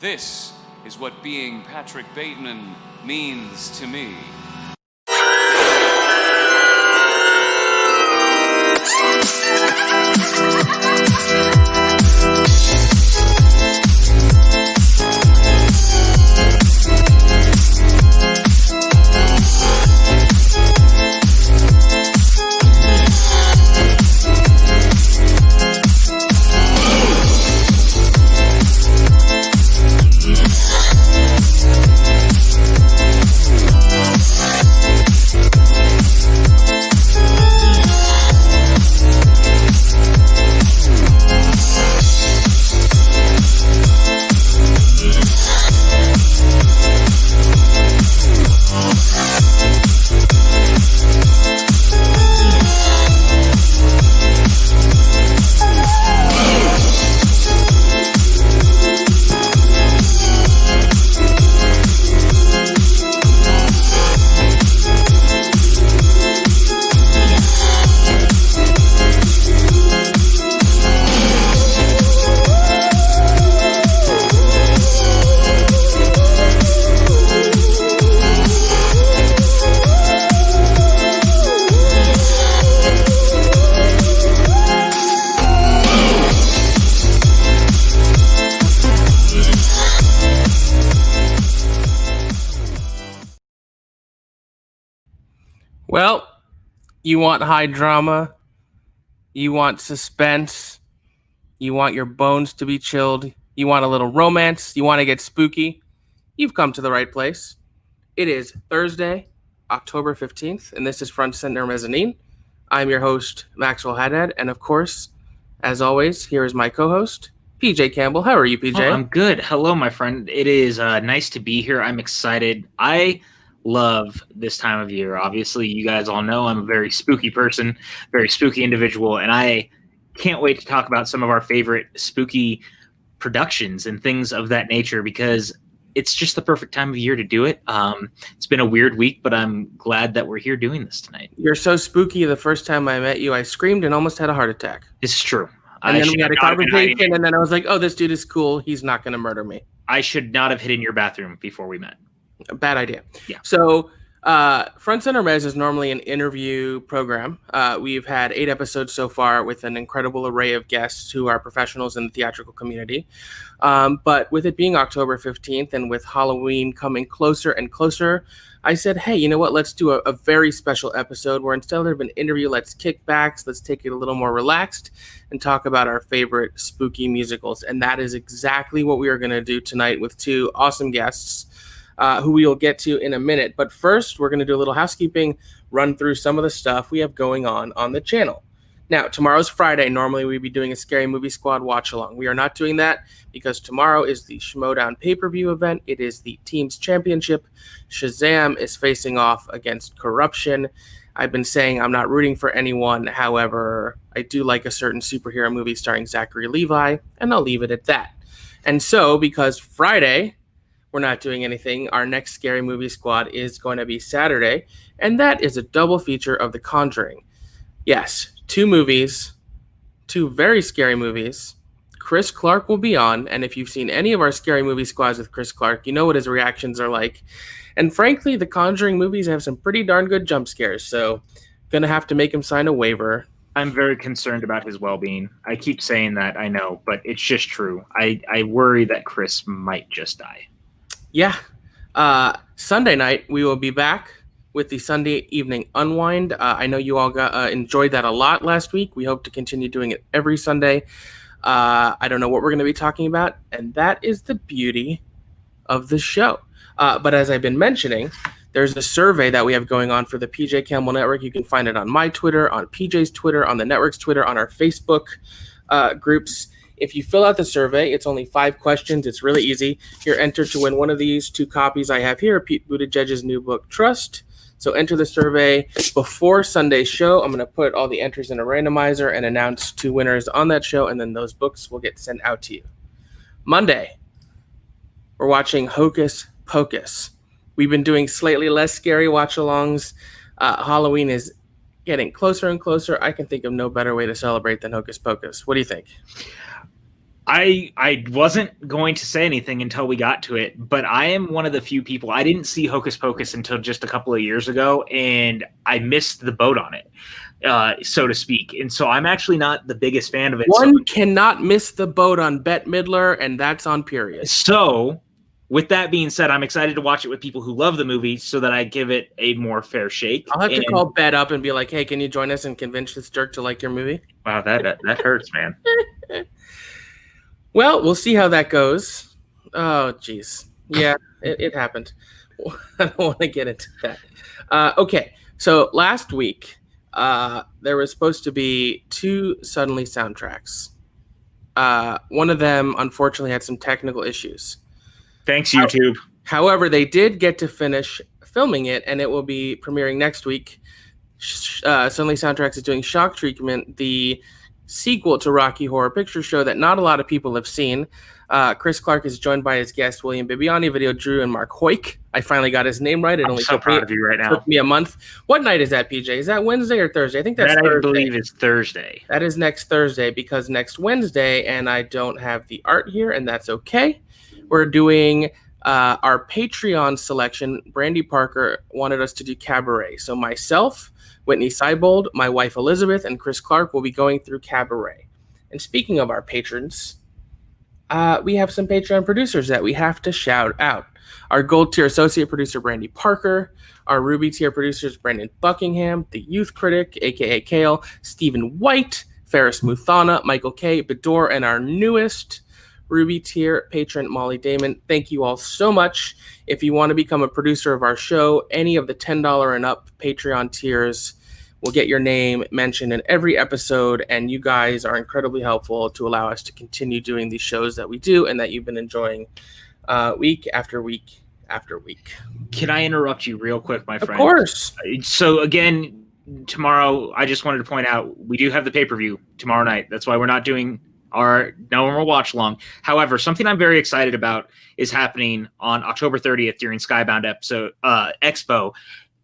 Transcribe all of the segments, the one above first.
This is what being Patrick Bateman means to me. Well, you want high drama, you want suspense, you want your bones to be chilled, you want a little romance, you want to get spooky, you've come to the right place. It is Thursday, October 15th, and this is Center Mezzanine. I'm your host, Maxwell Haddad, and of course, as always, here is my co-host, PJ Campbell. How are you, PJ? Oh, I'm good. Hello, my friend. It is nice to be here. I'm excited. I love this time of year. Obviously, you guys all know I'm a very spooky person, very spooky individual, and I can't wait to talk about some of our favorite spooky productions and things of that nature because it's just the perfect time of year to do it. It's been a weird week, but I'm glad that we're here doing this tonight. You're so spooky. The first time I met you, I screamed and almost had a heart attack. This is true. And then we had a conversation, and then I was like, oh, this dude is cool. He's not going to murder me. I should not have hid in your bathroom before we met. Bad idea. Yeah. So Front Center Mez is normally an interview program. We've had 8 episodes so far with an incredible array of guests who are professionals in the theatrical community. But with it being October 15th and with Halloween coming closer and closer, I said, hey, you know what? Let's do a very special episode where instead of an interview, let's kick back, let's take it a little more relaxed and talk about our favorite spooky musicals. And that is exactly what we are going to do tonight with 2 awesome guests. Who we will get to in a minute. But first, we're going to do a little housekeeping, run through some of the stuff we have going on the channel. Now, tomorrow's Friday. Normally, we'd be doing a Scary Movie Squad watch-along. We are not doing that because tomorrow is the Schmodown pay-per-view event. It is the team's championship. Shazam is facing off against Corruption. I've been saying I'm not rooting for anyone. However, I do like a certain superhero movie starring Zachary Levi, and I'll leave it at that. And so, because Friday we're not doing anything, our next Scary Movie Squad is going to be Saturday, and that is a double feature of The Conjuring. Yes, 2 movies, 2 very scary movies. Chris Clark will be on, and if you've seen any of our Scary Movie Squads with Chris Clark, you know what his reactions are like. And frankly, The Conjuring movies have some pretty darn good jump scares, so gonna have to make him sign a waiver. I'm very concerned about his well-being. I keep saying that, I know, but it's just true. I worry that Chris might just die. Yeah. Sunday night, we will be back with the Sunday evening unwind. I know you all enjoyed that a lot last week. We hope to continue doing it every Sunday. I don't know what we're going to be talking about, and that is the beauty of the show. But as I've been mentioning, there's a survey that we have going on for the PJ Campbell Network. You can find it on my Twitter, on PJ's Twitter, on the network's Twitter, on our Facebook groups. If you fill out the survey, it's only 5 questions. It's really easy. You're entered to win one of these 2 copies I have here, Pete Buttigieg's new book, Trust. So enter the survey before Sunday's show. I'm going to put all the entries in a randomizer and announce 2 winners on that show, and then those books will get sent out to you. Monday, we're watching Hocus Pocus. We've been doing slightly less scary watch-alongs. Halloween is getting closer and closer. I can think of no better way to celebrate than Hocus Pocus. What do you think? I wasn't going to say anything until we got to it, but I am one of the few people. I didn't see Hocus Pocus until just a couple of years ago, and I missed the boat on it, so to speak. And so I'm actually not the biggest fan of it. One cannot miss the boat on Bette Midler, and that's on period. So with that being said, I'm excited to watch it with people who love the movie so that I give it a more fair shake. I'll have to call Bette up and be like, hey, can you join us and convince this jerk to like your movie? Wow, that hurts, man. Well, we'll see how that goes. Oh, geez. Yeah, it happened. I don't want to get into that. Okay, so last week, there was supposed to be 2 Suddenly soundtracks. One of them, unfortunately, had some technical issues. Thanks, YouTube. However, they did get to finish filming it, and it will be premiering next week. Suddenly Soundtracks is doing Shock Treatment, the sequel to Rocky Horror Picture Show that not a lot of people have seen. Chris Clark is joined by his guests, William Bibiani, Video Drew, and Mark Hoyk. I finally got his name right. I'm so proud of you right now. Took me a month. What night is that, PJ? Is that Wednesday or Thursday? I think that's Thursday. I believe it's Thursday. That is next Thursday, because next Wednesday, and I don't have the art here, and that's okay, we're doing our Patreon selection. Brandy Parker wanted us to do Cabaret. So myself, Whitney Seibold, my wife Elizabeth, and Chris Clark will be going through Cabaret. And speaking of our patrons, we have some Patreon producers that we have to shout out. Our Gold Tier Associate Producer, Brandy Parker. Our Ruby Tier Producers, Brandon Buckingham, The Youth Critic, a.k.a. Kale, Stephen White, Ferris Muthana, Michael K., Bedore, and our newest Ruby Tier patron, Molly Damon. Thank you all so much. If you want to become a producer of our show, any of the $10 and up Patreon tiers will get your name mentioned in every episode, and you guys are incredibly helpful to allow us to continue doing these shows that we do and that you've been enjoying week after week after week. Can I interrupt you real quick, my friend? Of course. So again, tomorrow, I just wanted to point out, we do have the pay-per-view tomorrow night. That's why we're not doing our normal watch long. However, something I'm very excited about is happening on October 30th during Skybound Expo.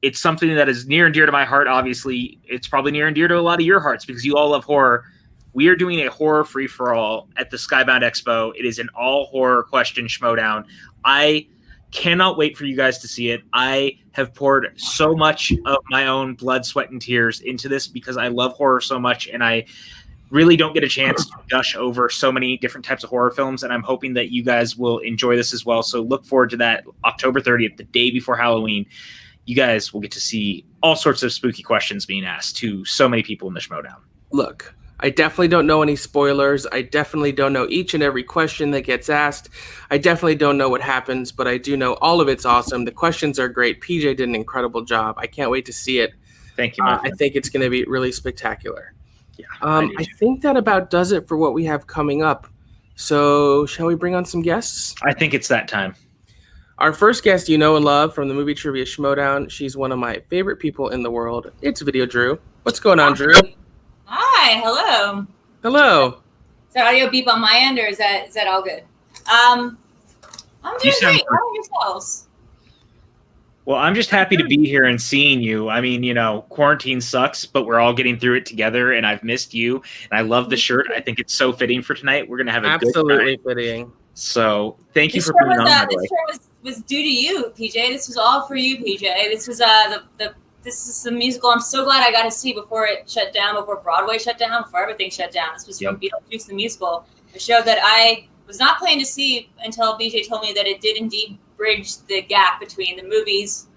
It's something that is near and dear to my heart. Obviously, it's probably near and dear to a lot of your hearts because you all love horror. We are doing a horror free-for-all at the Skybound Expo. It is an all-horror question schmodown. I cannot wait for you guys to see it. I have poured so much of my own blood, sweat, and tears into this because I love horror so much, and I really don't get a chance to gush over so many different types of horror films, and I'm hoping that you guys will enjoy this as well. So look forward to that October 30th, the day before Halloween. You guys will get to see all sorts of spooky questions being asked to so many people in the Schmodown. Look, I definitely don't know any spoilers. I definitely don't know each and every question that gets asked. I definitely don't know what happens, but I do know all of it's awesome. The questions are great. PJ did an incredible job. I can't wait to see it. Thank you, my friend. I think it's going to be really spectacular. Yeah, I think that about does it for what we have coming up. So shall we bring on some guests? I think it's that time. Our first guest you know and love from the Movie Trivia Schmodown. She's one of my favorite people in the world. It's Video Drew. What's going on, Drew? Hi, hello. Hello. Is that audio beep on my end, or is that all good? I'm doing great. How are yourselves? Well, I'm just happy to be here and seeing you. I mean, quarantine sucks, but we're all getting through it together, and I've missed you. And I love the shirt. I think it's so fitting for tonight. We're going to have a good time. Absolutely fitting. So thank you for coming on. This shirt was due to you, PJ. This was all for you, PJ. This was this is a musical I'm so glad I got to see before it shut down, before Broadway shut down, before everything shut down. This was from Beetlejuice the Musical, a show that I was not planning to see until BJ told me that it did indeed bridge the gap between the movie's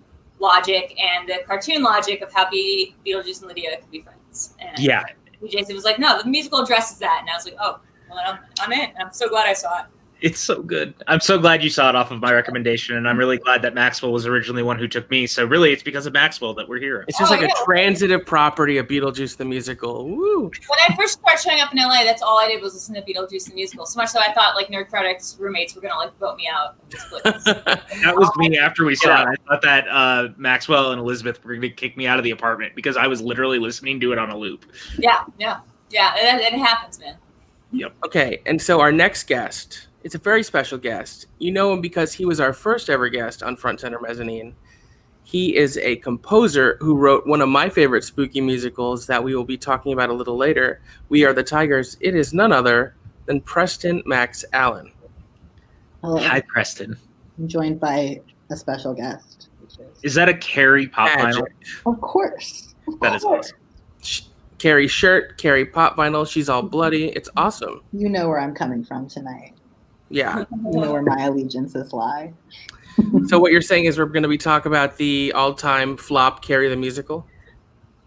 logic and the cartoon logic of how Beetlejuice and Lydia could be friends. And yeah. BJ was like, no, the musical addresses that. And I was like, oh, well, I'm in. I'm so glad I saw it. It's so good. I'm so glad you saw it off of my recommendation, and I'm really glad that Maxwell was originally one who took me. So really, it's because of Maxwell that we're here. It's just a transitive property of Beetlejuice the Musical. Woo! When I first started showing up in LA, that's all I did was listen to Beetlejuice the Musical. So much so I thought Nerd Credits roommates were gonna vote me out. That was me after we saw it. I thought that Maxwell and Elizabeth were gonna kick me out of the apartment because I was literally listening to it on a loop. Yeah. It happens, man. Yep. Okay, and so our next guest. It's a very special guest. You know him because he was our first ever guest on Front Center Mezzanine. He is a composer who wrote one of my favorite spooky musicals that we will be talking about a little later, We Are the Tigers. It is none other then Preston Max Allen. Hello. Hi, Preston. I'm joined by a special guest. Is that a Carrie pop Magic. vinyl? Of course. That is awesome. Carrie shirt, Carrie pop vinyl. She's all bloody. It's awesome. You know where I'm coming from tonight. Yeah. You know where my allegiances lie. So what you're saying is we're going to be talking about the all-time flop Carrie the musical?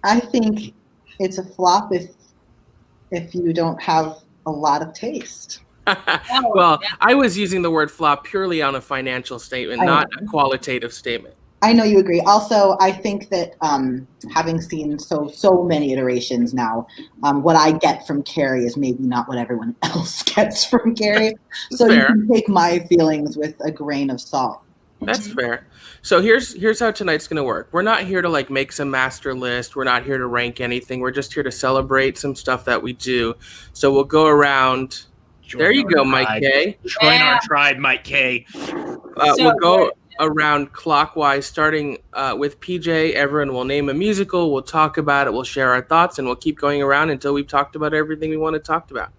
I think it's a flop if you don't have a lot of taste. Well, I was using the word flop purely on a financial statement, not a qualitative statement. I know you agree. Also, I think that having seen so many iterations now, what I get from Carrie is maybe not what everyone else gets from Carrie. So Fair. You can take my feelings with a grain of salt. That's fair. So here's how tonight's going to work. We're not here to like make some master list. We're not here to rank anything. We're just here to celebrate some stuff that we do. So we'll go around. There you go, Mike K. Join our tribe, Mike K. We'll go around clockwise, starting with PJ. Everyone will name a musical. We'll talk about it. We'll share our thoughts, and we'll keep going around until we've talked about everything we want to talk about.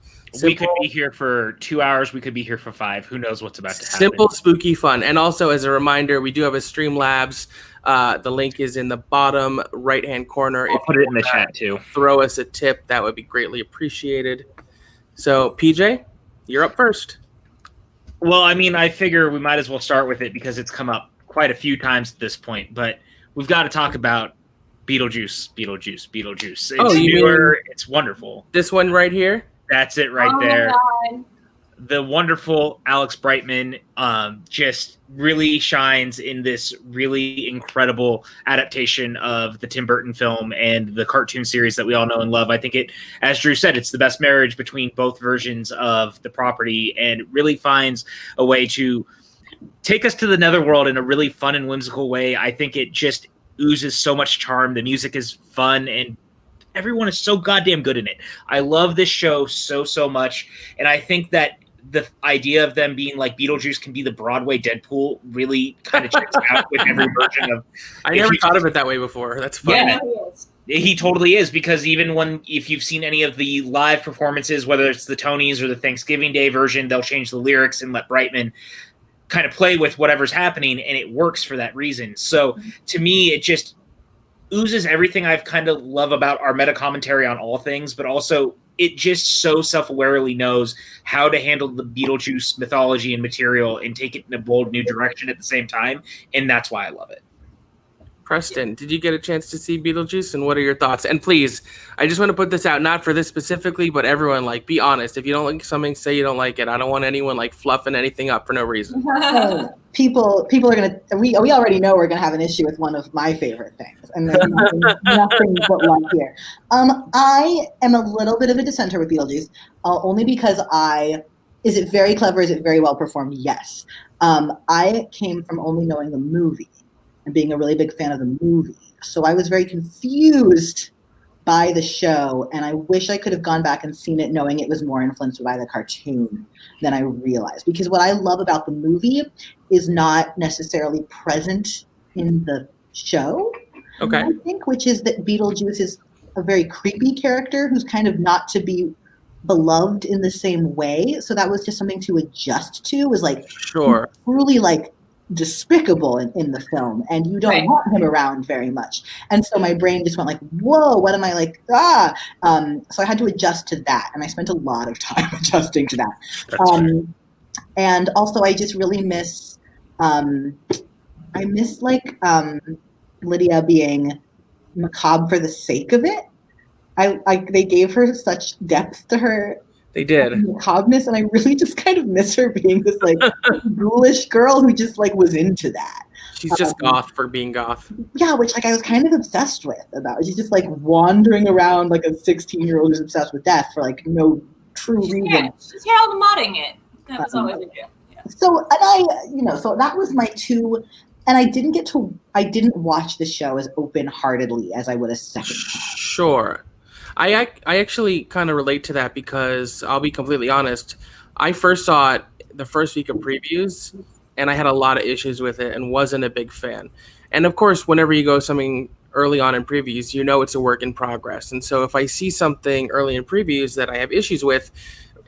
We could be here for 2 hours. We could be here for 5. Who knows what's about to happen? Simple, spooky fun. And also, as a reminder, we do have a Streamlabs. The link is in the bottom right-hand corner. I'll put it in the chat, too. Throw us a tip. That would be greatly appreciated. So, PJ, you're up first. Well, I mean, I figure we might as well start with it because it's come up quite a few times at this point. But we've got to talk about Beetlejuice. It's newer. It's wonderful. This one right here? That's it right there. The wonderful Alex Brightman just really shines in this really incredible adaptation of the Tim Burton film and the cartoon series that we all know and love. I think it, as Drew said, it's the best marriage between both versions of the property, and it really finds a way to take us to the netherworld in a really fun and whimsical way. I think it just oozes so much charm. The music is fun, and everyone is so goddamn good in it. I love this show so much, and I think that the idea of them being like Beetlejuice can be the Broadway Deadpool really kind of checks out with every version of. I never thought of it that way before. That's funny. Yeah, he totally is, because even if you've seen any of the live performances, whether it's the Tonys or the Thanksgiving Day version, they'll change the lyrics and let Brightman kind of play with whatever's happening, and it works for that reason. So to me, it just oozes everything I've kind of love about our meta commentary on all things, but also it just so self-awarely knows how to handle the Beetlejuice mythology and material and take it in a bold new direction at the same time, and that's why I love it. Preston, did you get a chance to see Beetlejuice, and what are your thoughts? And please, I just want to put this out, not for this specifically, but everyone, like, be honest. If you don't like something, say you don't like it. I don't want anyone like fluffing anything up for no reason. People are gonna. We already know we're gonna have an issue with one of my favorite things, and there's nothing but love here. I am a little bit of a dissenter with Beetlejuice, only because is it very clever? Is it very well performed? Yes. I came from only knowing the movie and being a really big fan of the movie, so I was very confused by the show, and I wish I could have gone back and seen it knowing it was more influenced by the cartoon than I realized. Because what I love about the movie is not necessarily present in the show, Okay. I think, which is that Beetlejuice is a very creepy character who's kind of not to be beloved in the same way. So that was just something to adjust to, was like, Sure. truly like despicable in the film, and you don't want him around very much. And so my brain just went like, whoa, what am I like? So I had to adjust to that, and I spent a lot of time adjusting to that. And also I just really miss Lydia being macabre for the sake of it. They gave her such depth to her. They did. Macabreness, and I really just kind of miss her being this like ghoulish girl who just like was into that. She's just goth for being goth. Yeah, which like I was kind of obsessed with about. She's just like wandering around like a 16-year-old who's obsessed with death for like no true reason. Yeah, she's Harold modding it. That was always a joke. Yeah. So, and so that was my two, and I didn't watch the show as open-heartedly as I would a second time. Sure. I actually kind of relate to that, because I'll be completely honest. I first saw it the first week of previews, and I had a lot of issues with it and wasn't a big fan. And of course, whenever you go something early on in previews, you know it's a work in progress. And so if I see something early in previews that I have issues with,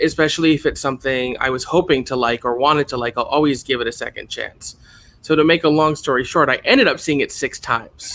especially if it's something I was hoping to like or wanted to like, I'll always give it a second chance. So to make a long story short, I ended up seeing it 6 times.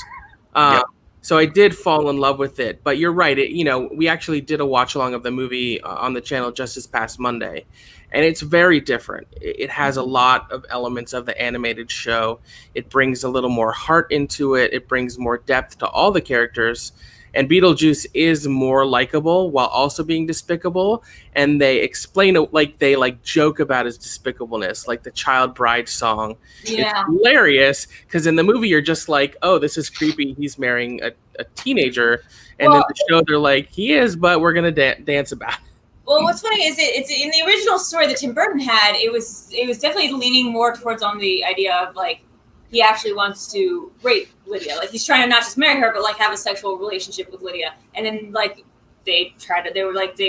So I did fall in love with it. But you're right. We actually did a watch along of the movie on the channel just this past Monday. And it's very different. It has a lot of elements of the animated show. It brings a little more heart into it. It brings more depth to all the characters. And Beetlejuice is more likable while also being despicable. And they explain it they joke about his despicableness, like the Child Bride song. Yeah. It's hilarious because in the movie you're just like, oh, this is creepy. He's marrying a teenager. And in the show they're like, he is, but we're going to dance about it. Well, what's funny is it's in the original story that Tim Burton had, it was definitely leaning more towards on the idea of like, he actually wants to rape Lydia. Like he's trying to not just marry her, but like have a sexual relationship with Lydia. And then like they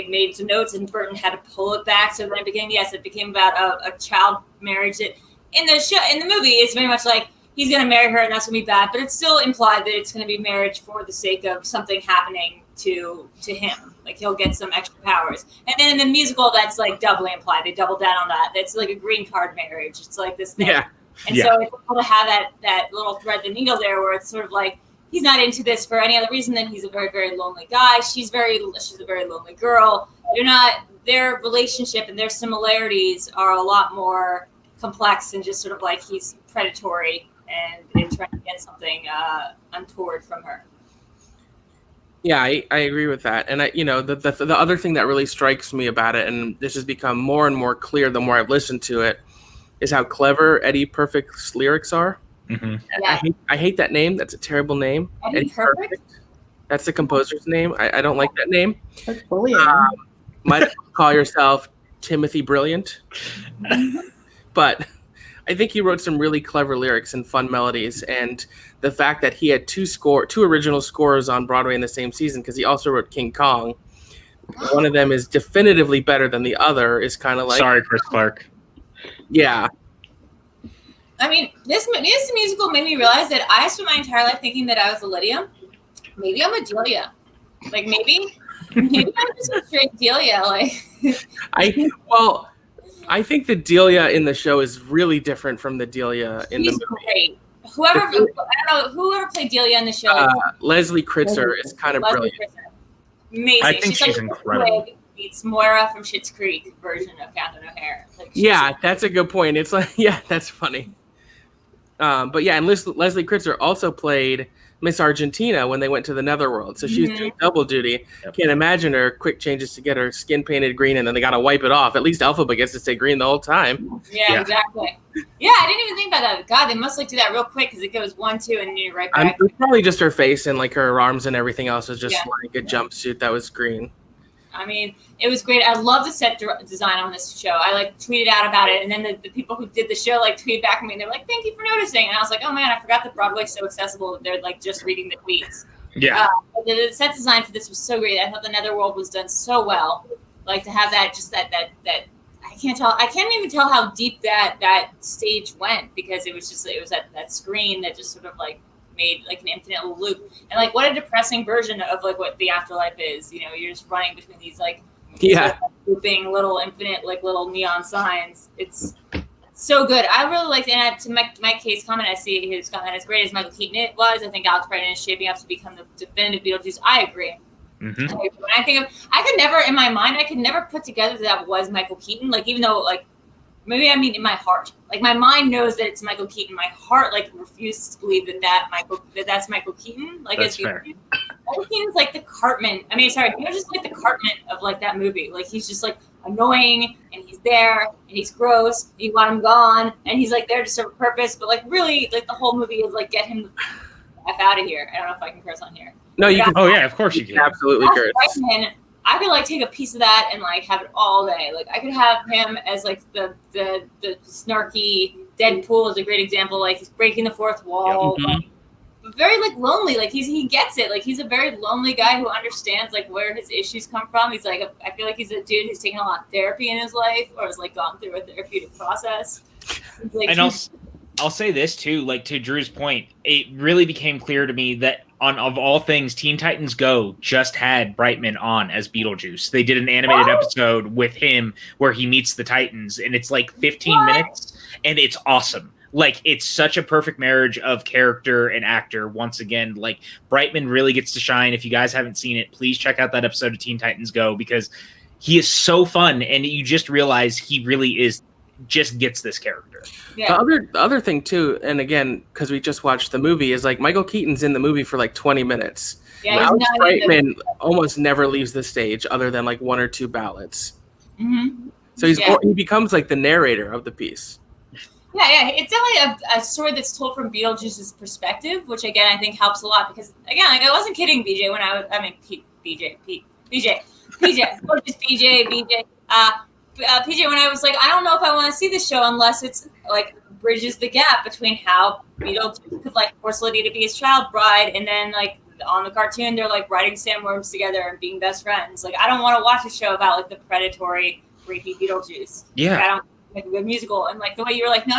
made some notes and Burton had to pull it back. So then it became about a child marriage. That in the movie, it's very much like he's going to marry her and that's going to be bad. But it's still implied that it's going to be marriage for the sake of something happening to him. Like he'll get some extra powers. And then in the musical, that's like doubly implied. They double down on that. It's like a green card marriage. It's like this thing. Yeah. And so it's able to have that little thread the needle there where it's sort of like he's not into this for any other reason than he's a very, very lonely guy. She's a very lonely girl. Their relationship and their similarities are a lot more complex than just sort of like he's predatory and trying to get something untoward from her. Yeah, I agree with that. And the other thing that really strikes me about it, and this has become more and more clear the more I've listened to it, is how clever Eddie Perfect's lyrics are. Mm-hmm. Yeah. I hate that name. That's a terrible name. Eddie Perfect? That's the composer's name. I don't like that name. That's bullying. Might call yourself Timothy Brilliant. But I think he wrote some really clever lyrics and fun melodies. And the fact that he had two original scores on Broadway in the same season, because he also wrote King Kong. One of them is definitively better than the other is kind of like... Sorry, Chris Clark. Yeah. I mean, this musical made me realize that I spent my entire life thinking that I was a Lydia. Maybe I'm a Delia. Like, maybe I'm just a straight Delia. Like, I think the Delia in the show is really different from the Delia in the movie. Great. Whoever played Delia in the show. Leslie Kritzer is kind of brilliant. Amazing. I think she's incredible. It's Moira from Schitt's Creek version of Catherine O'Hara. Like, that's a good point. It's like, that's funny. But yeah, and Leslie Kritzer also played Miss Argentina when they went to the Netherworld. So she was doing double duty. Yep. Can't imagine her quick changes to get her skin painted green and then they got to wipe it off. At least Elphaba gets to stay green the whole time. Yeah, exactly. Yeah, I didn't even think about that. God, they must do that real quick because it goes 1, 2, and you're right back. It's probably just her face and like her arms and everything else was just like a jumpsuit that was green. I mean, it was great. I love the set design on this show. I tweeted out about it, and then the people who did the show tweeted back at me, and they were like, "Thank you for noticing." And I was like, "Oh man, I forgot that Broadway's so accessible that they're just reading the tweets." Yeah. The set design for this was so great. I thought the Netherworld was done so well. To have that I can't even tell how deep that stage went because it was that screen that just sort of made an infinite loop and what a depressing version of what the afterlife is. You're just running between these looping little infinite little neon signs. It's so good. I really liked it. And to Mike K's comment, I see his comment as great as Michael Keaton it was. I think Alex Brennan is shaping up to become the definitive Beetlejuice. I agree. Mm-hmm. When I think of, I could never put together that was Michael Keaton. Even though maybe I mean in my heart, my mind knows that it's Michael Keaton. My heart refuses to believe that's Michael Keaton. That's fair. Michael Keaton's the Cartman. I mean, sorry, just the Cartman of that movie. He's just annoying and he's there and he's gross. And you want him gone and he's there to serve a purpose. But really, the whole movie is get him the F out of here. I don't know if I can curse on here. No, you can. Oh yeah, of course you can. Absolutely curse. I could take a piece of that and have it all day. I could have him as the snarky Deadpool is a great example. He's breaking the fourth wall. Mm-hmm. But very lonely. He gets it. He's a very lonely guy who understands where his issues come from. He's I feel he's a dude who's taken a lot of therapy in his life or has gone through a therapeutic process. And I'll say this too, to Drew's point, it really became clear to me that of all things, Teen Titans Go just had Brightman on as Beetlejuice. They did an animated episode with him where he meets the Titans, and it's like 15 minutes, and it's awesome. Like, it's such a perfect marriage of character and actor. Once again, like, Brightman really gets to shine. If you guys haven't seen it, please check out that episode of Teen Titans Go, because he is so fun, and you just realize he really just gets this character. Yeah. The other thing too, and again, because we just watched the movie, is like Michael Keaton's in the movie for like 20 minutes. Yeah, Alex Brightman almost never leaves the stage other than like one or two ballads. Mm-hmm. So he becomes like the narrator of the piece. Yeah, it's definitely a story that's told from Beetlejuice's perspective, which again I think helps a lot because again, like I wasn't kidding, BJ, when BJ, when I was like, I don't know if I want to see this show unless it's like bridges the gap between how Beetlejuice could like force Lydia to be his child bride, and then like on the cartoon they're like riding sandworms together and being best friends. Like I don't want to watch a show about like the predatory, rapey Beetlejuice. Yeah, like, I don't like a good musical. And like the way you were like, no,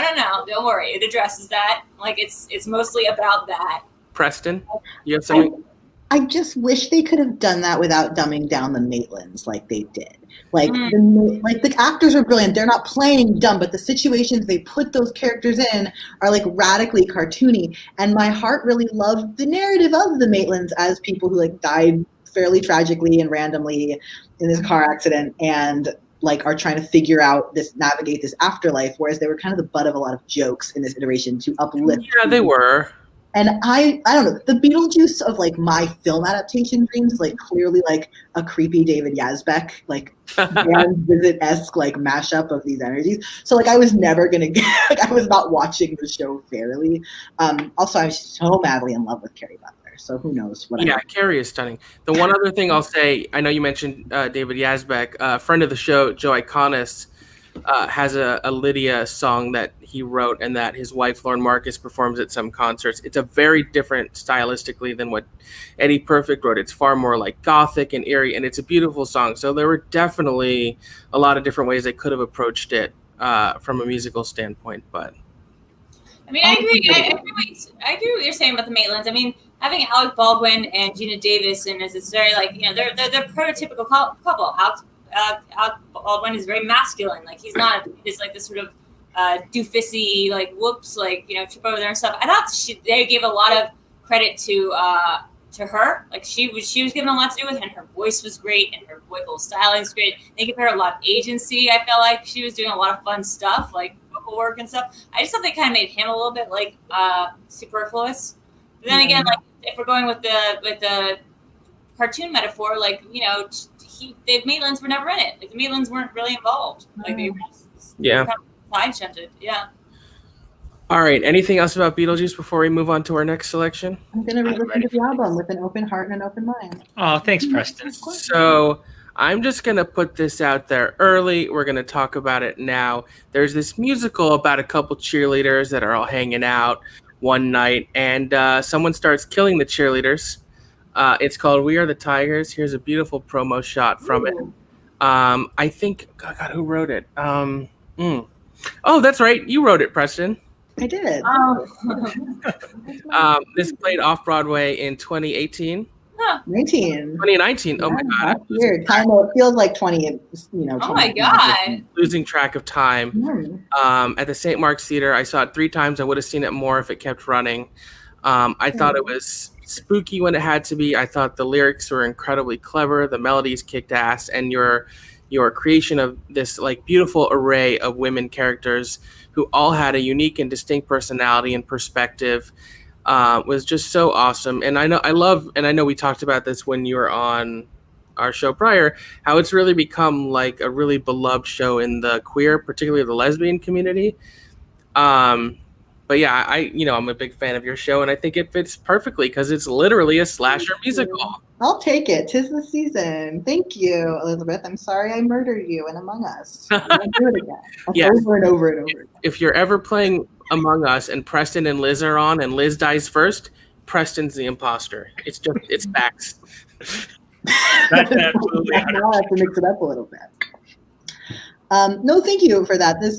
don't worry, it addresses that. Like it's mostly about that. Preston, you have something? I just wish they could have done that without dumbing down the Maitlands like they did. Like, the actors are brilliant. They're not playing dumb, but the situations they put those characters in are like radically cartoony. And my heart really loved the narrative of the Maitlands as people who like died fairly tragically and randomly in this car accident and like are trying to navigate this afterlife. Whereas they were kind of the butt of a lot of jokes in this iteration to uplift. Yeah, they were. And I don't know, the Beetlejuice of like my film adaptation dreams is like clearly like a creepy David Yazbek, like Van Visit-esque like mashup of these energies. So like I was never gonna get, like I was not watching the show fairly. Also, I'm so madly in love with Carrie Butler. So who knows what? Yeah, Carrie is stunning. The one other thing I'll say, I know you mentioned David Yazbek, friend of the show, Joe Iconis, has a Lydia song that he wrote and that his wife Lauren Marcus performs at some concerts. It's a very different stylistically than what Eddie Perfect wrote. It's far more like gothic and eerie, and it's a beautiful song. So there were definitely a lot of different ways they could have approached it from a musical standpoint. But I mean, I agree. I agree what you're saying about the Maitlands. I mean, having Alec Baldwin and Gina Davis, and it's very like they're prototypical couple. Alec Baldwin is very masculine. Like he's not. He's like this sort of doofusy, like whoops, like trip over there and stuff. I thought they gave a lot of credit to her. Like she was given a lot to do with it, and her voice was great, and her vocal styling was great. They gave her a lot of agency. I felt like she was doing a lot of fun stuff, like vocal work and stuff. I just thought they kind of made him a little bit like superfluous. But then again, like if we're going with the cartoon metaphor, like the Maitlands were never in it. Like the Maitlands weren't really involved. Like they were just kind of side-shunted. Yeah. All right. Anything else about Beetlejuice before we move on to our next selection? I'm gonna re-listen to the album with an open heart and an open mind. Oh, thanks, Preston. So I'm just gonna put this out there early. We're gonna talk about it now. There's this musical about a couple cheerleaders that are all hanging out one night, and someone starts killing the cheerleaders. It's called We Are the Tigers. Here's a beautiful promo shot from it. I think, God, who wrote it? Oh, that's right. You wrote it, Preston. I did. This played off-Broadway in 2018. 2019. Oh, my God. That's weird. Time, it feels like 20, Oh, my God. Losing track of time. At the St. Mark's Theater. I saw it 3 times. I would have seen it more if it kept running. I thought it was spooky when it had to be. I thought the lyrics were incredibly clever. The melodies kicked ass, and your creation of this like beautiful array of women characters who all had a unique and distinct personality and perspective was just so awesome. And I know we talked about this when you were on our show prior, how it's really become like a really beloved show in the queer, particularly the lesbian community. But yeah, I'm a big fan of your show, and I think it fits perfectly because it's literally a slasher musical. I'll take it. 'Tis the season. Thank you, Elizabeth. I'm sorry I murdered you in Among Us. I'm gonna do it again. Yes. Over and over and over. If you're ever playing Among Us and Preston and Liz are on and Liz dies first, Preston's the imposter. It's facts. That's absolutely. I'll have to mix it up a little bit. No, thank you for that. Tis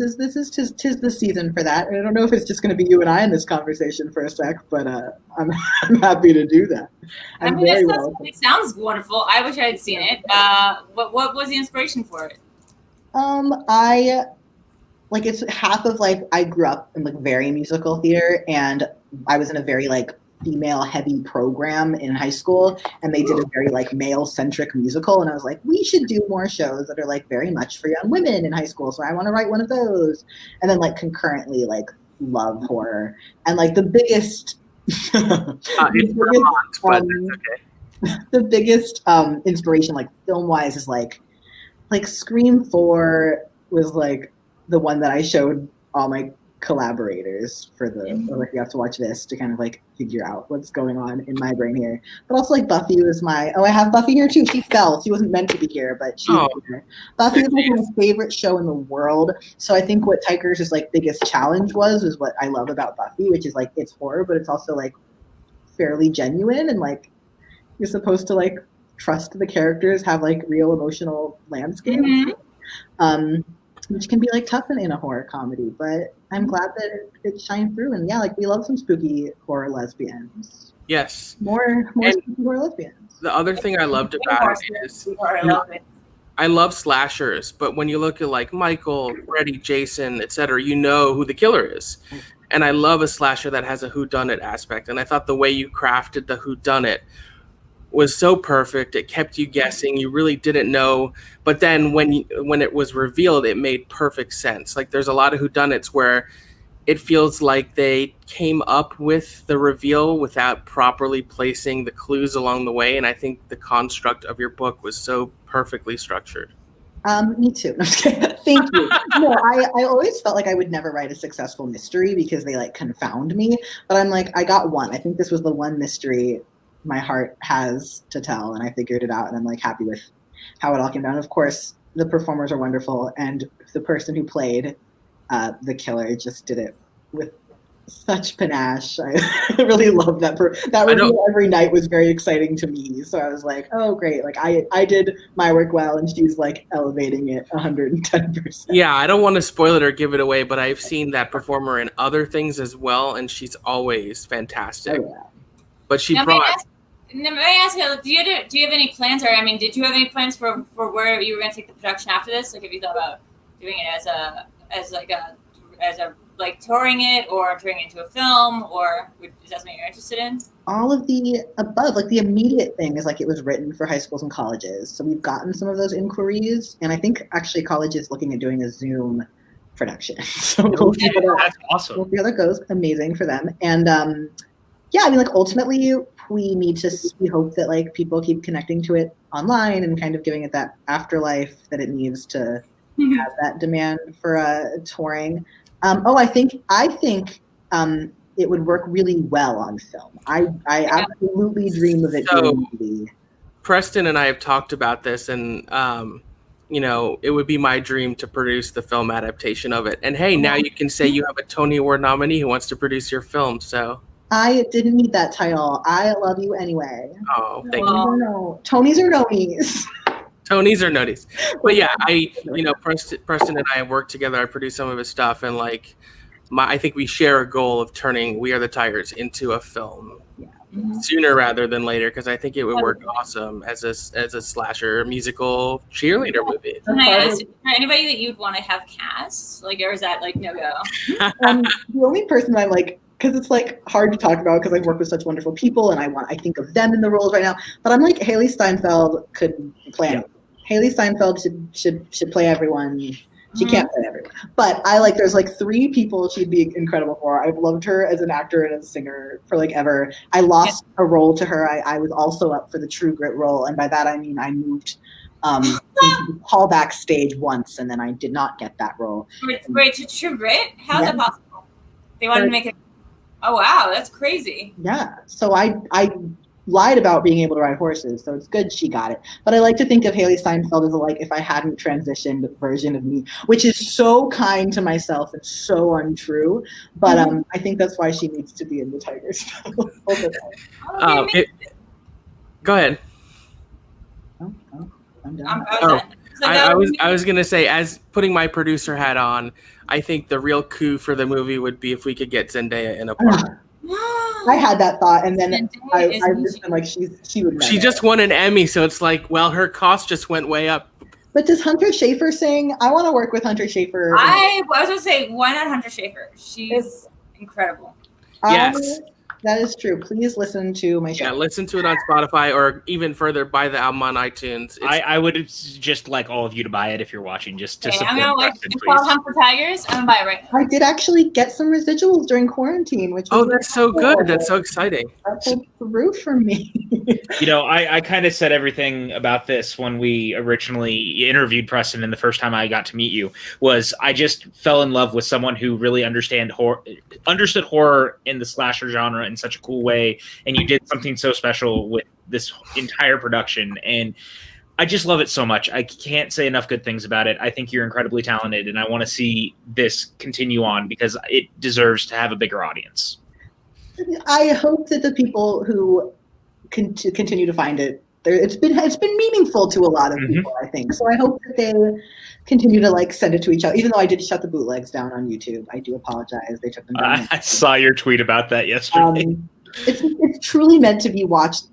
the season for that. I don't know if it's just going to be you and I in this conversation for a sec, but I'm happy to do that. It sounds wonderful. I wish I had seen it. What was the inspiration for it? It's half of I grew up in very musical theater, and I was in a very female heavy program in high school, and they did a very male centric musical, and I was like, we should do more shows that are very much for young women in high school, so I want to write one of those. And then concurrently love horror, and the biggest the biggest inspiration film wise is Scream 4 was the one that I showed all my collaborators for the you have to watch this to kind of figure out what's going on in my brain here. But also Buffy was I have Buffy here too. She fell. She wasn't meant to be here, but she was here. Buffy is my favorite show in the world. So I think what Tyker's biggest challenge was what I love about Buffy, which is it's horror, but it's also fairly genuine, and you're supposed to trust the characters have real emotional landscapes. Which can be tough in a horror comedy, but I'm glad that it shined through. And yeah, we love some spooky horror lesbians. Yes. More spooky horror lesbians. The other thing I loved about it is I love slashers, but when you look at Michael, Freddy, Jason, etc., you know who the killer is. And I love a slasher that has a whodunit aspect. And I thought the way you crafted the whodunit was so perfect. It kept you guessing. You really didn't know, but then when it was revealed, it made perfect sense. There's a lot of whodunits where it feels like they came up with the reveal without properly placing the clues along the way, and I think the construct of your book was so perfectly structured. Me too. Thank you. No, I always felt I would never write a successful mystery because they confound me, but I'm I got one. I think this was the one mystery my heart has to tell, and I figured it out, and I'm happy with how it all came down. Of course, the performers are wonderful, and the person who played the killer just did it with such panache. I really loved that. That reveal every night was very exciting to me. So I was oh great, I did my work well, and she's elevating it 110%. Yeah, I don't want to spoil it or give it away, but I've seen that performer in other things as well, and she's always fantastic. Oh, yeah. But she brought. Let me ask you, do you have any plans, or did you have any plans for where you were going to take the production after this? Have you thought about doing it as touring it, or turning it into a film, or is that something you're interested in? All of the above. The immediate thing is it was written for high schools and colleges, so we've gotten some of those inquiries, and I think actually college is looking at doing a Zoom production. So that's awesome. We'll see how that goes. Amazing for them, and ultimately we hope that people keep connecting to it online and kind of giving it that afterlife that it needs to have that demand for touring. I think it would work really well on film. I absolutely dream of it being a movie. Preston and I have talked about this, and it would be my dream to produce the film adaptation of it. And hey, now you can say you have a Tony Award nominee who wants to produce your film. So I didn't need that title. I love you anyway. Oh, thank you. No. Tonys or nonies? Tonys or nonies. But yeah, Preston and I have worked together. I produced some of his stuff, and I think we share a goal of turning We Are the Tigers into a film sooner rather than later, because I think it would work awesome as a slasher musical cheerleader movie. Can I ask, is there anybody that you'd want to have cast? Or is that no go? The only person I'm because it's hard to talk about because I work with such wonderful people, and I think of them in the roles right now. But I'm Haley Steinfeld could play. Yeah. Haley Steinfeld should play everyone. She can't play everyone, but there's 3 people she'd be incredible for. I've loved her as an actor and as a singer for ever. I lost a role to her. I was also up for the True Grit role, and by that I mean I moved into the callback stage once, and then I did not get that role. Wait, to True Grit? How is that possible? They wanted to make it. Oh wow, that's crazy. Yeah, so I lied about being able to ride horses, so it's good she got it. But I like to think of Haley Steinfeld as if I hadn't transitioned version of me, which is so kind to myself and so untrue. But I think that's why she needs to be in the Tigers. Go ahead. I'm done. I was gonna say, as putting my producer hat on, I think the real coup for the movie would be if we could get Zendaya in a part. I had that thought, and then I just been like, she would. She just won an Emmy, so it's like, well, her cost just went way up. But does Hunter Schafer sing? I want to work with Hunter Schafer. I was gonna say, why not Hunter Schafer? She's incredible. Yes. That is true. Please listen to my show. Yeah, listen to it on Spotify, or even further, buy the album on iTunes. I would just like all of you to buy it if you're watching, just to support I'm gonna Preston, Hunt for Tigers. I'm gonna buy it right now. I did actually get some residuals during quarantine, which was that's so good. That's so exciting. That pulled through for me. You know, I kind of said everything about this when we originally interviewed Preston, and the first time I got to meet you was I just fell in love with someone who really understood horror in the slasher genre in such a cool way, and you did something so special with this entire production, and I just love it so much. I can't say enough good things about it. I think you're incredibly talented, and I want to see this continue on because it deserves to have a bigger audience. I hope that the people who continue to find it, it's been meaningful to a lot of people, I think. So I hope that they continue to like send it to each other. Even though I did shut the bootlegs down on YouTube, I do apologize. They took them down. I saw your tweet about that yesterday. It's truly meant to be watched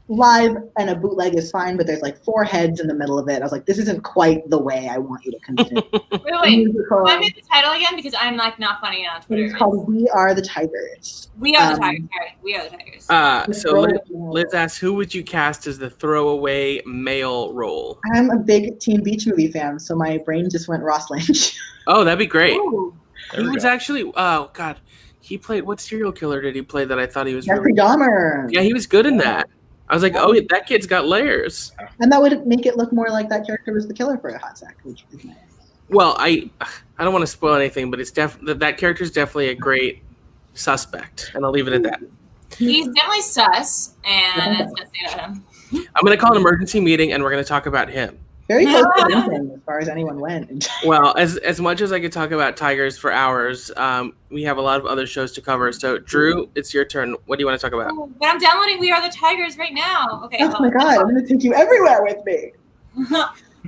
live, and a bootleg is fine, but there's like 4 heads in the middle of it. I was like, this isn't quite the way I want you to consume. Wait. Remind me the title again, because I'm like not funny on Twitter. It's called We Are the Tigers. We Are the Tigers. We Are the Tigers. So Liz asks, who would you cast as the throwaway male role? I'm a big Teen Beach Movie fan, so my brain just went Ross Lynch. Oh, that'd be great. Ooh. He was actually, oh God, he played, what serial killer did he play that I thought he was Jeffrey Dahmer. Yeah, he was good in that. I was like, oh, that kid's got layers. And that would make it look more like that character was the killer for a hot sec, which is nice. Well, I don't want to spoil anything, but it's that character's definitely a great suspect, and I'll leave it at that. He's definitely sus, and that's what I say about him. I'm going to call an emergency meeting, and we're going to talk about him. Very close to anything as far as anyone went. Well, as much as I could talk about Tigers for hours, we have a lot of other shows to cover. So, Drew, it's your turn. What do you want to talk about? Oh, but I'm downloading We Are the Tigers right now. Okay. Oh my God, I'm going to take you everywhere with me.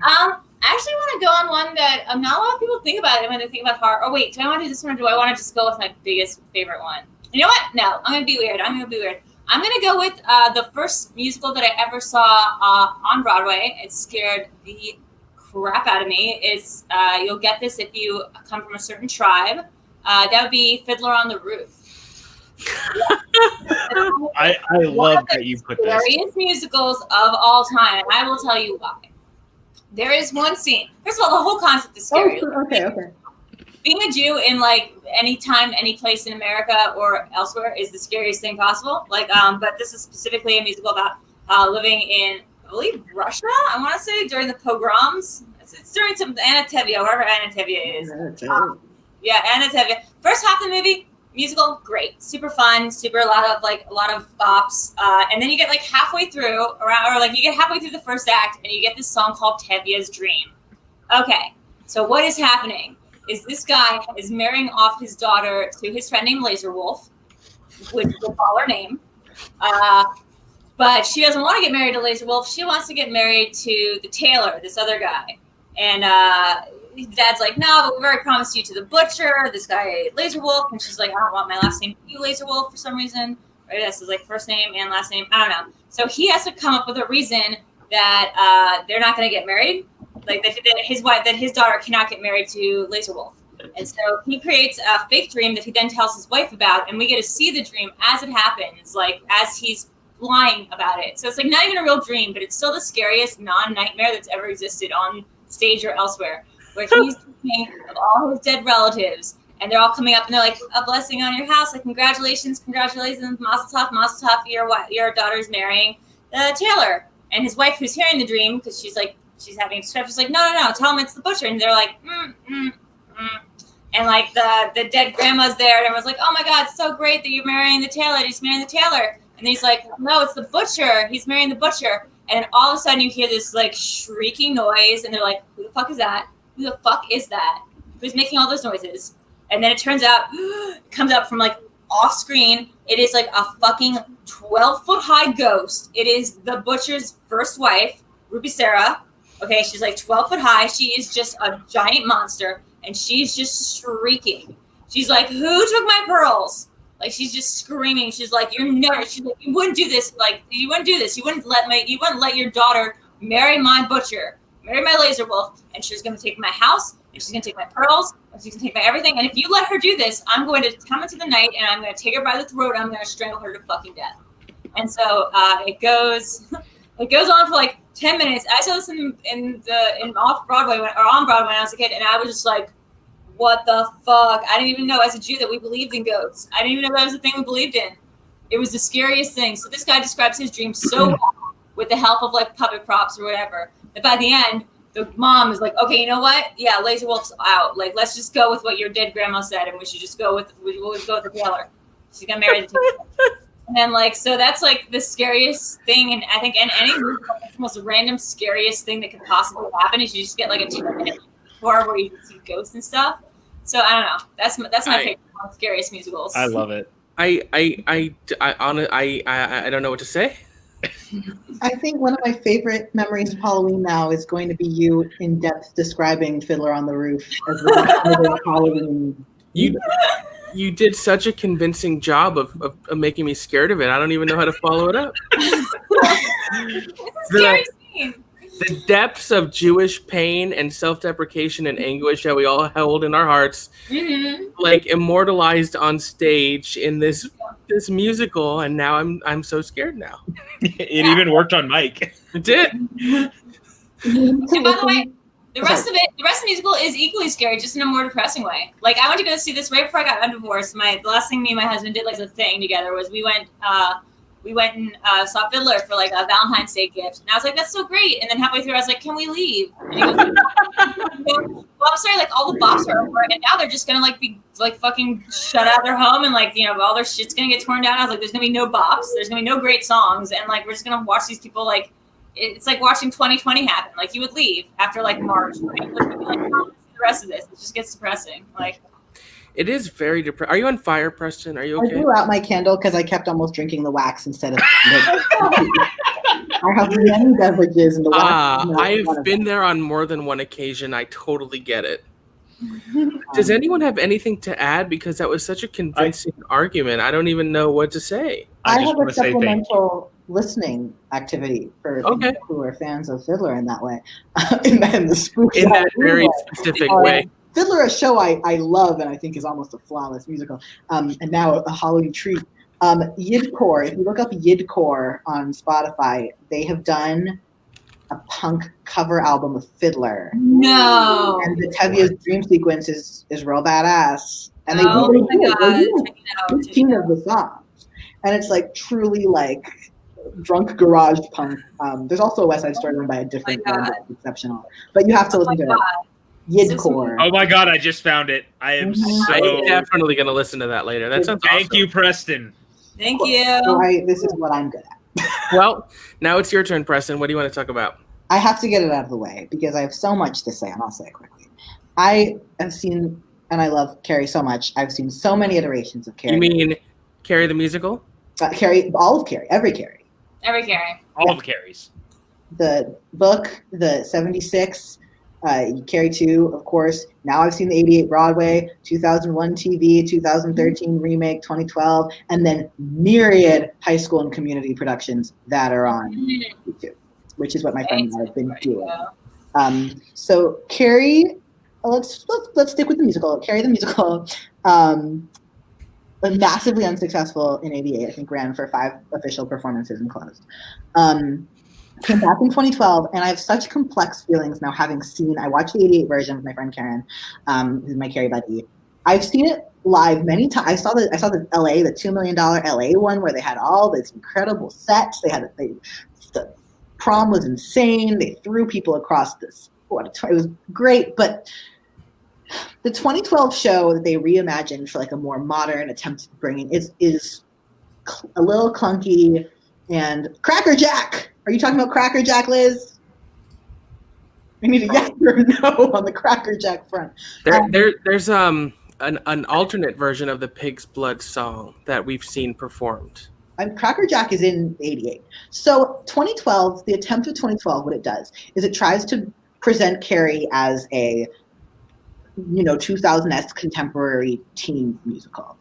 I actually want to go on one that not a lot of people think about it when they think about horror. Oh, wait, do I want to do this one, or do I want to just go with my biggest favorite one? You know what? No, I'm going to be weird. I'm going to go with the first musical that I ever saw on Broadway. It scared the crap out of me. It's you'll get this if you come from a certain tribe. That would be Fiddler on the Roof. I love that you put this. Scariest musicals of all time. I will tell you why. There is one scene. First of all, the whole concept is scary. Oh, okay. Being a Jew in like any time, any place in America or elsewhere is the scariest thing possible. Like, but this is specifically a musical about living in, I believe, Russia. I want to say during the pogroms. It's during some Anna Tevye, wherever Anna Tevye is. Anna Tevye. First half of the movie, musical, great, super fun, a lot of bops, and then you get like halfway through, you get halfway through the first act, and you get this song called Tevye's Dream. Okay, so what is happening is this guy is marrying off his daughter to his friend named Laser Wolf, which we'll call her name, but she doesn't want to get married to Laser Wolf. She wants to get married to the tailor, this other guy, and Dad's like, no, but we've already promised you to the butcher, this guy Laser Wolf, and she's like, I don't want my last name to be Laser Wolf for some reason. Right? That's his like first name and last name. I don't know. So he has to come up with a reason that they're not going to get married, like that his daughter cannot get married to Laser Wolf. And so he creates a fake dream that he then tells his wife about, and we get to see the dream as it happens, like as he's lying about it. So it's like not even a real dream, but it's still the scariest non-nightmare that's ever existed on stage or elsewhere, where he's thinking of all his dead relatives, and they're all coming up, and they're like, a blessing on your house, like congratulations, mazel tov, your daughter's marrying the tailor. And his wife, who's hearing the dream, because she's having a script, she's like, no, tell him it's the butcher. And they're like, And like the dead grandma's there, and everyone's like, oh my God, it's so great that you're marrying the tailor. He's marrying the tailor. And he's like, no, it's the butcher. He's marrying the butcher. And then all of a sudden you hear this like shrieking noise, and they're like, who the fuck is that? Who the fuck is that? Who's making all those noises? And then it turns out, it comes up from like off screen. It is like a fucking 12-foot high ghost. It is the butcher's first wife, Ruby Sarah. Okay, she's like 12 foot high. She is just a giant monster, and she's just shrieking. She's like, "Who took my pearls?" Like, she's just screaming. She's like, "You're never." She's like, "You wouldn't do this. Like, you wouldn't do this. You wouldn't let your daughter marry my butcher, marry my laser wolf, and she's gonna take my house, and she's gonna take my pearls, and she's gonna take my everything. And if you let her do this, I'm going to come into the night, and I'm gonna take her by the throat. And I'm gonna strangle her to fucking death." And so it goes on for like 10 minutes. I saw this in off Broadway or on Broadway when I was a kid, and I was just like, what the fuck? I didn't even know as a Jew that we believed in ghosts. I didn't even know that was a thing we believed in. It was the scariest thing. So this guy describes his dream so well with the help of like puppet props or whatever, that by the end, the mom is like, okay, you know what? Yeah, Laser Wolf's out. Like, let's just go with what your dead grandma said, and we'll just go with the Taylor. She's gonna marry the Taylor. And then like, so that's like the scariest thing, and I think in any movie, it's the most random scariest thing that could possibly happen is you just get like a 2-minute horror where you see ghosts and stuff. So I don't know. That's my favorite one of scariest musicals. I love it. I don't know what to say. I think one of my favorite memories of Halloween now is going to be you in depth describing Fiddler on the Roof as the Halloween. You did such a convincing job of making me scared of it. I don't even know how to follow it up. It's a scary scene. The depths of Jewish pain and self-deprecation and anguish that we all held in our hearts, like immortalized on stage in this musical, and now I'm so scared now. It even worked on Mike. It did. And by the way, the rest of the musical is equally scary, just in a more depressing way. Like, I went to go see this right before I got divorced. The last thing me and my husband did, like, a thing together was we went and saw Fiddler for like a Valentine's Day gift, and I was like, "That's so great." And then halfway through, I was like, "Can we leave?" And he goes, "Well, I'm sorry, like all the bops are over, and now they're just gonna like be like fucking shut out of their home, and like all their shit's gonna get torn down." I was like, "There's gonna be no bops, there's gonna be no great songs, and like we're just gonna watch these people like it's like watching 2020 happen. Like you would leave after like March, right? You would be like, "Oh, let's see the rest of this." It just gets depressing, like. It is very depressing. Are you on fire, Preston? Are you okay? I blew out my candle because I kept almost drinking the wax instead of. I have many beverages in the wax. I've been there on more than one occasion. I totally get it. Does anyone have anything to add? Because that was such a convincing argument. I don't even know what to say. I have a supplemental listening activity for people who are fans of Fiddler in that way. in the spooky in that very specific way. Fiddler, a show I love and I think is almost a flawless musical, and now a Halloween treat. Yidcore, if you look up Yidcore on Spotify, they have done a punk cover album of Fiddler. No. And the Tevye's dream sequence is real badass. And they do 15 of the songs. And it's like truly like drunk garage punk. There's also a West Side Story one by a different band that's exceptional. But you have to listen to it. Yidcore. Oh my god, I just found it. I'm definitely going to listen to that later. That sounds awesome. Thank you, Preston. Thank you. So this is what I'm good at. Well, now it's your turn, Preston. What do you want to talk about? I have to get it out of the way because I have so much to say, and I'll say it quickly. I have seen, and I love Carrie so much, I've seen so many iterations of Carrie. You mean Carrie the musical? Carrie, all of Carrie, every Carrie. Every Carrie. All the Carries. The book, the 76, Carrie 2, of course. Now I've seen the 88 Broadway, 2001 TV, 2013 remake, 2012, and then myriad high school and community productions that are on YouTube, which is what my friends have been doing. So Carrie, let's stick with the musical. Carrie the musical, massively unsuccessful in 88. I think ran for 5 official performances and closed. Came back in 2012, and I have such complex feelings now having seen. I watched the 88 version with my friend Karen, who's my Carrie buddy. I've seen it live many times. I saw the LA, the $2 million LA one where they had all these incredible sets. The prom was insane. They threw people across this. It was great, but the 2012 show that they reimagined for like a more modern attempt at bringing is a little clunky. And Cracker Jack. Are you talking about Cracker Jack, Liz? We need a yes or no on the Cracker Jack front. There's an alternate version of the Pig's Blood song that we've seen performed. Cracker Jack is in 88. So 2012, the attempt of 2012, what it does is it tries to present Carrie as a 2000s contemporary teen musical,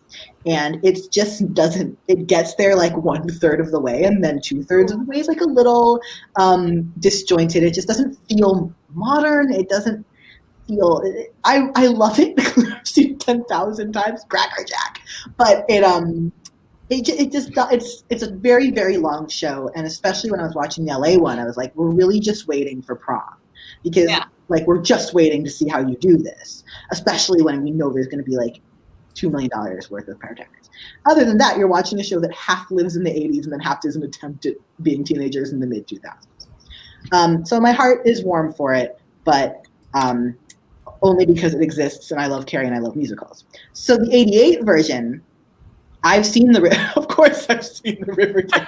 and it just doesn't. It gets there like 1/3 of the way, and then 2/3 of the way is like a little disjointed. It just doesn't feel modern. It doesn't feel. I love it because I've seen it 10,000 times, Cracker Jack, but it's a very, very long show, and especially when I was watching the LA one, I was like, we're really just waiting for prom, because like we're just waiting to see how you do this, especially when we know there's going to be like $2 million worth of pyrotechnics. Other than that, you're watching a show that half lives in the 80s and then half does an attempt at being teenagers in the mid 2000s. So my heart is warm for it, but only because it exists and I love Carrie and I love musicals. So the 88 version, I've seen of course I've seen the Riverdale.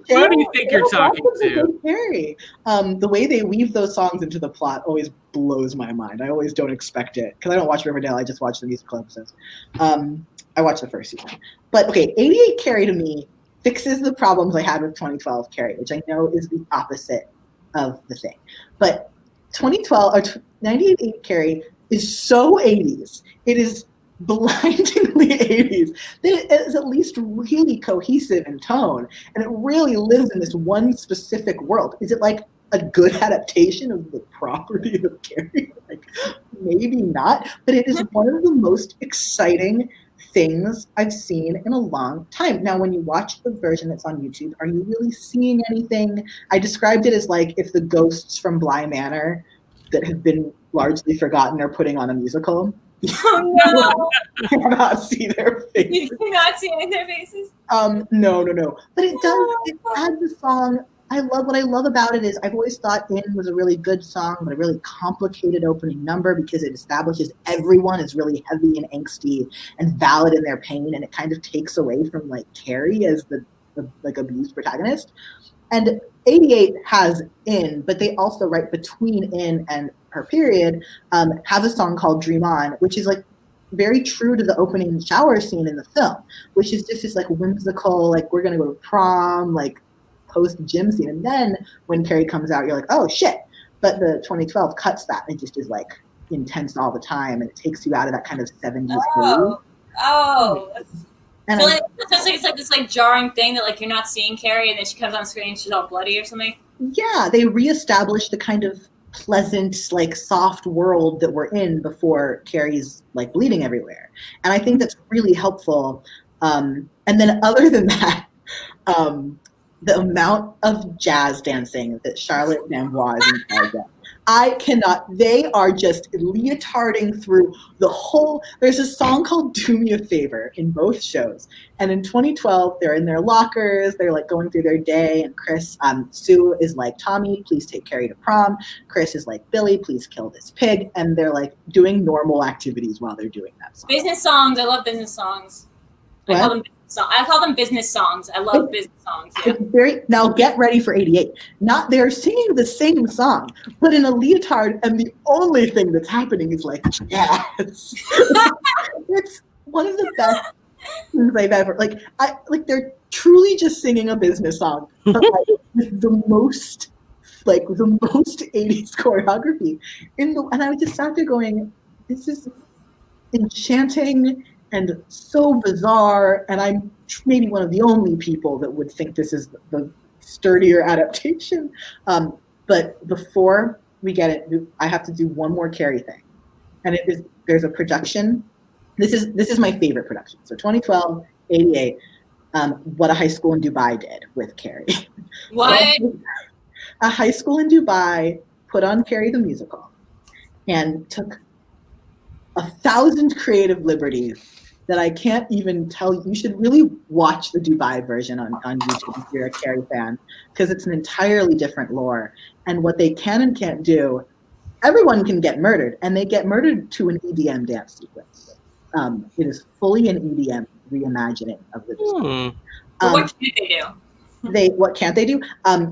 Who do you think you're talking to? Carrie. The way they weave those songs into the plot always blows my mind. I always don't expect it because I don't watch Riverdale. I just watch the musical episodes. I watched the first season. But okay, 88 Carrie to me fixes the problems I had with 2012 Carrie, which I know is the opposite of the thing. But 2012 or 98 Carrie is so 80s. It is blindingly 80s that it is at least really cohesive in tone, and it really lives in this one specific world. Is it like a good adaptation of the property of Carrie? Like, maybe not, but it is one of the most exciting things I've seen in a long time. Now, when you watch the version that's on YouTube, are you really seeing anything? I described it as like if the ghosts from Bly Manor that have been largely forgotten are putting on a musical. Oh no! I cannot see their faces. You cannot see any of their faces? No. But it does. It adds the song. What I love about it is I've always thought In was a really good song, but a really complicated opening number because it establishes everyone is really heavy and angsty and valid in their pain, and it kind of takes away from like Carrie as the like abused protagonist. And 88 has In, but they also right between In and her period have a song called Dream On, which is like very true to the opening shower scene in the film, which is just this like whimsical, like we're gonna go to prom, like post gym scene. And then when Carrie comes out, you're like, oh shit. But the 2012 cuts that and it just is like intense all the time, and it takes you out of that kind of 70s mood. And so it's like this like jarring thing that like you're not seeing Carrie, and then she comes on screen and she's all bloody or something. Yeah, they reestablish the kind of pleasant, like soft world that we're in before Carrie's like bleeding everywhere, and I think that's really helpful. And then other than that, the amount of jazz dancing that Charlotte Gamboa is in charge of, I cannot. They are just leotarding through the whole. There's a song called Do Me a Favor in both shows. And in 2012, they're in their lockers. They're like going through their day. And Sue is like, Tommy, please take Carrie to prom. Chris is like, Billy, please kill this pig. And they're like doing normal activities while they're doing that song. Business songs. I love business songs. I call them business songs. I love business songs. Yeah. Now get ready for 88. They're singing the same song, but in a leotard, and the only thing that's happening is like jazz. It's one of the best things I've ever they're truly just singing a business song, but like with the most 80s choreography and I was just sat there going, this is enchanting and so bizarre, and I'm maybe one of the only people that would think this is the sturdier adaptation. But before we get it, I have to do one more Carrie thing, and there's a production. This is my favorite production. So 2012, 88, What a High School in Dubai did with Carrie. What? A high school in Dubai put on Carrie the musical, and took 1,000 creative liberties that I can't even tell you. You should really watch the Dubai version on YouTube if you're a Carrie fan, because it's an entirely different lore. And what they can and can't do, everyone can get murdered, and they get murdered to an EDM dance sequence. It is fully an EDM reimagining of the what can they do? What can't they do?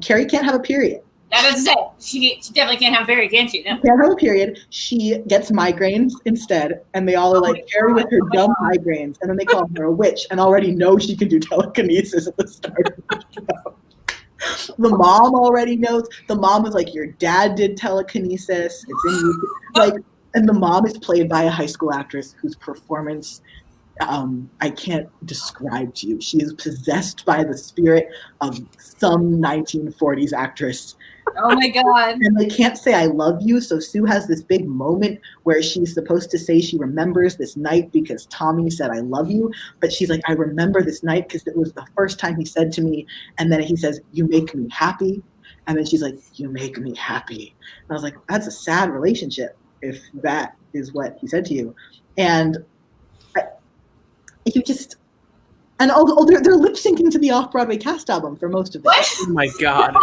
Carrie can't have a period. That is it. She definitely can't have a period, can she? No. Can't have a period. She gets migraines instead, and they all are like Carrie with her dumb migraines, and then they call her a witch, and already know she can do telekinesis at the start of the show. The mom already knows. The mom was like, "Your dad did telekinesis. It's in you." Like, and the mom is played by a high school actress whose performance I can't describe to you. She is possessed by the spirit of some 1940s actress. Oh my God. And they can't say I love you, so Sue has this big moment where she's supposed to say she remembers this night because Tommy said I love you, but she's like, I remember this night because it was the first time he said to me, and then he says, you make me happy, and then she's like, you make me happy. And I was like, that's a sad relationship if that is what he said to you. And you just... And they're lip syncing to the off-Broadway cast album for most of it. Oh my God.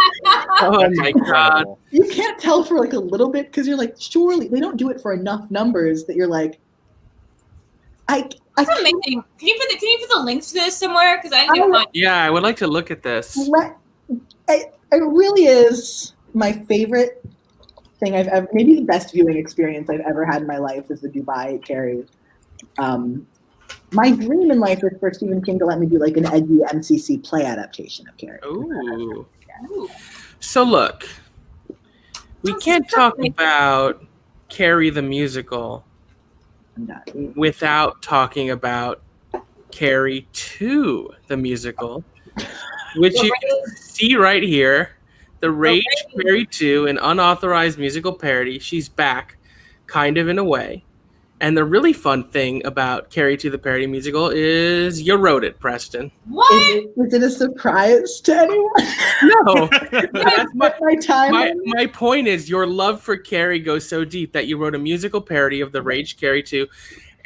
Oh my God. You can't tell for like a little bit because you're like, surely they don't do it for enough numbers that you're like, That's amazing. Can you put the links to this somewhere? Because I didn't find. Yeah, I would like to look at this. It really is my favorite thing I've ever. Maybe the best viewing experience I've ever had in my life is the Dubai Carrie. My dream in life is for Stephen King to let me do like an edgy MCC play adaptation of Carrie. Ooh. So look, we can't talk about Carrie the musical without talking about Carrie 2 the musical, which you can see right here. The Rage Carrie 2, an unauthorized musical parody. She's back, kind of in a way. And the really fun thing about Carrie 2 the parody musical is you wrote it, Preston. What? Is it a surprise to anyone? No. That's my time. My point is your love for Carrie goes so deep that you wrote a musical parody of the Rage Carrie 2.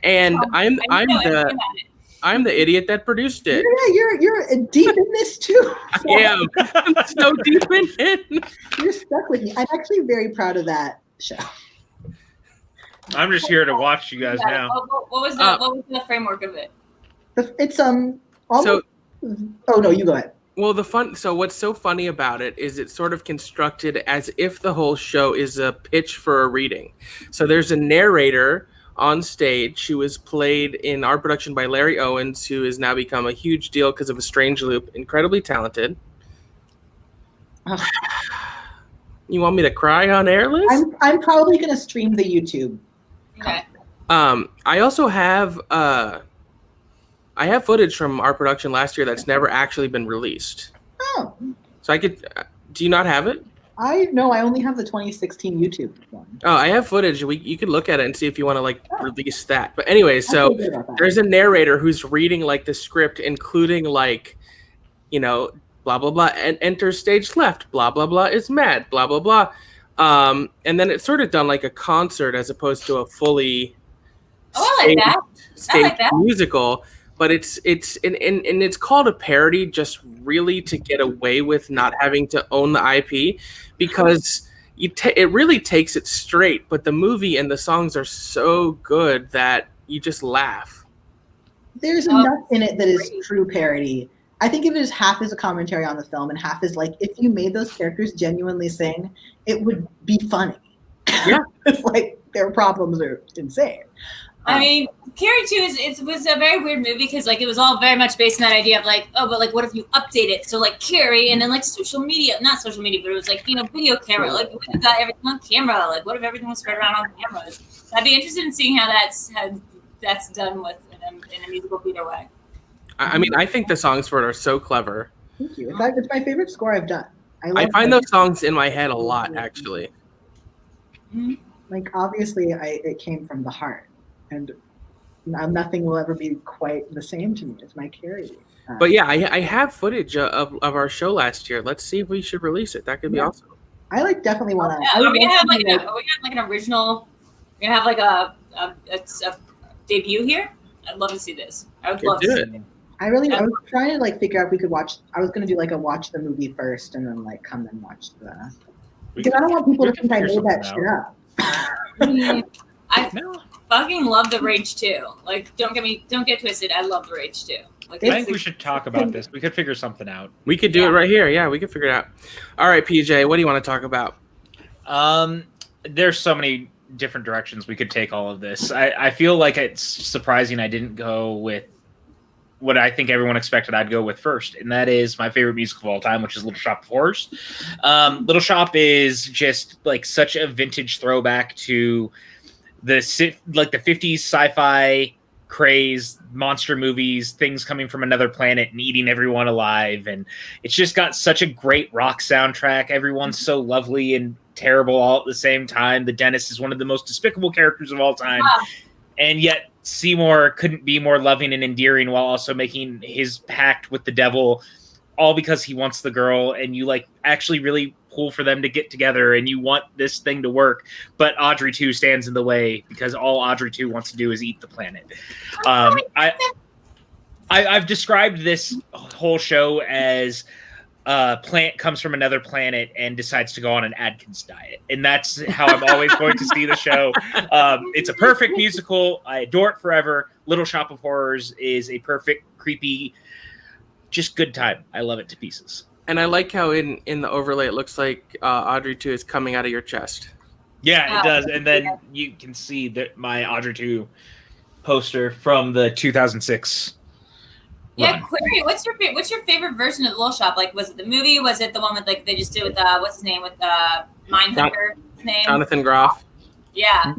And I'm the idiot that produced it. Yeah, you're deep in this too. I am. I'm so deep in it. You're stuck with me. I'm actually very proud of that show. I'm just here to watch you guys now. What was the framework of it? It's almost, oh no, you go ahead. Well, what's so funny about it is it's sort of constructed as if the whole show is a pitch for a reading. So there's a narrator on stage who was played in our production by Larry Owens, who has now become a huge deal because of A Strange Loop, incredibly talented. You want me to cry on air, Liz? I'm probably going to stream the YouTube. Okay. I also have footage from our production last year that's never actually been released. Oh. So I could. Do you not have it? I only have the 2016 YouTube one. Oh, I have footage. You could look at it and see if you want to release that. But anyway, so there's a narrator who's reading like the script, including like, blah blah blah, and enter stage left. Blah blah blah is mad. Blah blah blah. And then it's sort of done like a concert as opposed to a fully staged musical. But it's called a parody just really to get away with not having to own the IP, because it really takes it straight. But the movie and the songs are so good that you just laugh. There's enough in it that is true parody. I think if it is half as a commentary on the film and half is like, if you made those characters genuinely sing, it would be funny. Yeah. It's like their problems are insane. I mean, Carrie 2 was a very weird movie because like it was all very much based on that idea of like, oh, but like what if you update it? So like Carrie and then like not social media, but it was like, video camera. Like what if you got everything on camera? Like what if everything was spread around on cameras? I'd be interested in seeing how that's done with in a musical theater way. I mean, I think the songs for it are so clever. Thank you. It's my favorite score I've done. I find those songs in my head a lot, actually. Like, obviously, it came from the heart. And nothing will ever be quite the same to me as my Carrie. But yeah, I have footage of our show last year. Let's see if we should release it. That could be awesome. I definitely want to. Yeah, we're gonna have like an original. We're gonna have like a debut here. I'd love to see this. I would love to see it. I was trying to like figure out if we could watch. I was gonna do like a watch the movie first and then like come and watch the. Because I don't want people to think I made that shit up. I fucking love the Rage 2. Like, don't get twisted. I love the Rage 2. Like, I think we should talk about this. We could figure something out. We could do it right here. Yeah, we could figure it out. All right, PJ, what do you want to talk about? There's so many different directions we could take all of this. I feel like it's surprising I didn't go with what I think everyone expected I'd go with first, and that is my favorite musical of all time, which is Little Shop of Horrors. Little Shop is just like such a vintage throwback to the 50s sci-fi craze, monster movies, things coming from another planet and eating everyone alive, and it's just got such a great rock soundtrack. Everyone's so lovely and terrible all at the same time. The dentist is one of the most despicable characters of all time, and yet Seymour couldn't be more loving and endearing while also making his pact with the devil, all because he wants the girl, and you like actually really pull for them to get together and you want this thing to work, but Audrey 2 stands in the way because all Audrey 2 wants to do is eat the planet. I've described this whole show as a plant comes from another planet and decides to go on an Atkins diet, and that's how I'm always going to see the show. It's a perfect musical. I adore it forever. Little Shop of Horrors is a perfect, creepy, just good time. I love it to pieces. And I like how in the overlay it looks like Audrey 2 is coming out of your chest. Yeah, it does. And then you can see that my Audrey 2 poster from the 2006. Yeah, Query, what's your favorite version of Little Shop? Like, was it the movie? Was it the one with like they just did with what's his name with Mindhunter? His name? Jonathan Groff. Yeah.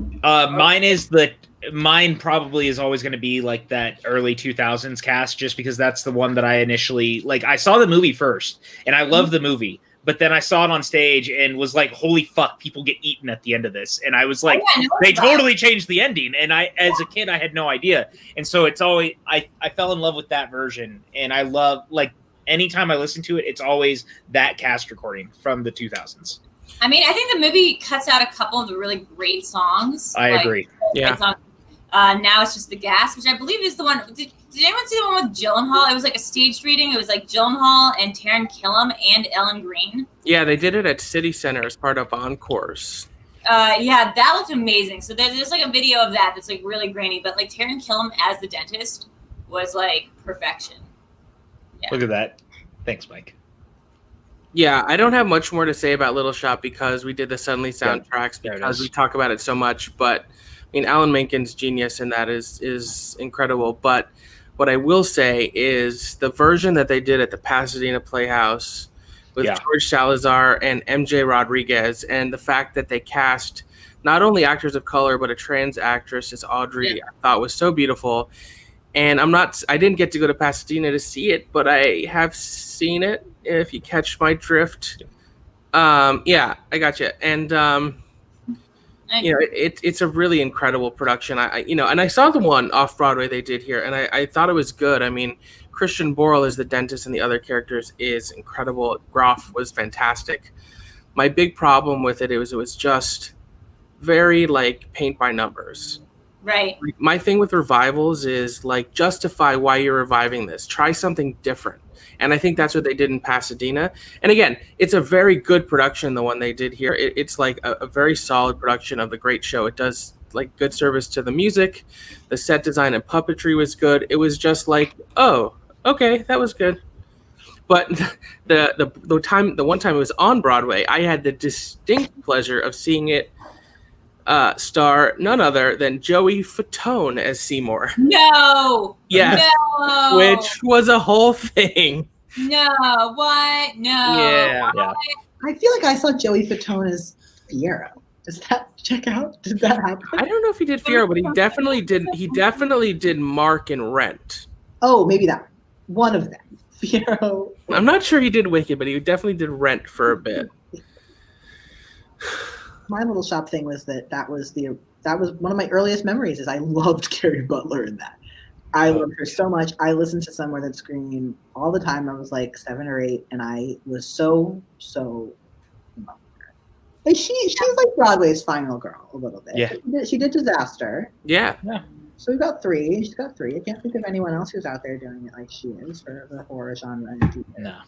Mine probably is always going to be like that early 2000s cast, just because that's the one that I initially like. I saw the movie first and I love the movie, but then I saw it on stage and was like, holy fuck, people get eaten at the end of this. And I was like, they totally changed the ending. And as a kid, I had no idea. And so it's always, I fell in love with that version. And I love, like, anytime I listen to it, it's always that cast recording from the 2000s. I mean, I think the movie cuts out a couple of the really great songs. I agree. Yeah. Now It's Just the Gas, which I believe is the one. Did anyone see the one with Gyllenhaal? It was like a staged reading. It was like Gyllenhaal and Taron Killam and Ellen Greene. Yeah, they did it at City Center as part of Encores. Yeah, that looked amazing. So there's like a video of that that's like really grainy, but like Taron Killam as the dentist was like perfection. Yeah. Look at that. Thanks, Mike. Yeah, I don't have much more to say about Little Shop because we did the Suddenly soundtracks because we talk about it so much. But I mean, Alan Menken's genius in that is incredible. But what I will say is the version that they did at the Pasadena Playhouse with George Salazar and MJ Rodriguez, and the fact that they cast not only actors of color but a trans actress as Audrey, I thought was so beautiful. And I didn't get to go to Pasadena to see it, but I have seen it. If you catch my drift, yeah, I got you. And you know, it's a really incredible production. And I saw the one off Broadway they did here, and I thought it was good. I mean, Christian Borle as the dentist and the other characters is incredible. Groff was fantastic. My big problem with it was just very like paint by numbers. Right. My thing with revivals is like justify why you're reviving this. Try something different. And I think that's what they did in Pasadena. And again, it's a very good production, the one they did here. It's like a very solid production of the great show. It does like good service to the music. The set design and puppetry was good. It was just like, oh, okay, that was good. But the one time it was on Broadway, I had the distinct pleasure of seeing it star none other than Joey Fatone as Seymour. No. Yes. No. Which was a whole thing. No. What? No. Yeah. What? I feel like I saw Joey Fatone as Fiero. Does that check out? Did that happen? I don't know if he did Fiero, but he definitely did. He definitely did Mark in Rent. Oh, maybe that one of them. Fiero. I'm not sure he did Wicked, but he definitely did Rent for a bit. My Little Shop thing was that was one of my earliest memories. Is I loved Carrie Butler in that. I loved her so much. I listened to Somewhere That Screamed all the time. I was like 7 or 8, and I was so in love with her. And she's like Broadway's final girl a little bit. Yeah. She did Disaster. Yeah. So we've got 3. She's got 3. I can't think of anyone else who's out there doing it like she is for the horror genre. No,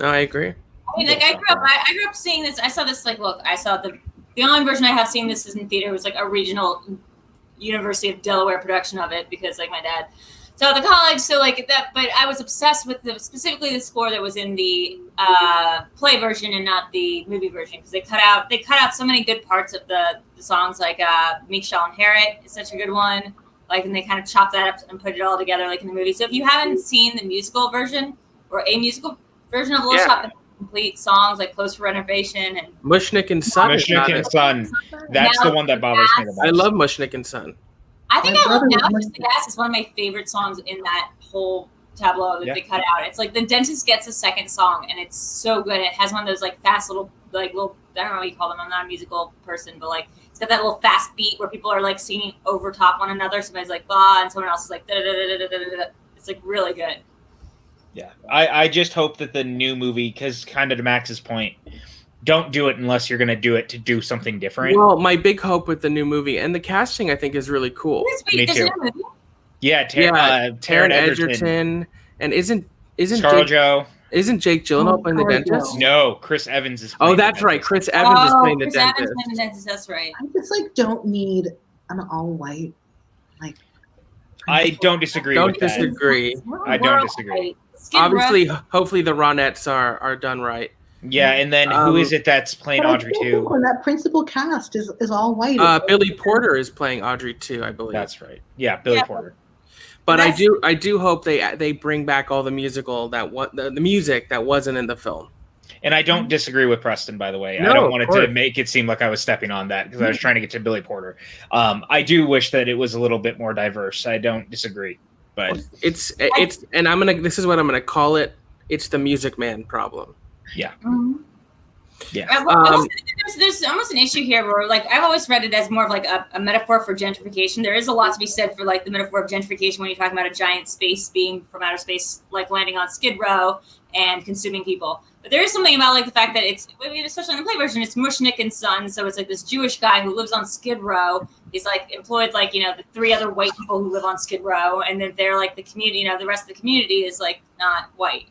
I agree. I mean, like I grew up seeing this. I saw this like, look, I saw the only version I have seen this is in theater was like a regional University of Delaware production of it because like my dad So the college, so like that, but I was obsessed with specifically the score that was in the play version and not the movie version, because they cut out so many good parts of the songs, like Meek Shall Inherit is such a good one, like, and they kind of chopped that up and put it all together like in the movie. So if you haven't seen the musical version or a musical version of Little Shop, the complete songs like Close for Renovation and Mushnik and Son. Mushnik and Son. That's the one that bothers me the most. I love Mushnik and Son. I think I Love Now Just the Gas is one of my favorite songs in that whole tableau that they cut out. It's like The Dentist gets a second song, and it's so good. It has one of those like fast little, I don't know what you call them. I'm not a musical person, but like it's got that little fast beat where people are like singing over top one another. Somebody's like blah, and someone else is like da da da da da da da. It's like really good. Yeah, I just hope that the new movie, because kind of to Max's point, don't do it unless you're going to do it to do something different. Well, my big hope with the new movie, and the casting I think is really cool. Me too. Yeah, Taron Egerton, and isn't ScarJo. Isn't Jake Gyllenhaal playing the dentist? No, Chris Evans is playing that's right. Chris Evans is playing the dentist. Evans playing the dentist, that's right. I just like don't need an all-white like. I don't disagree with that. I don't disagree. Obviously, hopefully the Ronettes are done right. Yeah, and then who is it that's playing Audrey too? When that principal cast is all white. Billy Porter is playing Audrey too, I believe. That's right. Yeah, Billy Porter. But I do hope they bring back all the musical the music that wasn't in the film. And I don't disagree with Preston, by the way. No, I don't want it to make it seem like I was stepping on that because I was trying to get to Billy Porter. I do wish that it was a little bit more diverse. I don't disagree, but it's and this is what I'm gonna call it. It's the Music Man problem. Yeah. Mm-hmm. Yeah. There's almost an issue here where, like, I've always read it as more of like a metaphor for gentrification. There is a lot to be said for like the metaphor of gentrification when you're talking about a giant space being from outer space, like landing on Skid Row and consuming people. But there is something about like the fact that it's, especially in the play version, it's Mushnik and Son. So it's like this Jewish guy who lives on Skid Row. He's like employed like, the 3 other white people who live on Skid Row. And then they're like the community, the rest of the community is like not white.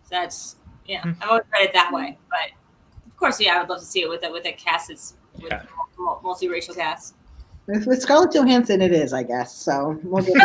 So that's, I've always read it that way. But of course, I would love to see it with a cast that's with multiracial cast. With Scarlett Johansson, it is, I guess. So we'll get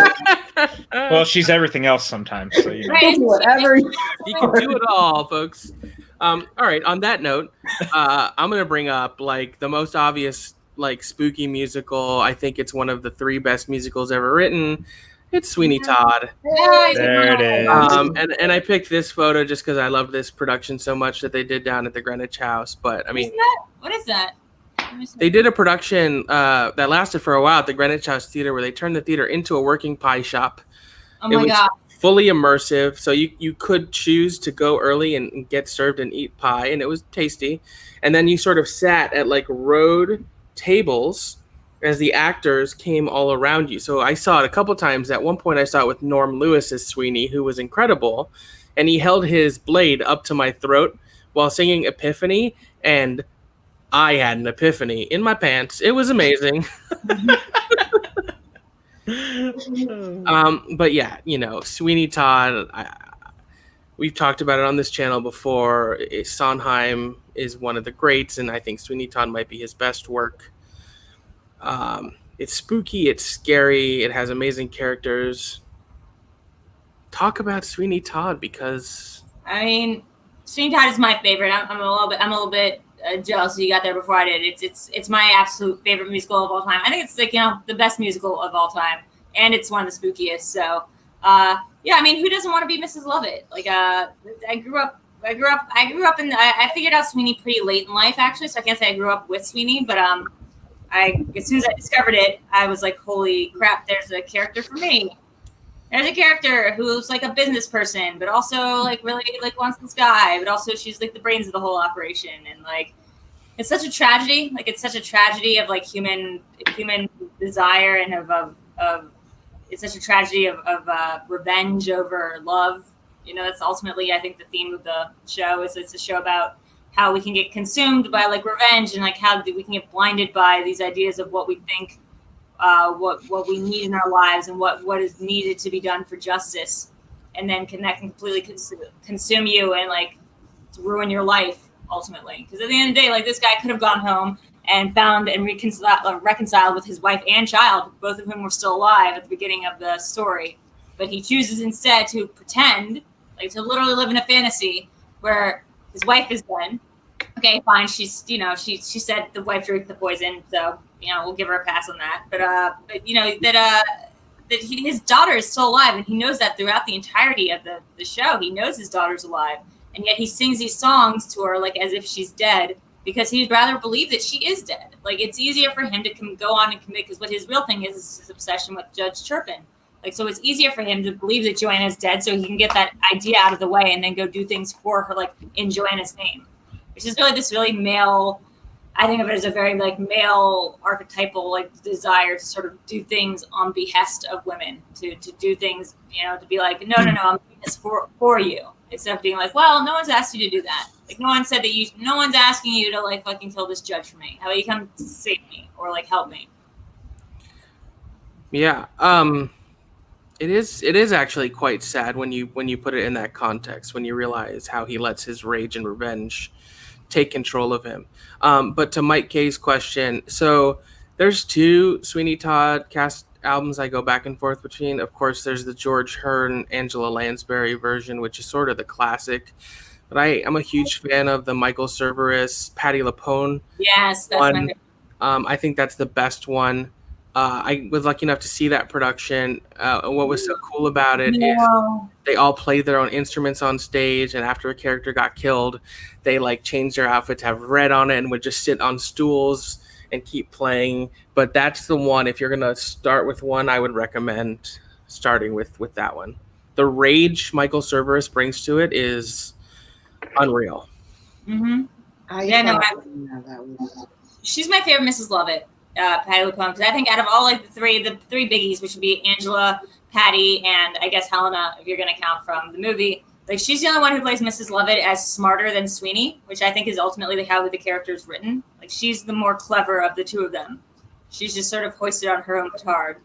it. Well, she's everything else sometimes. So whatever. You can do it all, folks. All right. On that note, I'm gonna bring up like the most obvious like spooky musical. I think it's one of the 3 best musicals ever written. It's Sweeney Todd. There it is. And I picked this photo just because I love this production so much that they did down at the Greenwich House. But I mean, what is that? They did a production that lasted for a while at the Greenwich House Theater where they turned the theater into a working pie shop. Oh my God. Fully immersive. So you could choose to go early and get served and eat pie, and it was tasty. And then you sort of sat at like road tables as the actors came all around you. So I saw it a couple times. At one point I saw it with Norm Lewis as Sweeney, who was incredible. And he held his blade up to my throat while singing Epiphany, and I had an epiphany in my pants. It was amazing. But yeah, Sweeney Todd, we've talked about it on this channel before. Sondheim is one of the greats, and I think Sweeney Todd might be his best work. It's spooky, it's scary, it has amazing characters. Talk about Sweeney Todd, because I mean, Sweeney Todd is my favorite. I'm a little bit jealous you got there before I did. It's my absolute favorite musical of all time. I think it's like the best musical of all time, and it's one of the spookiest. So I mean, who doesn't want to be Mrs. Lovett? Like I grew up in I figured out Sweeney pretty late in life, actually, so I can't say I grew up with Sweeney, but as soon as I discovered it, I was like, holy crap, there's a character for me. There's a character who's like a business person, but also like really like wants this guy, but also she's like the brains of the whole operation. And like, it's such a tragedy. Like, it's such a tragedy of like human desire and of it's such a tragedy of revenge over love. That's ultimately, I think, the theme of the show is it's a show about how we can get consumed by like revenge and like how we can get blinded by these ideas of what we think, what we need in our lives and what is needed to be done for justice, and then that can completely consume you and like ruin your life ultimately. Because at the end of the day, like this guy could have gone home and found and reconciled with his wife and child, both of whom were still alive at the beginning of the story. but he chooses instead to pretend, like to literally live in a fantasy where his wife is dead. Okay, fine. She's, she said the wife drank the poison, so we'll give her a pass on that. But his daughter is still alive, and he knows that throughout the entirety of the show. He knows his daughter's alive, and yet he sings these songs to her like as if she's dead, because he'd rather believe that she is dead. Like, it's easier for him to go on and commit, because what his real thing is his obsession with Judge Turpin. Like, so it's easier for him to believe that Joanna's dead, so he can get that idea out of the way and then go do things for her, like in Joanna's name, which is really this really male. I think of it as a very like male archetypal like desire to sort of do things on behest of women, to do things, to be like, no, I'm doing this for you, instead of being like, well, no one's asked you to do that. Like, no one said that no one's asking you to like fucking kill this judge for me. How about you come save me or like help me? Yeah. It is actually quite sad when you put it in that context, when you realize how he lets his rage and revenge take control of him. But to Mike K's question, so there's two Sweeney Todd cast albums I go back and forth between. Of course, there's the George Hearn, Angela Lansbury version, which is sort of the classic. But I'm a huge fan of the Michael Cerveris, Patti LuPone. Yes, that's one. my favorite. I think that's the best one. I was lucky enough to see that production. What was so cool about it is they all played their own instruments on stage, and after a character got killed, they like changed their outfit to have red on it and would just sit on stools and keep playing. But that's the one, if you're going to start with one, I would recommend starting with that one. The rage Michael Cerveris brings to it is unreal. Mm-hmm. She's my favorite Mrs. Lovett. Patti LuPone, because I think out of all like the three biggies, which would be Angela, Patti, and I guess Helena, if you're going to count from the movie, like she's the only one who plays Mrs. Lovett as smarter than Sweeney, which I think is ultimately how the character is written. Like, she's the more clever of the two of them. She's just sort of hoisted on her own petard.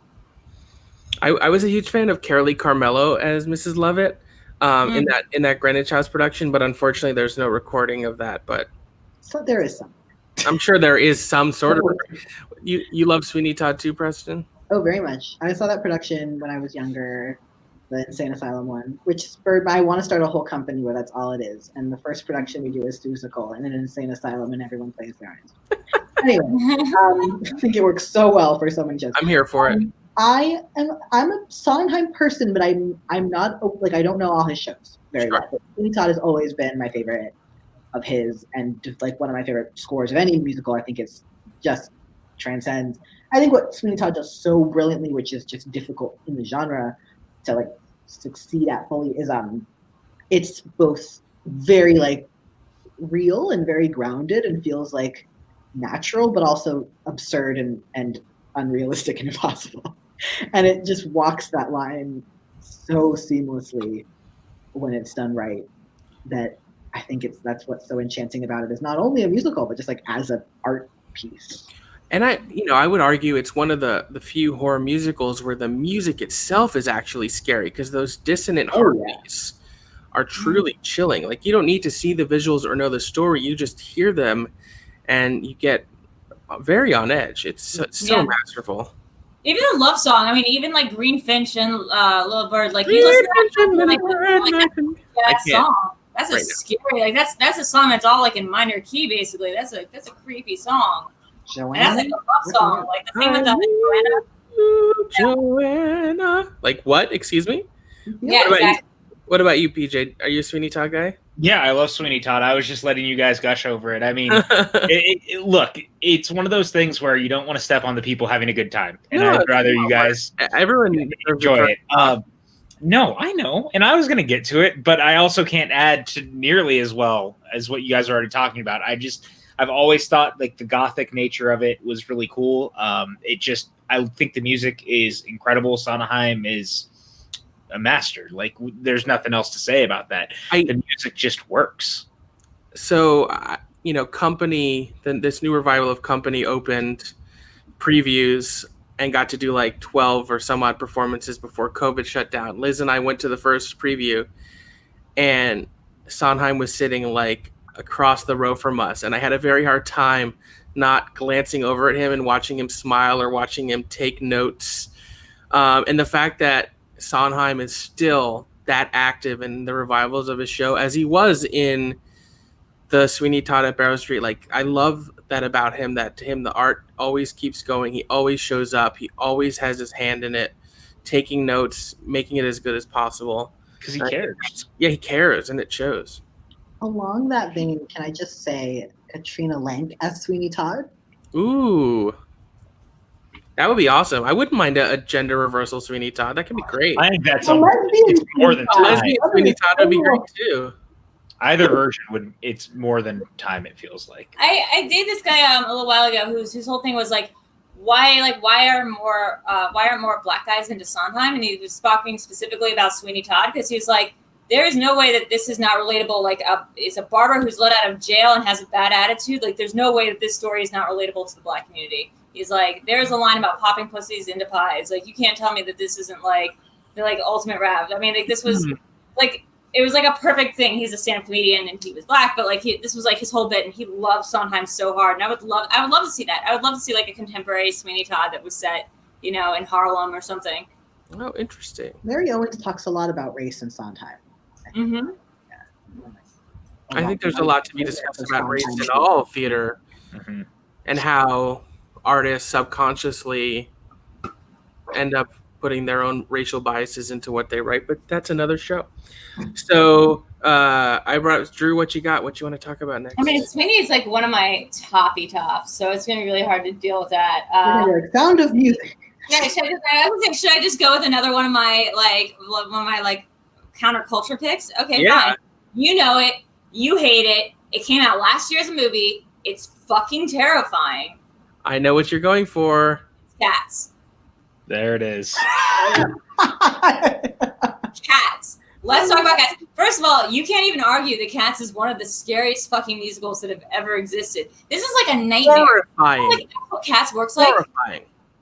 I was a huge fan of Carolee Carmello as Mrs. Lovett in that Greenwich House production, but unfortunately there's no recording of that. But so there is some. I'm sure there is some sort of. You love Sweeney Todd too, Preston? Oh, very much. I saw that production when I was younger, the Insane Asylum one, which spurred my, I want to start a whole company where that's all it is. And the first production we do is Stusical in an insane asylum, and everyone plays their own. Anyway, I think it works so well for so many shows. I'm here for it. I'm a Sondheim person, but I'm not like, I don't know all his shows very well. But Sweeney Todd has always been my favorite of his, and just like one of my favorite scores of any musical. I think it's just transcends. I think what Sweeney Todd does so brilliantly, which is just difficult in the genre to like succeed at fully, is it's both very like real and very grounded and feels like natural, but also absurd and unrealistic and impossible. And it just walks that line so seamlesly when it's done right, that I think that's what's so enchanting about it, is not only a musical, but just like as an art piece. And I would argue it's one of the few horror musicals where the music itself is actually scary, because those dissonant harmonies are truly chilling. Like, you don't need to see the visuals or know the story. You just hear them and you get very on edge. It's so masterful. Even the love song. I mean, even like Green Finch and Little Bird. Like, you listen to that song. That's a scary. Like, that's a song that's all like in minor key, basically. That's a creepy song. Joanna. And that's like a love song. Like the thing with the Joanna. Like what? Excuse me? Yeah, what about you, PJ? Are you a Sweeney Todd guy? Yeah, I love Sweeney Todd. I was just letting you guys gush over it. I mean, look, it's one of those things where you don't want to step on the people having a good time. And I'd rather you guys enjoy it. No, I know. And I was going to get to it, but I also can't add to nearly as well as what you guys are already talking about. I've always thought like the gothic nature of it was really cool. I think the music is incredible. Sondheim is a master. Like, there's nothing else to say about that. The music just works. So, Company, this new revival of Company opened previews and got to do like 12 or some odd performances before COVID shut down. Liz and I went to the first preview, and Sondheim was sitting like across the row from us, and I had a very hard time not glancing over at him and watching him smile or watching him take notes. And the fact that Sondheim is still that active in the revivals of his show as he was in the Sweeney Todd at Barrow Street. Like, I love that about him, that to him the art always keeps going. He always shows up. He always has his hand in it, taking notes, making it as good as possible. Because he cares. Yeah, he cares, and it shows. Along that vein, can I just say Katrina Lenk as Sweeney Todd? Ooh. That would be awesome. I wouldn't mind a gender reversal Sweeney Todd. That could be great. I think that's Well, it's more than time. Lesbian Sweeney Todd would be great too. Either version it's more than time, it feels like. I dated this guy a little while ago whose whole thing was like, why aren't more black guys into Sondheim? And he was talking specifically about Sweeney Todd because he was like, there is no way that this is not relatable. Like, it's a barber who's let out of jail and has a bad attitude. Like, there's no way that this story is not relatable to the black community. He's like, there's a line about popping pussies into pies. Like, you can't tell me that this isn't like the ultimate rap. I mean, like, this was like, it was like a perfect thing. He's a stand-up comedian and he was black, but like this was like his whole bit, and he loved Sondheim so hard. And I would love to see that. I would love to see like a contemporary Sweeney Todd that was set, in Harlem or something. Oh, interesting. Mary Owens talks a lot about race in Sondheim. Mm-hmm. I think there's a lot to be discussed about race in all theater, and how artists subconsciously end up putting their own racial biases into what they write, but that's another show. So I brought Drew. What you got? What you want to talk about next? I mean, Sweeney is like one of my toppy tops, so it's gonna be really hard to deal with that. Sound of Music. Yeah, should I just go with another one of my counterculture picks? Okay, Yeah. fine. You know it. You hate it. It came out last year as a movie. It's fucking terrifying. I know what you're going for. Cats. There it is. Cats. Let's talk about Cats. First of all, you can't even argue that Cats is one of the scariest fucking musicals that have ever existed. This is like a nightmare. Horrifying. Like, that's what Cats works like.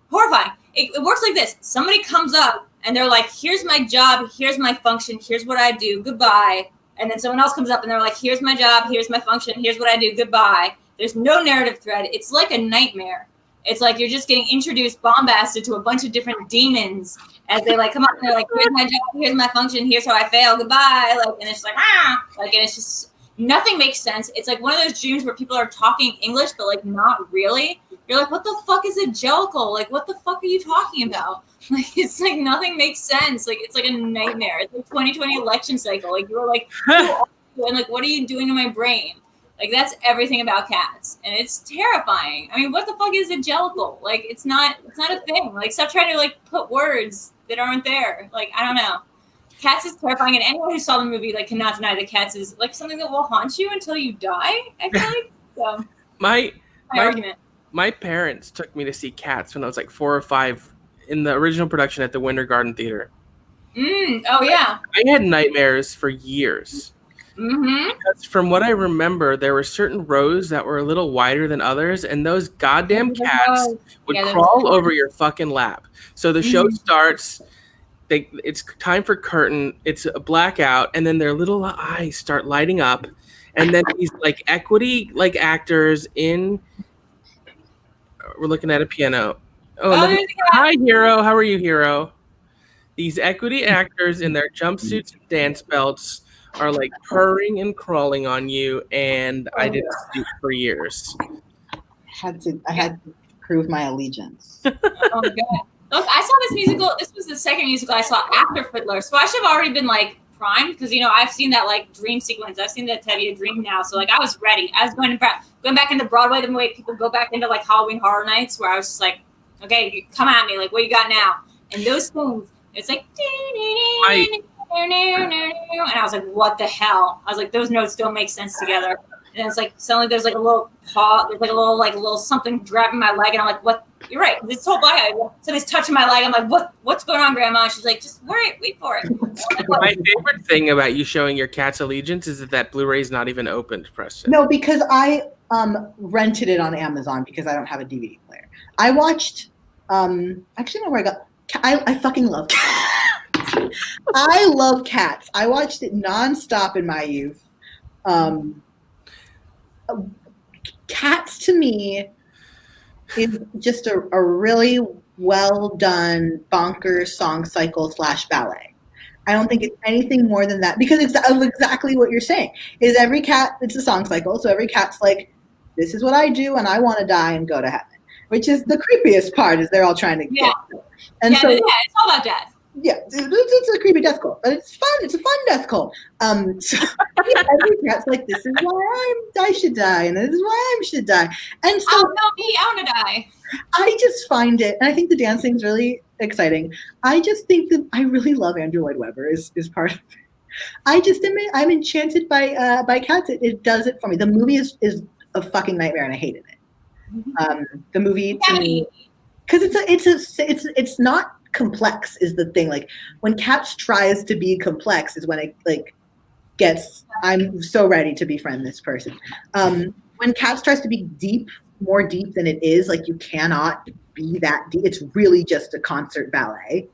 Horrifying. It works like this. Somebody comes up and they're like, here's my job, here's my function, here's what I do, goodbye. And then someone else comes up and they're like, here's my job, here's my function, here's what I do, goodbye. There's no narrative thread. It's like a nightmare. It's like you're just getting introduced bombasted to a bunch of different demons as they like come up and they're like, here's my job, here's my function, here's how I fail, goodbye. Like, and it's like, and it's just, nothing makes sense. It's like one of those dreams where people are talking English, but like not really. You're like, what the fuck is a jellicle? Like, what the fuck are you talking about? Like, it's like nothing makes sense. Like, it's like a nightmare. It's like 2020 election cycle. Like, you were like, who are you? And like, what are you doing to my brain? Like, that's everything about Cats, and it's terrifying. I mean, what the fuck is a jellicle? Like, it's not a thing. Like, stop trying to like put words that aren't there. Like, I don't know. Cats is terrifying, and anyone who saw the movie like cannot deny that Cats is like something that will haunt you until you die. I feel like so. My argument. My parents took me to see Cats when I was like 4 or 5 in the original production at the Winter Garden Theater. Oh yeah. I had nightmares for years. Because from what I remember, there were certain rows that were a little wider than others, and those goddamn cats would crawl over your fucking lap. So the show starts, it's time for curtain, it's a blackout, and then their little eyes start lighting up, and then these like equity like actors in. We're looking at a piano. Hi, Hero. How are you, Hero? These equity actors in their jumpsuits and dance belts are like purring and crawling on you, and I didn't sleep for years. I had to prove my allegiance. Oh my god! Look, I saw this musical. This was the second musical I saw after Fiddler, so I should have already been like primed because I've seen that like dream sequence. I've seen that Tevye dream now, so like I was ready. I was going back into Broadway the way people go back into like Halloween Horror Nights, where I was just like, okay, come at me, like what you got now? And those things, it's like, and I was like, what the hell? I was like, those notes don't make sense together. And then it's like suddenly there's like a little paw, there's like a little something grabbing my leg, and I'm like, what? You're right. This whole black guy, somebody's touching my leg. I'm like, what's going on, Grandma? And she's like, just wait for it. My favorite thing about you showing your cat's allegiance is that Blu-ray's not even opened, Preston. No, because I rented it on Amazon because I don't have a DVD player. I watched. Actually, I don't know where I got. I fucking love Cats. I love Cats. I watched it nonstop in my youth. Cats to me is just a really well done, bonkers song cycle / ballet. I don't think it's anything more than that, because of exactly what you're saying. Is every cat, it's a song cycle, so every cat's like, this is what I do and I want to die and go to heaven, which is the creepiest part, is they're all trying to get. And so it's all about death. Yeah, it's a creepy death cult, but it's fun. It's a fun death cult. So every cat's like, this is why I should die, and this is why I should die. And so, oh no, me, I want to die. I just find it, and I think the dancing's really exciting. I just think that I really love Andrew Lloyd Webber is part of it. I'm enchanted by cats. It does it for me. The movie is a fucking nightmare, and I hated it. The movie to me, because it's not complex is the thing. Like when Cats tries to be complex is when it like gets, I'm so ready to befriend this person. When Cats tries to be deep, more deep than it is, like you cannot be that deep. It's really just a concert ballet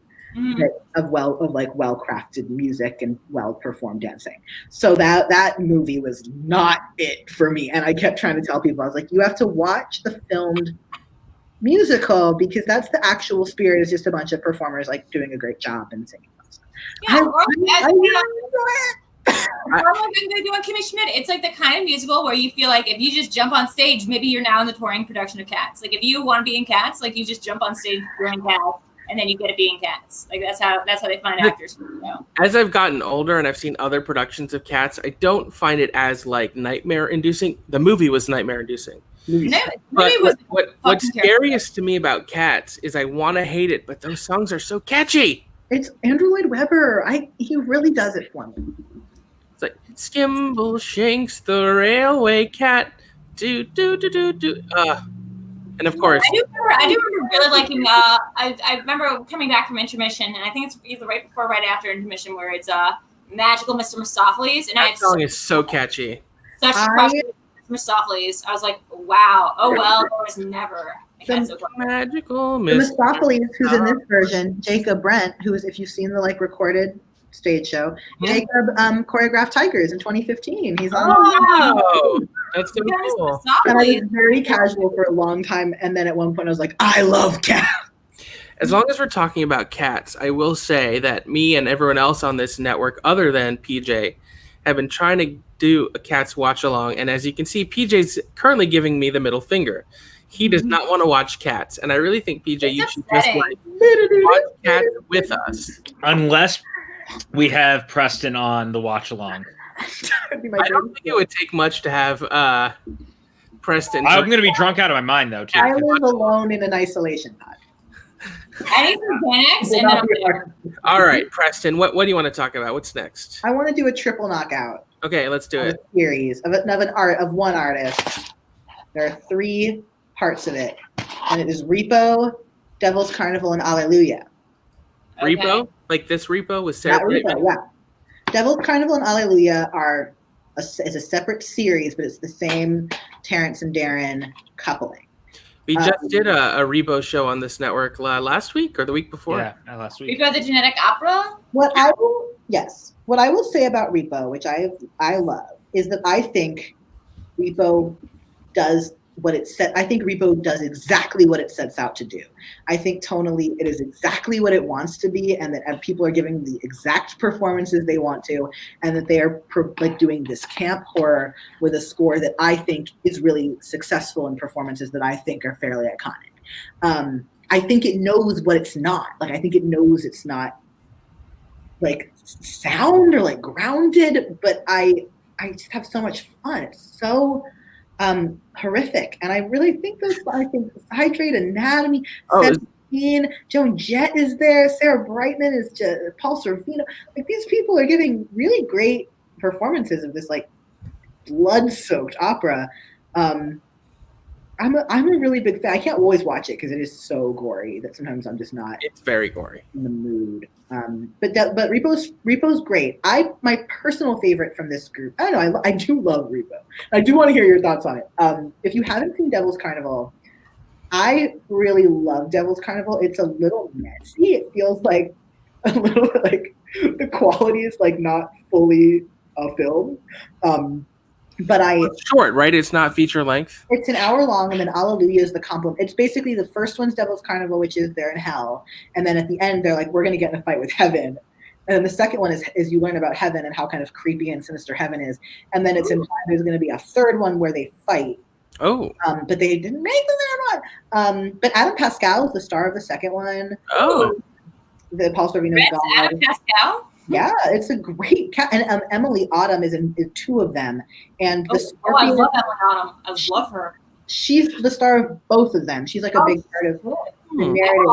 of well-crafted music and well-performed dancing. So that movie was not it for me. And I kept trying to tell people, I was like, you have to watch the filmed musical, because that's the actual spirit, is just a bunch of performers like doing a great job and singing. Yeah, doing Kimmy Schmidt. It's like the kind of musical where you feel like if you just jump on stage, maybe you're now in the touring production of Cats. Like if you want to be in Cats, like you just jump on stage during Cats, and then you get to be in Cats. Like that's how they find actors. As I've gotten older and I've seen other productions of Cats, I don't find it as like nightmare inducing. The movie was nightmare inducing. But what's scariest to me about Cats is I want to hate it, but those songs are so catchy. It's Andrew Lloyd Webber. He really does it for me. It's like Skimble Shanks the railway cat, do do do do do. And of course, I do remember really liking. I remember coming back from intermission, and I think it's either right before or right after intermission, where it's Magical Mr. Mistopheles, and that song is so catchy. Such a crush. Mistopheles. I was like, wow. Oh well, there was never. Magical Mistopheles, who's in this version, Jacob Brent, who is, if you've seen the like recorded stage show, Jacob choreographed Tigers in 2015. He's on. Oh, that's so cool. And I was very casual for a long time, and then at one point I was like, I love Cats. As long as we're talking about Cats, I will say that me and everyone else on this network, other than PJ, have been trying to do a Cats watch along, and as you can see, PJ's currently giving me the middle finger. He does not want to watch Cats, and I really think PJ, you should just like watch Cats with us. Unless we have Preston on the watch along. I don't think it would take much to have Preston. I'm going to be drunk out of my mind though too. I live alone in an isolation pod. I need some Xanax, and then I'm there. All right, Preston, what do you want to talk about? What's next? I want to do a triple knockout. Okay, let's do it. A series of one artist. There are 3 parts of it, and it is Repo, Devil's Carnival, and Alleluia. Okay. Repo, like this Repo with Sarah. Repo, yeah. Devil's Carnival and Alleluia is a separate series, but it's the same Terrence and Darren coupling. We just did a Repo show on this network last week or the week before. Yeah, last week. Repo the Genetic Opera. What I will say about Repo, which I love, is that I think Repo does what it set. I think Repo does exactly what it sets out to do. I think tonally it is exactly what it wants to be, and that people are giving the exact performances they want to, and that they are like doing this camp horror with a score that I think is really successful in performances that I think are fairly iconic. I think it knows what it's not. Like I think it knows it's not like sound or like grounded, but I just have so much fun. It's so horrific, and I really think Hydrate, Anatomy, 17, Joan Jett is there, Sarah Brightman is just Paul Sorvino. Like these people are giving really great performances of this like blood-soaked opera. I'm a really big fan. I can't always watch it because it is so gory that sometimes I'm just not. It's very gory. In the mood. But Repo's great. My personal favorite from this group. I don't know. I do love Repo. I do want to hear your thoughts on it. If you haven't seen Devil's Carnival, I really love Devil's Carnival. It's a little messy. It feels like a little like the quality is like not fully a film. But It's short, right? It's not feature length. It's an hour long, and then Alleluia is the compliment. It's basically the first one's Devil's Carnival, which is they're in hell, and then at the end they're like, we're going to get in a fight with heaven. And then the second one is you learn about heaven and how kind of creepy and sinister heaven is, and then it's implied there's going to be a third one where they fight. Oh. But they didn't make the third one. But Adam Pascal is the star of the second one. Oh. The Paul Sorvino's God. Adam Pascal? Yeah, it's a great cast. And Emily Autumn is in two of them. And the I love Emily Autumn. I love her. She's the star of both of them. She's like a big part of the narrative.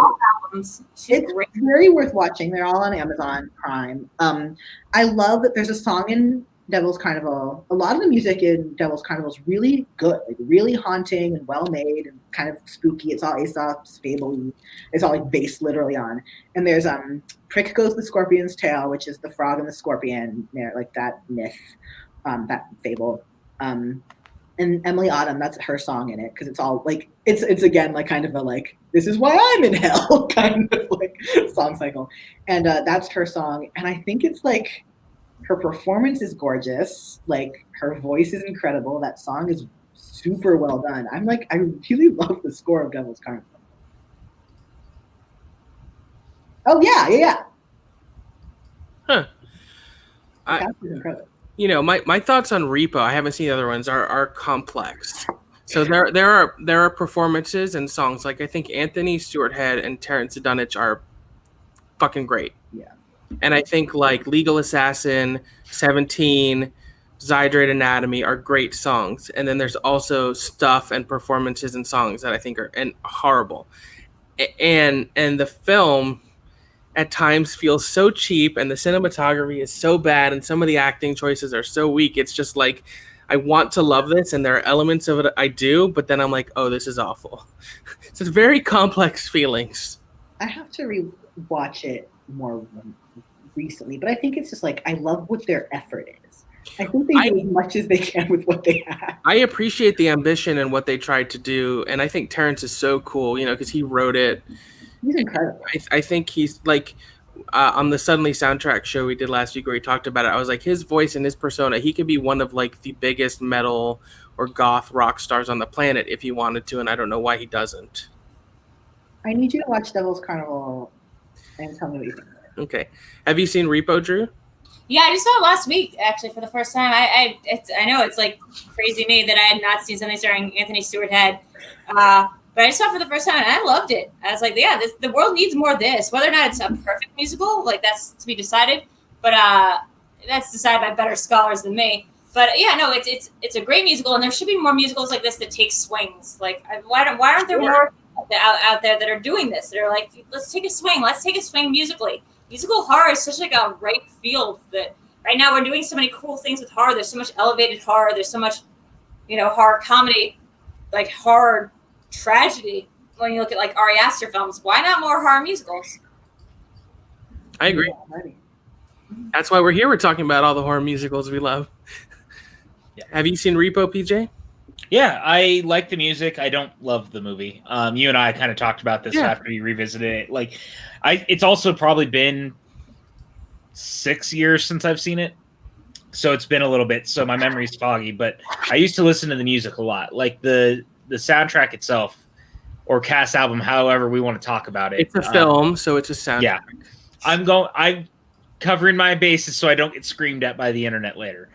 It's great. Very worth watching. They're all on Amazon Prime. I love that there's a song in Devil's Carnival. A lot of the music in Devil's Carnival is really good, like really haunting and well made and kind of spooky. It's all Aesop's fable. It's all like based literally on. And there's Prick Goes the Scorpion's Tail, which is the frog and the scorpion, like that myth, that fable. And Emily Autumn, that's her song in it, because it's all like it's again like kind of a like, this is why I'm in hell kind of like song cycle. And that's her song. And I think it's like her performance is gorgeous. Like her voice is incredible. That song is super well done. I really love the score of Devil's Carnival. Oh yeah. Huh. That's incredible. My thoughts on Repo, I haven't seen the other ones, are complex. So there are performances and songs, like I think Anthony Stewart Head and Terrence Dunwich are fucking great. Yeah. And I think like Legal Assassin, 17, Zydrate Anatomy are great songs. And then there's also stuff and performances and songs that I think are horrible. And the film at times feels so cheap, and the cinematography is so bad, and some of the acting choices are so weak. It's just like, I want to love this, and there are elements of it I do, but then I'm like, oh, this is awful. So it's very complex feelings. I have to re-watch it more recently, but I think it's just like, I love what their effort is. I think they do as much as they can with what they have. I appreciate the ambition and what they tried to do, and I think Terrence is so cool, because he wrote it. He's incredible. I think he's like, on the Suddenly soundtrack show we did last week where we talked about it, I was like, his voice and his persona, he could be one of like the biggest metal or goth rock stars on the planet if he wanted to, and I don't know why he doesn't. I need you to watch Devil's Carnival and tell me what you think. Okay. Have you seen Repo, Drew? Yeah, I just saw it last week, actually, for the first time. I know it's like crazy me that I had not seen something starring Anthony Stewart Head. But I just saw it for the first time, and I loved it. I was like, yeah, the world needs more of this. Whether or not it's a perfect musical, like, that's to be decided. But that's decided by better scholars than me. But, yeah, no, it's a great musical, and there should be more musicals like this that take swings. Like, why aren't there more out there that are doing this? That are like, let's take a swing. Let's take a swing musically. Musical horror is such like a ripe field that right now we're doing so many cool things with horror. There's so much elevated horror. There's so much, horror comedy, like horror tragedy. When you look at like Ari Aster films, why not more horror musicals? I agree. That's why we're here. We're talking about all the horror musicals we love. Yeah. Have you seen Repo, PJ? Yeah, I like the music. I don't love the movie. You and I kind of talked about this after you revisited it. Like, it's also probably been 6 years since I've seen it, so it's been a little bit. So my memory's foggy. But I used to listen to the music a lot, like the soundtrack itself, or cast album, however we want to talk about it. It's a film, so it's a soundtrack. Yeah, I'm covering my bases so I don't get screamed at by the internet later.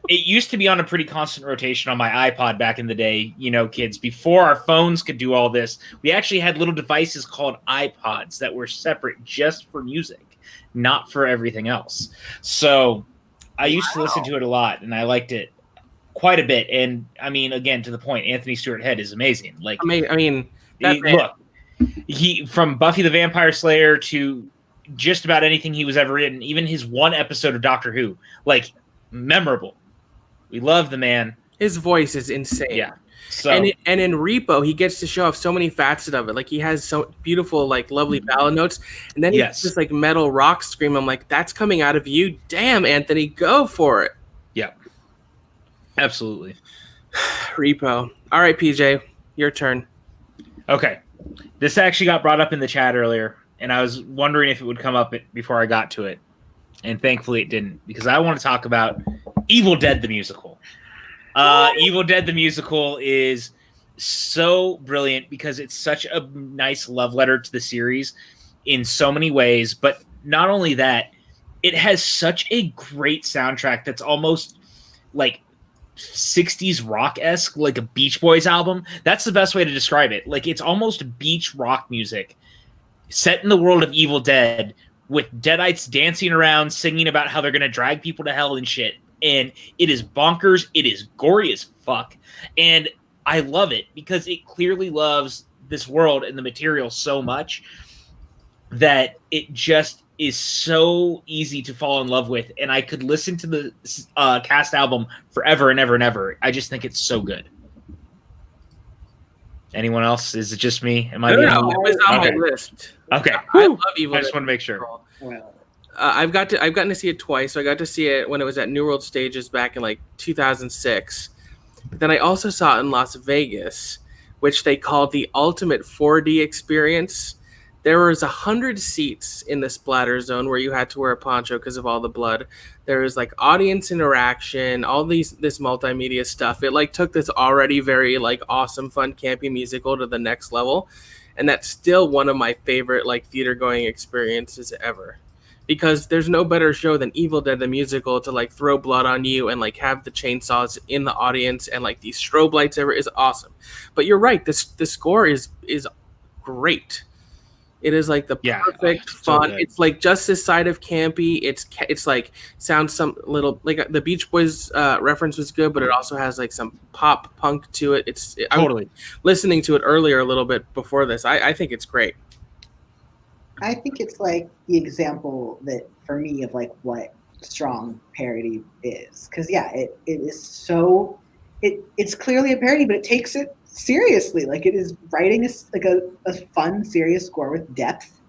It used to be on a pretty constant rotation on my iPod back in the day, kids, before our phones could do all this. We actually had little devices called iPods that were separate just for music, not for everything else. So I used to listen to it a lot, and I liked it quite a bit. And I mean, again, to the point, Anthony Stewart Head is amazing. Like, he from Buffy the Vampire Slayer to just about anything he was ever in, even his one episode of Doctor Who, like, memorable. We love the man. His voice is insane. Yeah. So and in Repo, he gets to show off so many facets of it. Like, he has so beautiful, like, lovely ballad notes, and then he's just like metal rock scream. I'm like, that's coming out of you. Damn, Anthony, go for it. Yeah. Absolutely. Repo. All right, PJ, your turn. Okay. This actually got brought up in the chat earlier, and I was wondering if it would come up before I got to it. And thankfully it didn't, because I want to talk about Evil Dead the musical. Evil Dead the musical is so brilliant because it's such a nice love letter to the series in so many ways. But not only that, it has such a great soundtrack that's almost like 60s rock-esque, like a Beach Boys album. That's the best way to describe it. Like, it's almost beach rock music set in the world of Evil Dead with Deadites dancing around, singing about how they're going to drag people to hell and shit. And it is bonkers. It is gory as fuck. And I love it because it clearly loves this world and the material so much that it just is so easy to fall in love with. And I could listen to the cast album forever and ever and ever. I just think it's so good. Anyone else? Is it just me? Am I No, the no, only it was on Okay. my list. Okay. I love Evil I Dead. just want to make sure. I've gotten to see it twice. So I got to see it when it was at New World Stages back in like 2006. But then I also saw it in Las Vegas, which they called the ultimate 4D experience. There was 100 seats in the splatter zone where you had to wear a poncho because of all the blood. There was like audience interaction, all this multimedia stuff. It like took this already very like awesome, fun, campy musical to the next level. And that's still one of my favorite like theater going experiences ever. Because there's no better show than Evil Dead the musical to like throw blood on you and like have the chainsaws in the audience and like these strobe lights ever is awesome. But you're right, the score is great. It is like the perfect fun. So it's like just this side of campy. It's like sounds some little like the Beach Boys reference was good, but it also has like some pop punk to it. Totally. I was listening to it earlier a little bit before this. I think it's great. I think it's like the example that for me of like what strong parody is, because it is so it's clearly a parody, but it takes it seriously. Like it is writing a fun, serious score with depth.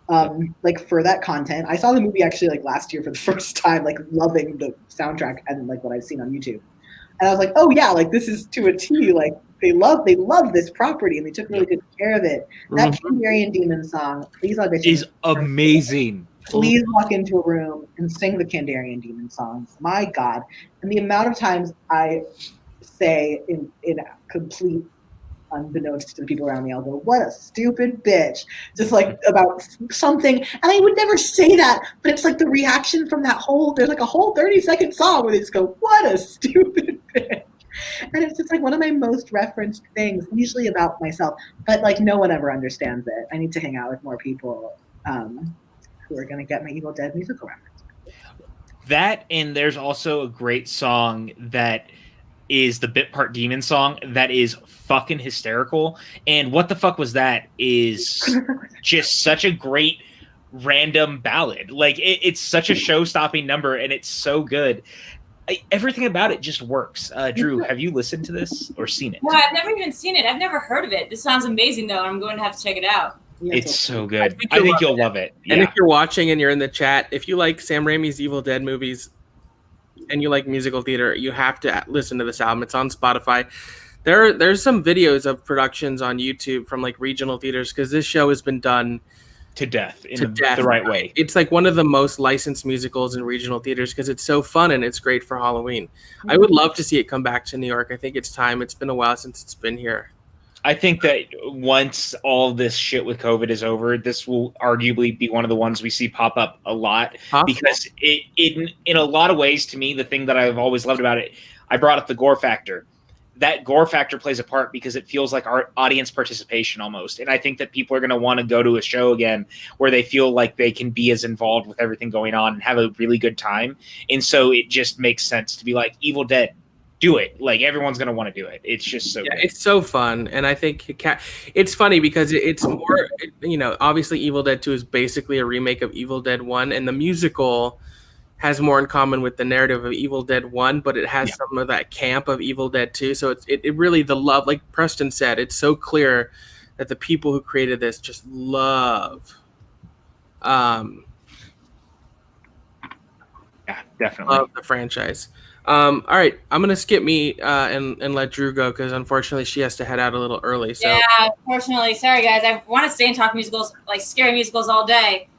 Like for that content, I saw the movie actually like last year for the first time, like loving the soundtrack and like what I've seen on YouTube, and I was like, oh yeah, like this is to a T. Like they love this property and they took really good care of it. That Kandarian Demon song, please audition, Is amazing. Please walk into a room and sing the Kandarian Demon songs. My God. And the amount of times I say in complete unbeknownst to the people around me, I'll go, what a stupid bitch. Just like about something. And I would never say that, but it's like the reaction from there's like a whole 30-second song where they just go, what a stupid bitch. And it's just like one of my most referenced things, usually about myself, but like no one ever understands it. I need to hang out with more people who are going to get my Evil Dead musical reference. That, and there's also a great song that is the Bit Part Demon song that is fucking hysterical. And What the Fuck Was That is just such a great random ballad. Like it's such a show-stopping number and it's so good. Everything about it just works. Drew, have you listened to this or seen it? No, I've never even seen it. I've never heard of it. This sounds amazing, though. I'm going to have to check it out. It's so good. I think you'll love it. And if you're watching and you're in the chat, if you like Sam Raimi's Evil Dead movies and you like musical theater, you have to listen to this album. It's on Spotify. There's some videos of productions on YouTube from like regional theaters because this show has been done to death in the right way. It's like one of the most licensed musicals in regional theaters because it's so fun and it's great for Halloween. I would love to see it come back to New York. I think it's time. It's been a while since it's been here. I think that once all this shit with COVID is over, this will arguably be one of the ones we see pop up a lot. Because it in a lot of ways, to me, the thing that I've always loved about it, I brought up the gore factor. That gore factor plays a part because it feels like our audience participation almost. And I think that people are going to want to go to a show again where they feel like they can be as involved with everything going on and have a really good time. And so it just makes sense to be like, Evil Dead, do it. Like everyone's going to want to do it. It's just so good. It's so fun. And I think it's funny because it's more, obviously Evil Dead 2 is basically a remake of Evil Dead 1 and the musical has more in common with the narrative of Evil Dead 1, but it has some of that camp of Evil Dead 2. So it really, the love, like Preston said, it's so clear that the people who created this just love. Definitely. Love the franchise. All right, I'm going to skip me and let Drew go because unfortunately she has to head out a little early. So. Yeah, unfortunately. Sorry, guys. I want to stay and talk musicals, like scary musicals all day.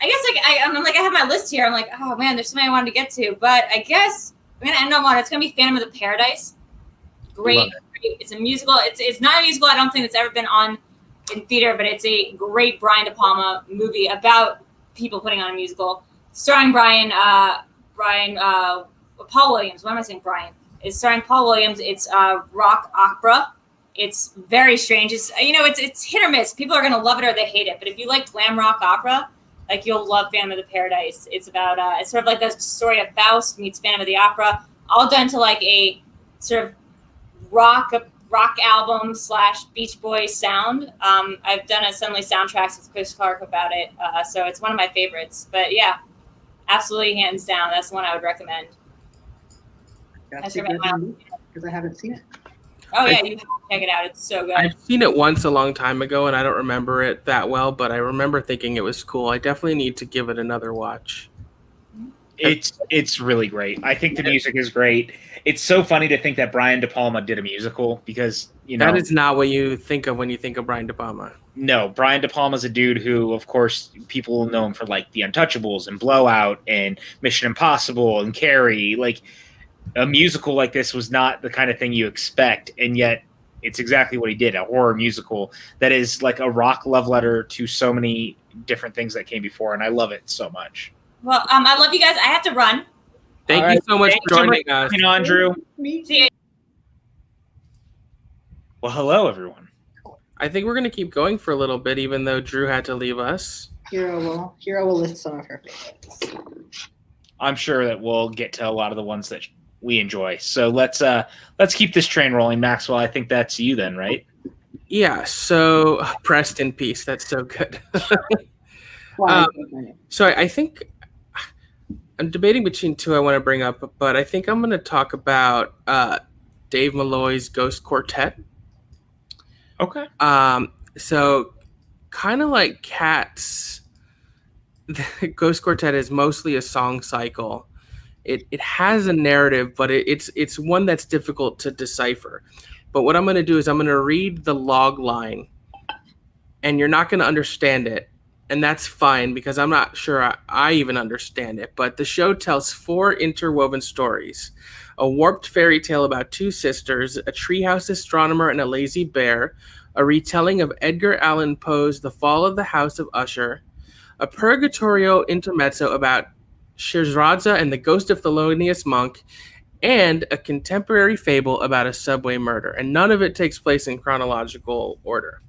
I guess I have my list here. I'm like, oh man, there's so many I wanted to get to, but I guess I'm gonna end on one. It's gonna be Phantom of the Paradise. Great. It's a musical. It's not a musical. I don't think it's ever been on in theater, but it's a great Brian De Palma movie about people putting on a musical, starring Paul Williams. Why am I saying Brian? It's starring Paul Williams. It's rock opera. It's very strange. It's hit or miss. People are gonna love it or they hate it. But if you like glam rock opera, like you'll love Phantom of the Paradise. It's about it's sort of like the story of Faust meets Phantom of the Opera, all done to like a sort of rock album / Beach Boys sound. I've done a Suddenly soundtracks with Chris Clark about it, so it's one of my favorites. But yeah, absolutely hands down, that's the one I would recommend. Because I haven't seen it. Oh yeah, you have to check it out. It's so good. I've seen it once a long time ago, and I don't remember it that well, but I remember thinking it was cool. I definitely need to give it another watch. It's really great. I think the music is great. It's so funny to think that Brian De Palma did a musical because, that is not what you think of when you think of Brian De Palma. No, Brian De Palma is a dude who, of course, people know him for like The Untouchables and Blowout and Mission Impossible and Carrie. Like, a musical like this was not the kind of thing you expect, and yet it's exactly what he did, a horror musical that is like a rock love letter to so many different things that came before, and I love it so much. Well, I love you guys. I have to run. Thank you so much for joining us. Drew. See you. Well, hello, everyone. I think we're going to keep going for a little bit, even though Drew had to leave us. Hero will list some of her favorites. I'm sure that we'll get to a lot of the ones that we enjoy. So let's keep this train rolling. Maxwell, I think that's you then, right? Yeah, so rest in peace. That's so good. So I think I'm debating between two I want to bring up, but I think I'm going to talk about Dave Malloy's Ghost Quartet. Okay. So kind of like Cats, the Ghost Quartet is mostly a song cycle. It has a narrative, but it's one that's difficult to decipher. But what I'm going to do is I'm going to read the log line, and you're not going to understand it. And that's fine because I'm not sure I even understand it. But the show tells 4 interwoven stories. A warped fairy tale about 2 sisters, a treehouse astronomer, and a lazy bear, a retelling of Edgar Allan Poe's The Fall of the House of Usher, a purgatorial intermezzo about Scheherazade and the ghost of Thelonious Monk, and a contemporary fable about a subway murder. And none of it takes place in chronological order.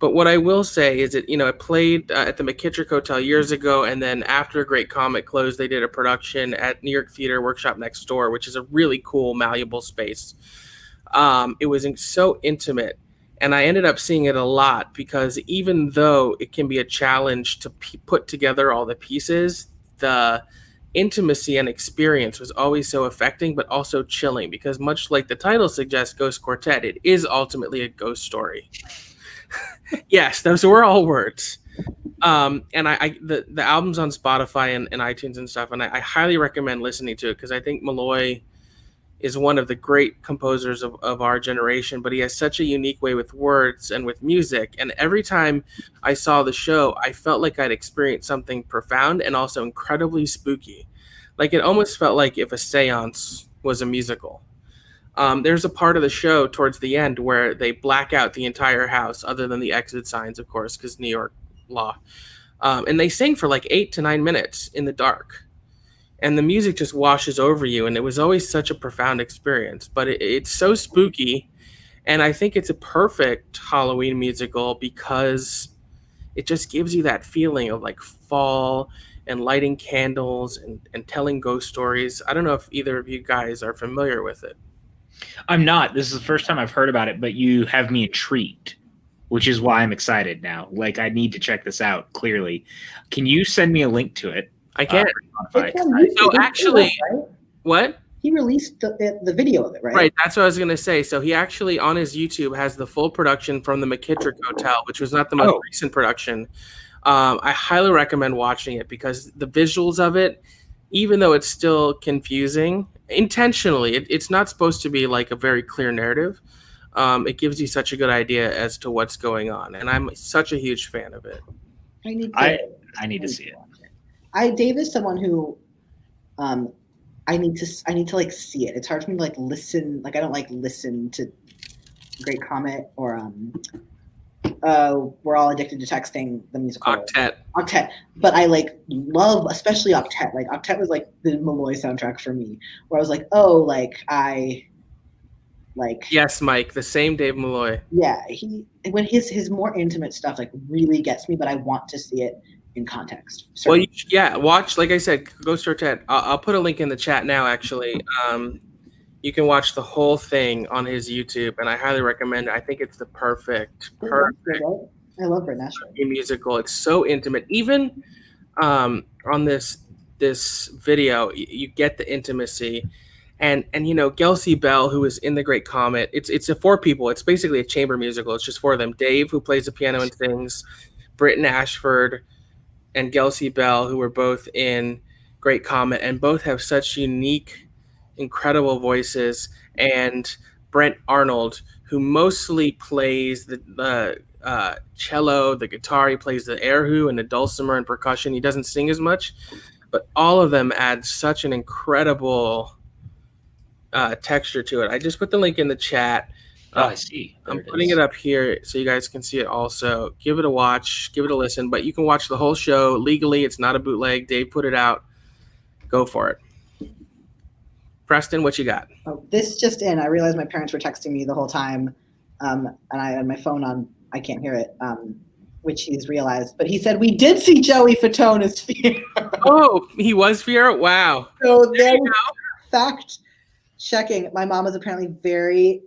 But what I will say is that, it played at the McKittrick Hotel years ago, and then after Great Comet closed, they did a production at New York Theater Workshop Next Door, which is a really cool, malleable space. It was so intimate, and I ended up seeing it a lot because even though it can be a challenge to put together all the pieces, the intimacy and experience was always so affecting, but also chilling because much like the title suggests, Ghost Quartet, it is ultimately a ghost story. Yes, those were all words. And the album's on Spotify and iTunes and stuff, and I highly recommend listening to it because I think Malloy is one of the great composers of our generation, but he has such a unique way with words and with music. And every time I saw the show, I felt like I'd experienced something profound and also incredibly spooky. Like it almost felt like if a seance was a musical. There's a part of the show towards the end where they black out the entire house, other than the exit signs, of course, because New York law. And they sing for like 8 to 9 minutes in the dark. And the music just washes over you. And it was always such a profound experience. But it's so spooky. And I think it's a perfect Halloween musical because it just gives you that feeling of like fall and lighting candles and telling ghost stories. I don't know if either of you guys are familiar with it. I'm not. This is the first time I've heard about it, but you have me intrigued, which is why I'm excited now. Like, I need to check this out, clearly. Can you send me a link to it? I can. So actually, what? He released the video of it, right? Right, that's what I was going to say. So he actually, on his YouTube, has the full production from the McKittrick Hotel, which was not the most recent production. I highly recommend watching it because the visuals of it, even though it's still confusing, intentionally, it's not supposed to be like a very clear narrative. It gives you such a good idea as to what's going on, and I'm such a huge fan of it. I need to see it. Dave is someone who, I need to like see it. It's hard for me to like listen. Like I don't like listen to Great Comet or We're All Addicted to Texting, the musical. Octet. But I like love, especially Octet. Like Octet was like the Malloy soundtrack for me, where I was like, oh, like I like. Yes, Mike, the same Dave Malloy. Yeah, when his more intimate stuff like really gets me, but I want to see it in context. Well, watch. Like I said, Ghost Octet. I'll put a link in the chat now. Actually, you can watch the whole thing on his YouTube, and I highly recommend it. I think it's the perfect. I love Brett Nashville musical. It's so intimate. Even on this video, you get the intimacy, and Gelsey Bell, who is in The Great Comet. It's a 4 people. It's basically a chamber musical. It's just 4 of them. Dave, who plays the piano and sings, Britton Ashford, and Gelsey Bell, who were both in Great Comet, and both have such unique, incredible voices. And Brent Arnold, who mostly plays the cello, the guitar. He plays the erhu and the dulcimer and percussion. He doesn't sing as much, but all of them add such an incredible texture to it. I just put the link in the chat. I see. I'm putting it up here so you guys can see it also. Give it a watch, give it a listen, but you can watch the whole show legally. It's not a bootleg. Dave put it out. Go for it. Preston, what you got? Oh, this just in. I realized my parents were texting me the whole time, and I had my phone on. I can't hear it, which he's realized. But he said, we did see Joey Fatone as Fiero. Oh, he was Fiero? Wow. So there you go. Fact checking. My mom was apparently very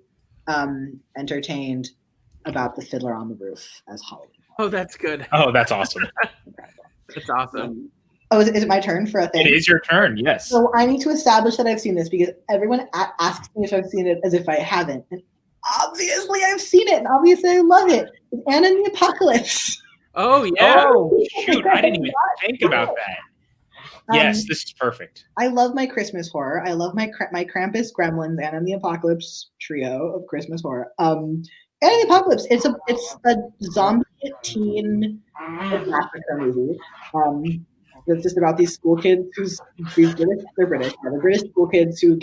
entertained about the Fiddler on the Roof as Halloween. Oh, that's good. Oh, that's awesome. That's awesome. Is it my turn for a thing? It is your turn, yes. So I need to establish that I've seen this because everyone asks me if I've seen it as if I haven't. And obviously I've seen it, and obviously I love it. It's Anna and the Apocalypse. Oh, yeah. Oh, shoot. I didn't even think about that. Yes, this is perfect. I love my Christmas horror. I love my Krampus, Gremlins, Anna and the Apocalypse trio of Christmas horror. Anna and the Apocalypse. It's a zombie teen massacre movie. It's just about these school kids they're British. They're British school kids who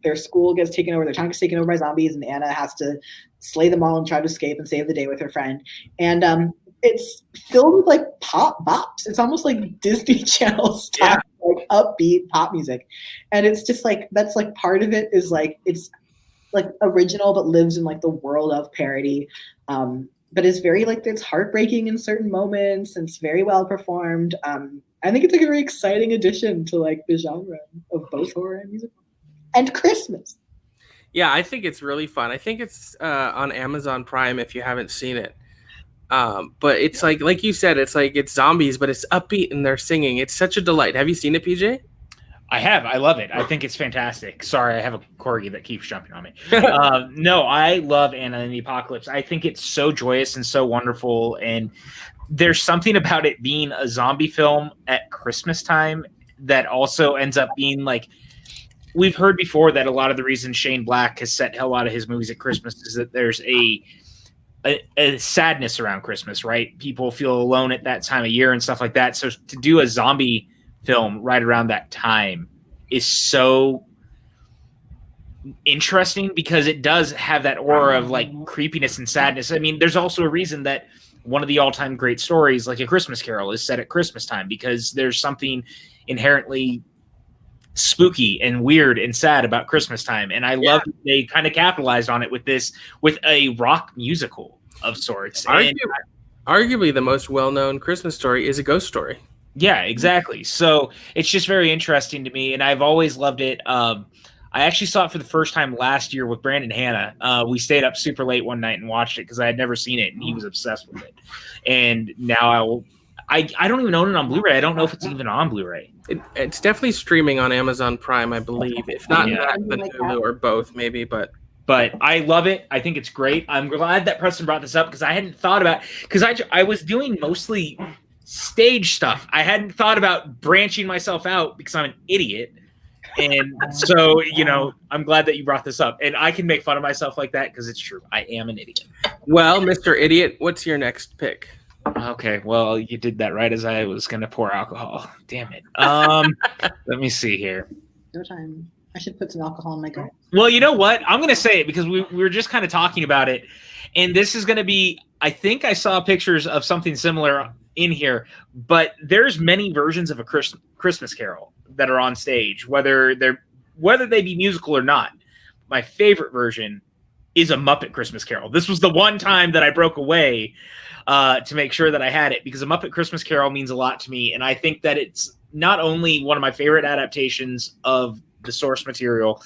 their school gets taken over, their town gets taken over by zombies, and Anna has to slay them all and try to escape and save the day with her friend. And it's filled with like pop bops. It's almost like Disney Channel style, like upbeat pop music. And it's just like that's like part of it is like it's like original but lives in like the world of parody. But it's very like it's heartbreaking in certain moments, and it's very well performed. I think it's like a very exciting addition to like the genre of both horror and musical and Christmas. Yeah, I think it's really fun. I think it's on Amazon Prime if you haven't seen it. But it's like you said, it's like it's zombies, but it's upbeat and they're singing. It's such a delight. Have you seen it, PJ? I have. I love it. I think it's fantastic. Sorry, I have a corgi that keeps jumping on me. No, I love Anna and the Apocalypse. I think it's so joyous and so wonderful. And there's something about it being a zombie film at Christmas time that also ends up being like, we've heard before that a lot of the reason Shane Black has set a lot of his movies at Christmas is that there's a sadness around Christmas, right? People feel alone at that time of year and stuff like that. So to do a zombie film right around that time is so interesting because it does have that aura of like creepiness and sadness. I mean, there's also a reason that one of the all-time great stories, like A Christmas Carol, is set at Christmas time because there's something inherently spooky and weird and sad about Christmas time. And I love that they kind of capitalized on it with a rock musical of sorts. Arguably the most well-known Christmas story is A Ghost Story. Yeah, exactly. So it's just very interesting to me, and I've always loved it. I actually saw it for the first time last year with Brandon Hanna. We stayed up super late one night and watched it because I had never seen it, and he was obsessed with it. And now I don't even own it on Blu-ray. I don't know if it's even on Blu-ray. It's definitely streaming on Amazon Prime, I believe. If not that, then Hulu or both, maybe. But I love it. I think it's great. I'm glad that Preston brought this up because I hadn't thought about because I was doing mostly stage stuff. I hadn't thought about branching myself out because I'm an idiot. And so, I'm glad that you brought this up. And I can make fun of myself like that because it's true. I am an idiot. Well, Mr. Idiot, what's your next pick? Okay, well, you did that right as I was going to pour alcohol. Damn it. Let me see here. No time. I should put some alcohol in my glass. Well, you know what? I'm going to say it because we were just kind of talking about it. And this is going to be, I think I saw pictures of something similar in here, but there's many versions of a Christmas Carol that are on stage, whether they be musical or not. My favorite version is a Muppet Christmas Carol. This was the one time that I broke away to make sure that I had it, because a Muppet Christmas Carol means a lot to me. And I think that it's not only one of my favorite adaptations of the source material,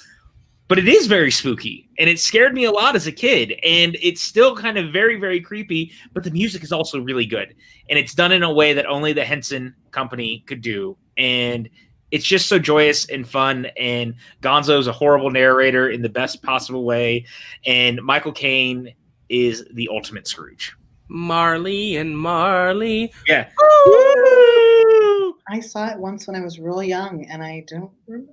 but it is very spooky, and it scared me a lot as a kid, and it's still kind of very, very creepy, but the music is also really good, and it's done in a way that only the Henson Company could do, and it's just so joyous and fun, and Gonzo's a horrible narrator in the best possible way, and Michael Caine is the ultimate Scrooge. Marley and Marley. Yeah. I saw it once when I was real young, and I don't remember.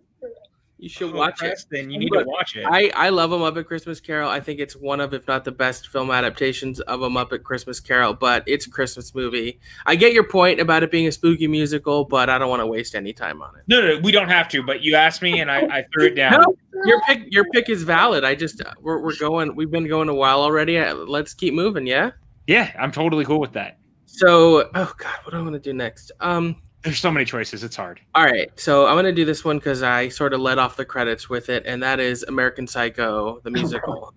You should watch it. Then you need to watch it. I love A Muppet Christmas Carol. I think it's one of, if not the best film adaptations of A Muppet Christmas Carol, but it's a Christmas movie. I get your point about it being a spooky musical, but I don't want to waste any time on it. No, we don't have to, but you asked me and I threw it down. No, your pick is valid. We've been going a while already. Let's keep moving, yeah? Yeah, I'm totally cool with that. So, oh God, what do I want to do next? There's so many choices. It's hard. All right, so I'm going to do this one because I sort of led off the credits with it, and that is American Psycho, the musical.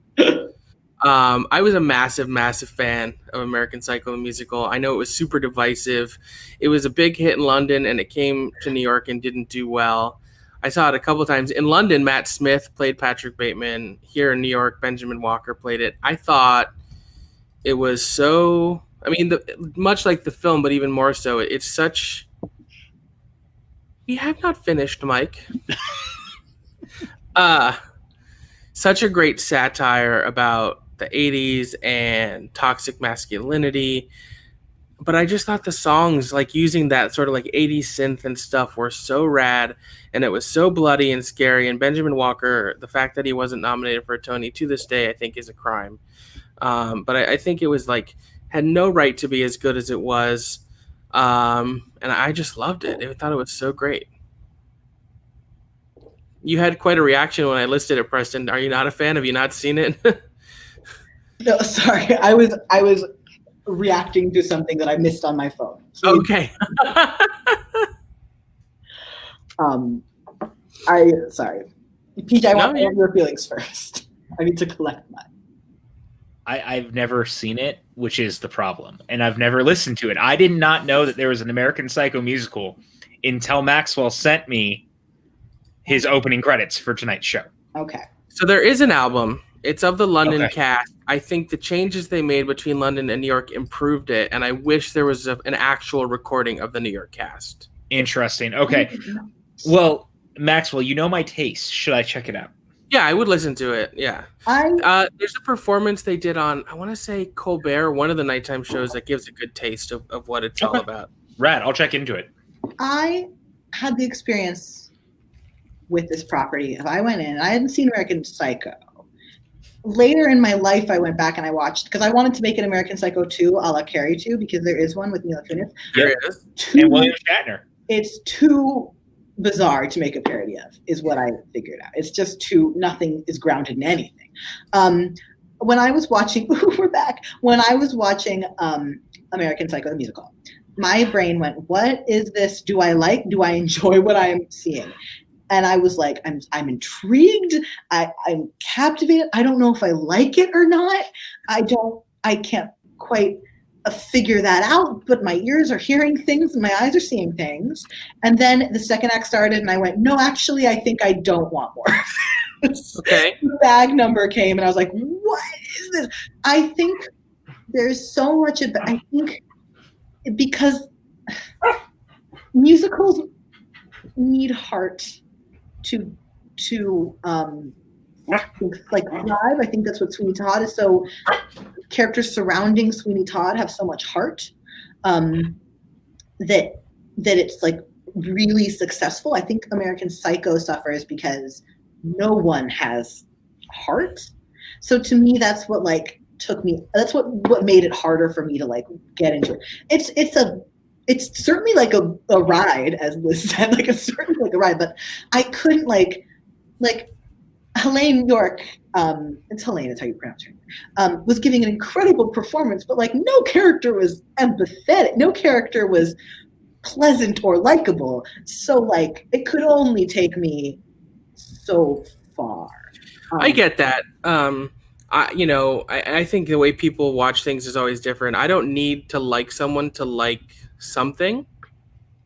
I was a massive, massive fan of American Psycho, the musical. I know it was super divisive. It was a big hit in London, and it came to New York and didn't do well. I saw it a couple times. In London, Matt Smith played Patrick Bateman. Here in New York, Benjamin Walker played it. I thought it was so... I mean, much like the film, but even more so, it's such... We have not finished, Mike. Such a great satire about the 80s and toxic masculinity. But I just thought the songs, like using that sort of like 80s synth and stuff, were so rad. And it was so bloody and scary. And Benjamin Walker, the fact that he wasn't nominated for a Tony to this day, I think is a crime. But I think it was like, had no right to be as good as it was. And I just loved it. I thought it was so great. You had quite a reaction when I listed it, Preston. Are you not a fan? Have you not seen it? No, sorry. I was reacting to something that I missed on my phone. So Okay. Sorry. PJ, I want to know your feelings first. I need to collect mine. I've never seen it, which is the problem. And I've never listened to it. I did not know that there was an American Psycho musical until Maxwell sent me his opening credits for tonight's show. Okay. So there is an album. It's of the London cast. I think the changes they made between London and New York improved it, and I wish there was an actual recording of the New York cast. Interesting. Okay. Well, Maxwell, you know my taste. Should I check it out? Yeah, I would listen to it. Yeah. There's a performance they did on, I want to say Colbert, one of the nighttime shows that gives a good taste of what it's all about. Rad. I'll check into it. I had the experience with this property. If I went in, I hadn't seen American Psycho. Later in my life, I went back and I watched, because I wanted to make an American Psycho 2 a la Carrie 2, because there is one with Mila Kunis. There it is. And William Shatner. It's too bizarre to make a parody of, is what I figured out. It's just nothing is grounded in anything. When I was watching, we're back. When I was watching American Psycho the musical, my brain went, what is this? Do I enjoy what I am seeing? And I was like, I'm intrigued. I'm captivated. I don't know if I like it or not. I can't quite figure that out, but my ears are hearing things and my eyes are seeing things. And then the second act started and I went, no, actually, I think I don't want more. Okay. The bag number came and I was like, what is this? I think there's so much of that. I think because musicals need heart to like thrive. I think that's what Sweeney Todd is. So characters surrounding Sweeney Todd have so much heart that it's like really successful. I think American Psycho suffers because no one has heart. So to me, that's what like took me. That's what made it harder for me to like get into it. It's certainly like a ride, as Liz said, like it's certainly like a ride, but I couldn't like Helene York, it's Helene, it's how you pronounce her name, was giving an incredible performance, but like no character was empathetic, no character was pleasant or likable. So like it could only take me so far. I get that. I think the way people watch things is always different. I don't need to like someone to like something.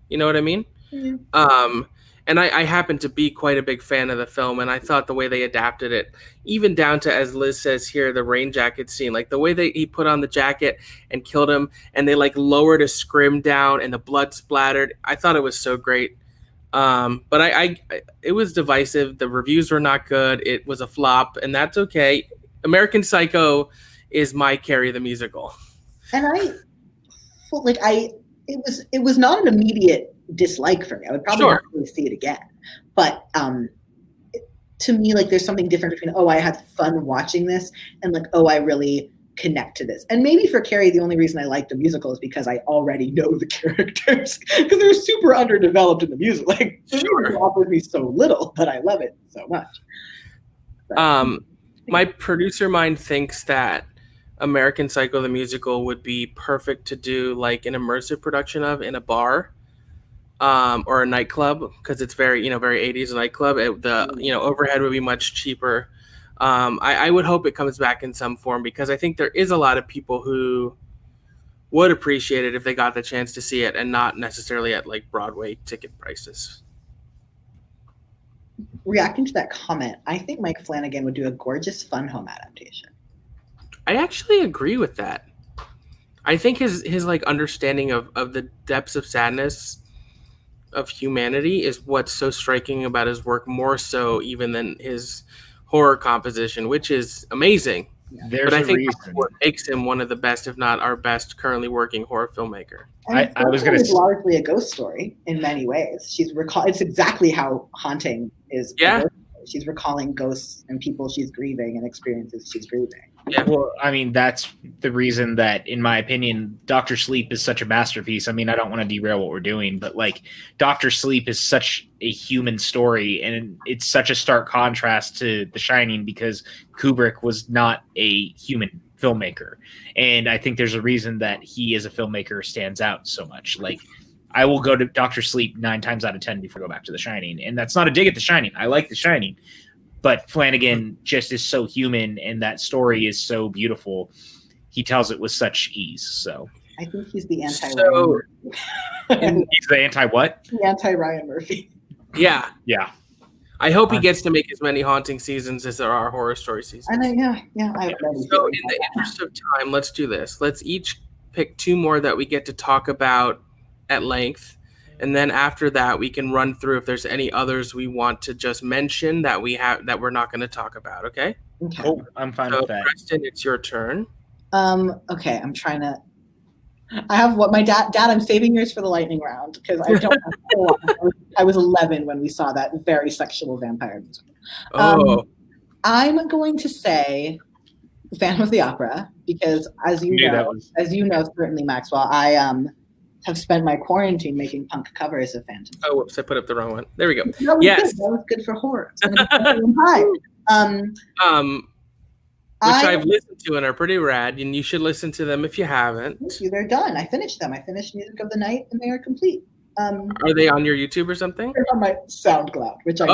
You know what I mean? Mm-hmm. And I happen to be quite a big fan of the film, and I thought the way they adapted it, even down to, as Liz says here, the rain jacket scene, like the way he put on the jacket and killed him, and they like lowered a scrim down and the blood splattered. I thought it was so great. But it was divisive. The reviews were not good. It was a flop, and that's okay. American Psycho is my Carrie the musical. And it was not an immediate dislike for me. I would probably not really see it again. But to me, like there's something different between, oh, I had fun watching this, and like, oh, I really connect to this. And maybe for Carrie, the only reason I like the musical is because I already know the characters, because they're super underdeveloped in the musical. Like the musical offers me so little, but I love it so much. So, my producer mind thinks that American Psycho the musical would be perfect to do like an immersive production of in a bar. Or a nightclub, because it's very 80s nightclub. Overhead would be much cheaper. I would hope it comes back in some form, because I think there is a lot of people who would appreciate it if they got the chance to see it, and not necessarily at like Broadway ticket prices. Reacting to that comment, I think Mike Flanagan would do a gorgeous fun home adaptation. I actually agree with that. I think his like understanding of the depths of sadness of humanity is what's so striking about his work, more so even than his horror composition, which is amazing. There's but I think reason. That's what makes him one of the best, if not our best, currently working horror filmmaker. I was going to say, largely a ghost story in many ways. It's exactly how Haunting is. Yeah. She's recalling ghosts and people she's grieving and experiences she's grieving. Yeah, well, I mean, that's the reason that, in my opinion, Dr. Sleep is such a masterpiece. I mean, I don't want to derail what we're doing, but like Dr. Sleep is such a human story, and it's such a stark contrast to The Shining, because Kubrick was not a human filmmaker. And I think there's a reason that he as a filmmaker stands out so much. Like, I will go to Dr. Sleep 9 times out of 10 before I go back to The Shining. And that's not a dig at The Shining. I like The Shining. But Flanagan just is so human, and that story is so beautiful. He tells it with such ease. So I think he's the So, he's the anti-what? The anti-Ryan Murphy. Yeah. Yeah. I hope he gets to make as many Haunting seasons as there are horror story seasons. I know, yeah. So in the interest of time, let's do this. Let's each pick 2 more that we get to talk about at length. And then after that, we can run through if there's any others we want to just mention that we're not going to talk about. Okay? Cool. I'm fine with that. Preston, it's your turn. Okay, I'm trying to. I have what my dad. I'm saving yours for the lightning round, because I don't. I was 11 when we saw that very sexual vampire musical. I'm going to say Phantom of the Opera, because as you know, certainly Maxwell, I have spent my quarantine making punk covers of Phantom. Oh, whoops! I put up the wrong one. There we go. Yes, that was good for horror. Which I've listened to and are pretty rad, and you should listen to them if you haven't. Thank you. They're done. I finished them. I finished Music of the Night, and they are complete. Are they on your YouTube or something? They're on my SoundCloud, which I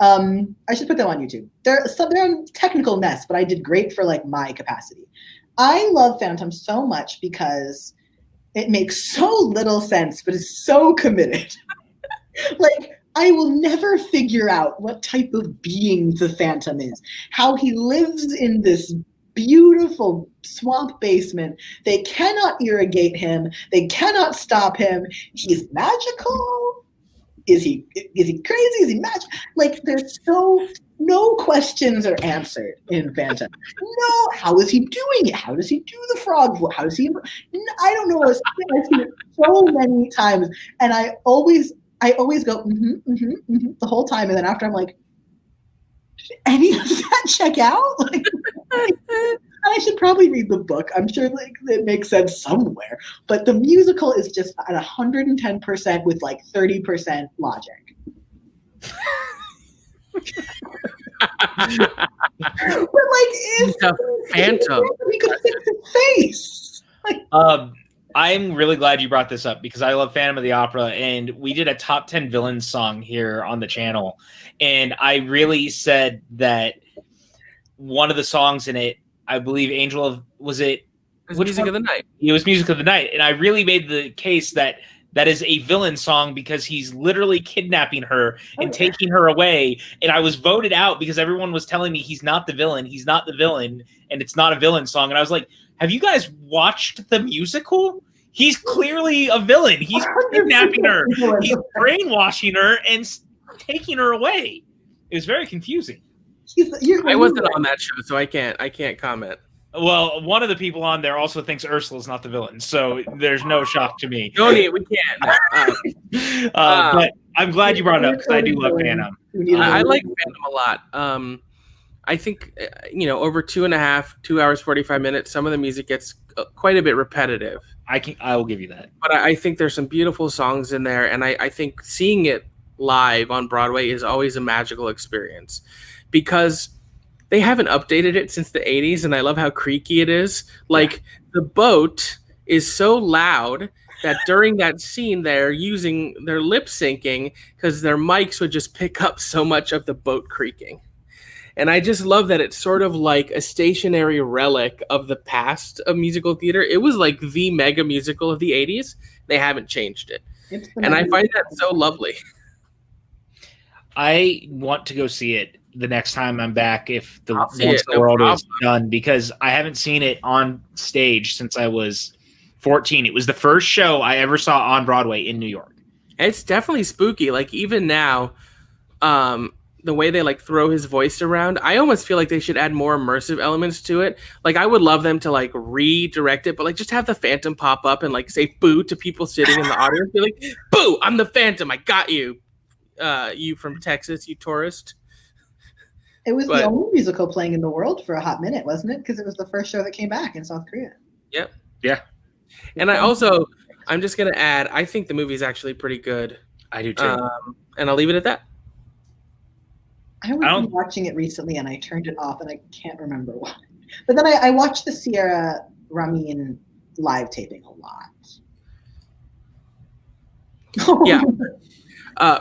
I should put them on YouTube. They're a technical mess, but I did great for like my capacity. I love Phantom so much because it makes so little sense, but it's so committed. Like, I will never figure out what type of being the Phantom is, how he lives in this beautiful swamp basement. They cannot irrigate him. They cannot stop him. He's magical. Is he crazy? Is he magic? Like, there's no questions are answered in Phantom. No, how is he doing it? How does he do the frog voice? How does he? I don't know. I've seen it so many times, and I always go the whole time, and then after I'm like, did any of that check out? Like, I should probably read the book. I'm sure like it makes sense somewhere. But the musical is just at 110% with like 30% logic. But like, if the Phantom, we could fix his face. Like, I'm really glad you brought this up because I love Phantom of the Opera, and we did a top 10 villains song here on the channel, and I really said that one of the songs in it, I believe Angel of, was it? Music of the Night. It was Music of the Night, and I really made the case that that is a villain song because he's literally kidnapping her and taking her away, and I was voted out because everyone was telling me he's not the villain, and it's not a villain song, and I was like, have you guys watched the musical? He's clearly a villain. He's kidnapping her. He's brainwashing her and taking her away. It was very confusing. I wasn't on that show, so I can't comment. Well, one of the people on there also thinks Ursula's not the villain, so there's no shock to me. No need, we can't. But I'm glad you brought it up because I do love Phantom. I like Phantom a lot. I think, over 2 hours, 45 minutes, some of the music gets quite a bit repetitive. I will give you that. But I think there's some beautiful songs in there, and I think seeing it live on Broadway is always a magical experience because they haven't updated it since the 80s, and I love how creaky it is. Like, the boat is so loud that during that scene they're lip syncing because their mics would just pick up so much of the boat creaking. And I just love that it's sort of like a stationary relic of the past of musical theater. It was like the mega musical of the 80s. They haven't changed it. And I find that so lovely. I want to go see it the next time I'm back if the world is done, because I haven't seen it on stage since I was 14. It was the first show I ever saw on Broadway in New York. It's definitely spooky. Like, even now, the way they like throw his voice around, I almost feel like they should add more immersive elements to it. Like, I would love them to like redirect it, but like just have the Phantom pop up and like say boo to people sitting in the audience. Be like, boo, I'm the Phantom. I got you. You from Texas, you tourist. It was the only musical playing in the world for a hot minute, wasn't it? Because it was the first show that came back in South Korea. Yep. Yeah. And I'm just going to add, I think the movie's actually pretty good. I do too. And I'll leave it at that. I was watching it recently and I turned it off and I can't remember why. But then I watched the Sierra Ramin live taping a lot. Yeah.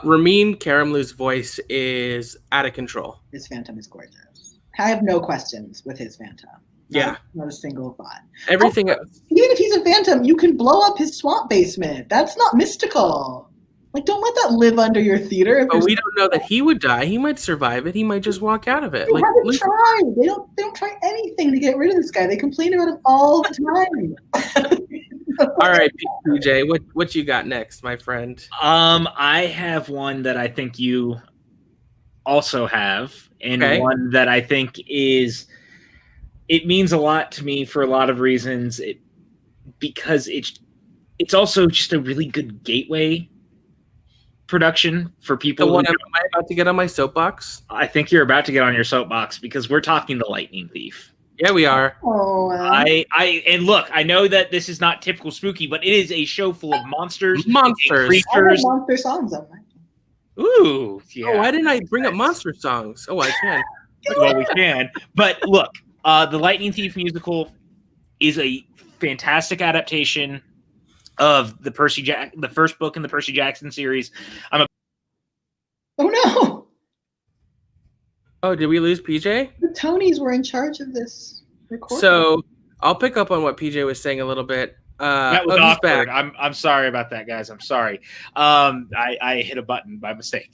Ramin Karimlou's voice is out of control. His Phantom is gorgeous. I have no questions with his Phantom. Not a single thought. Everything even if he's a Phantom, you can blow up his swamp basement. That's not mystical. Like, don't let that live under your theater. But we don't know that he would die. He might survive it. He might just walk out of it. They haven't tried. They don't try anything to get rid of this guy. They complain about him all the time. All right, PJ, what you got next, my friend? I have one that I think you also have, and one that I think it means a lot to me for a lot of reasons. Because it's also just a really good gateway production for people. Am I about to get on my soapbox? I think you're about to get on your soapbox because we're talking The Lightning Thief. Yeah, we are. Oh, and look, I know that this is not typical spooky, but it is a show full of monsters. And creatures. I have monster songs on mine. Ooh, yeah. Oh, why didn't I bring up monster songs? Oh, I can. Well, we can. But look, The Lightning Thief musical is a fantastic adaptation of the first book in the Percy Jackson series. Oh no! Oh, did we lose PJ? The Tonys were in charge of this recording. So I'll pick up on what PJ was saying a little bit. That was awkward. He's back. I'm sorry about that, guys. I'm sorry. I hit a button by mistake.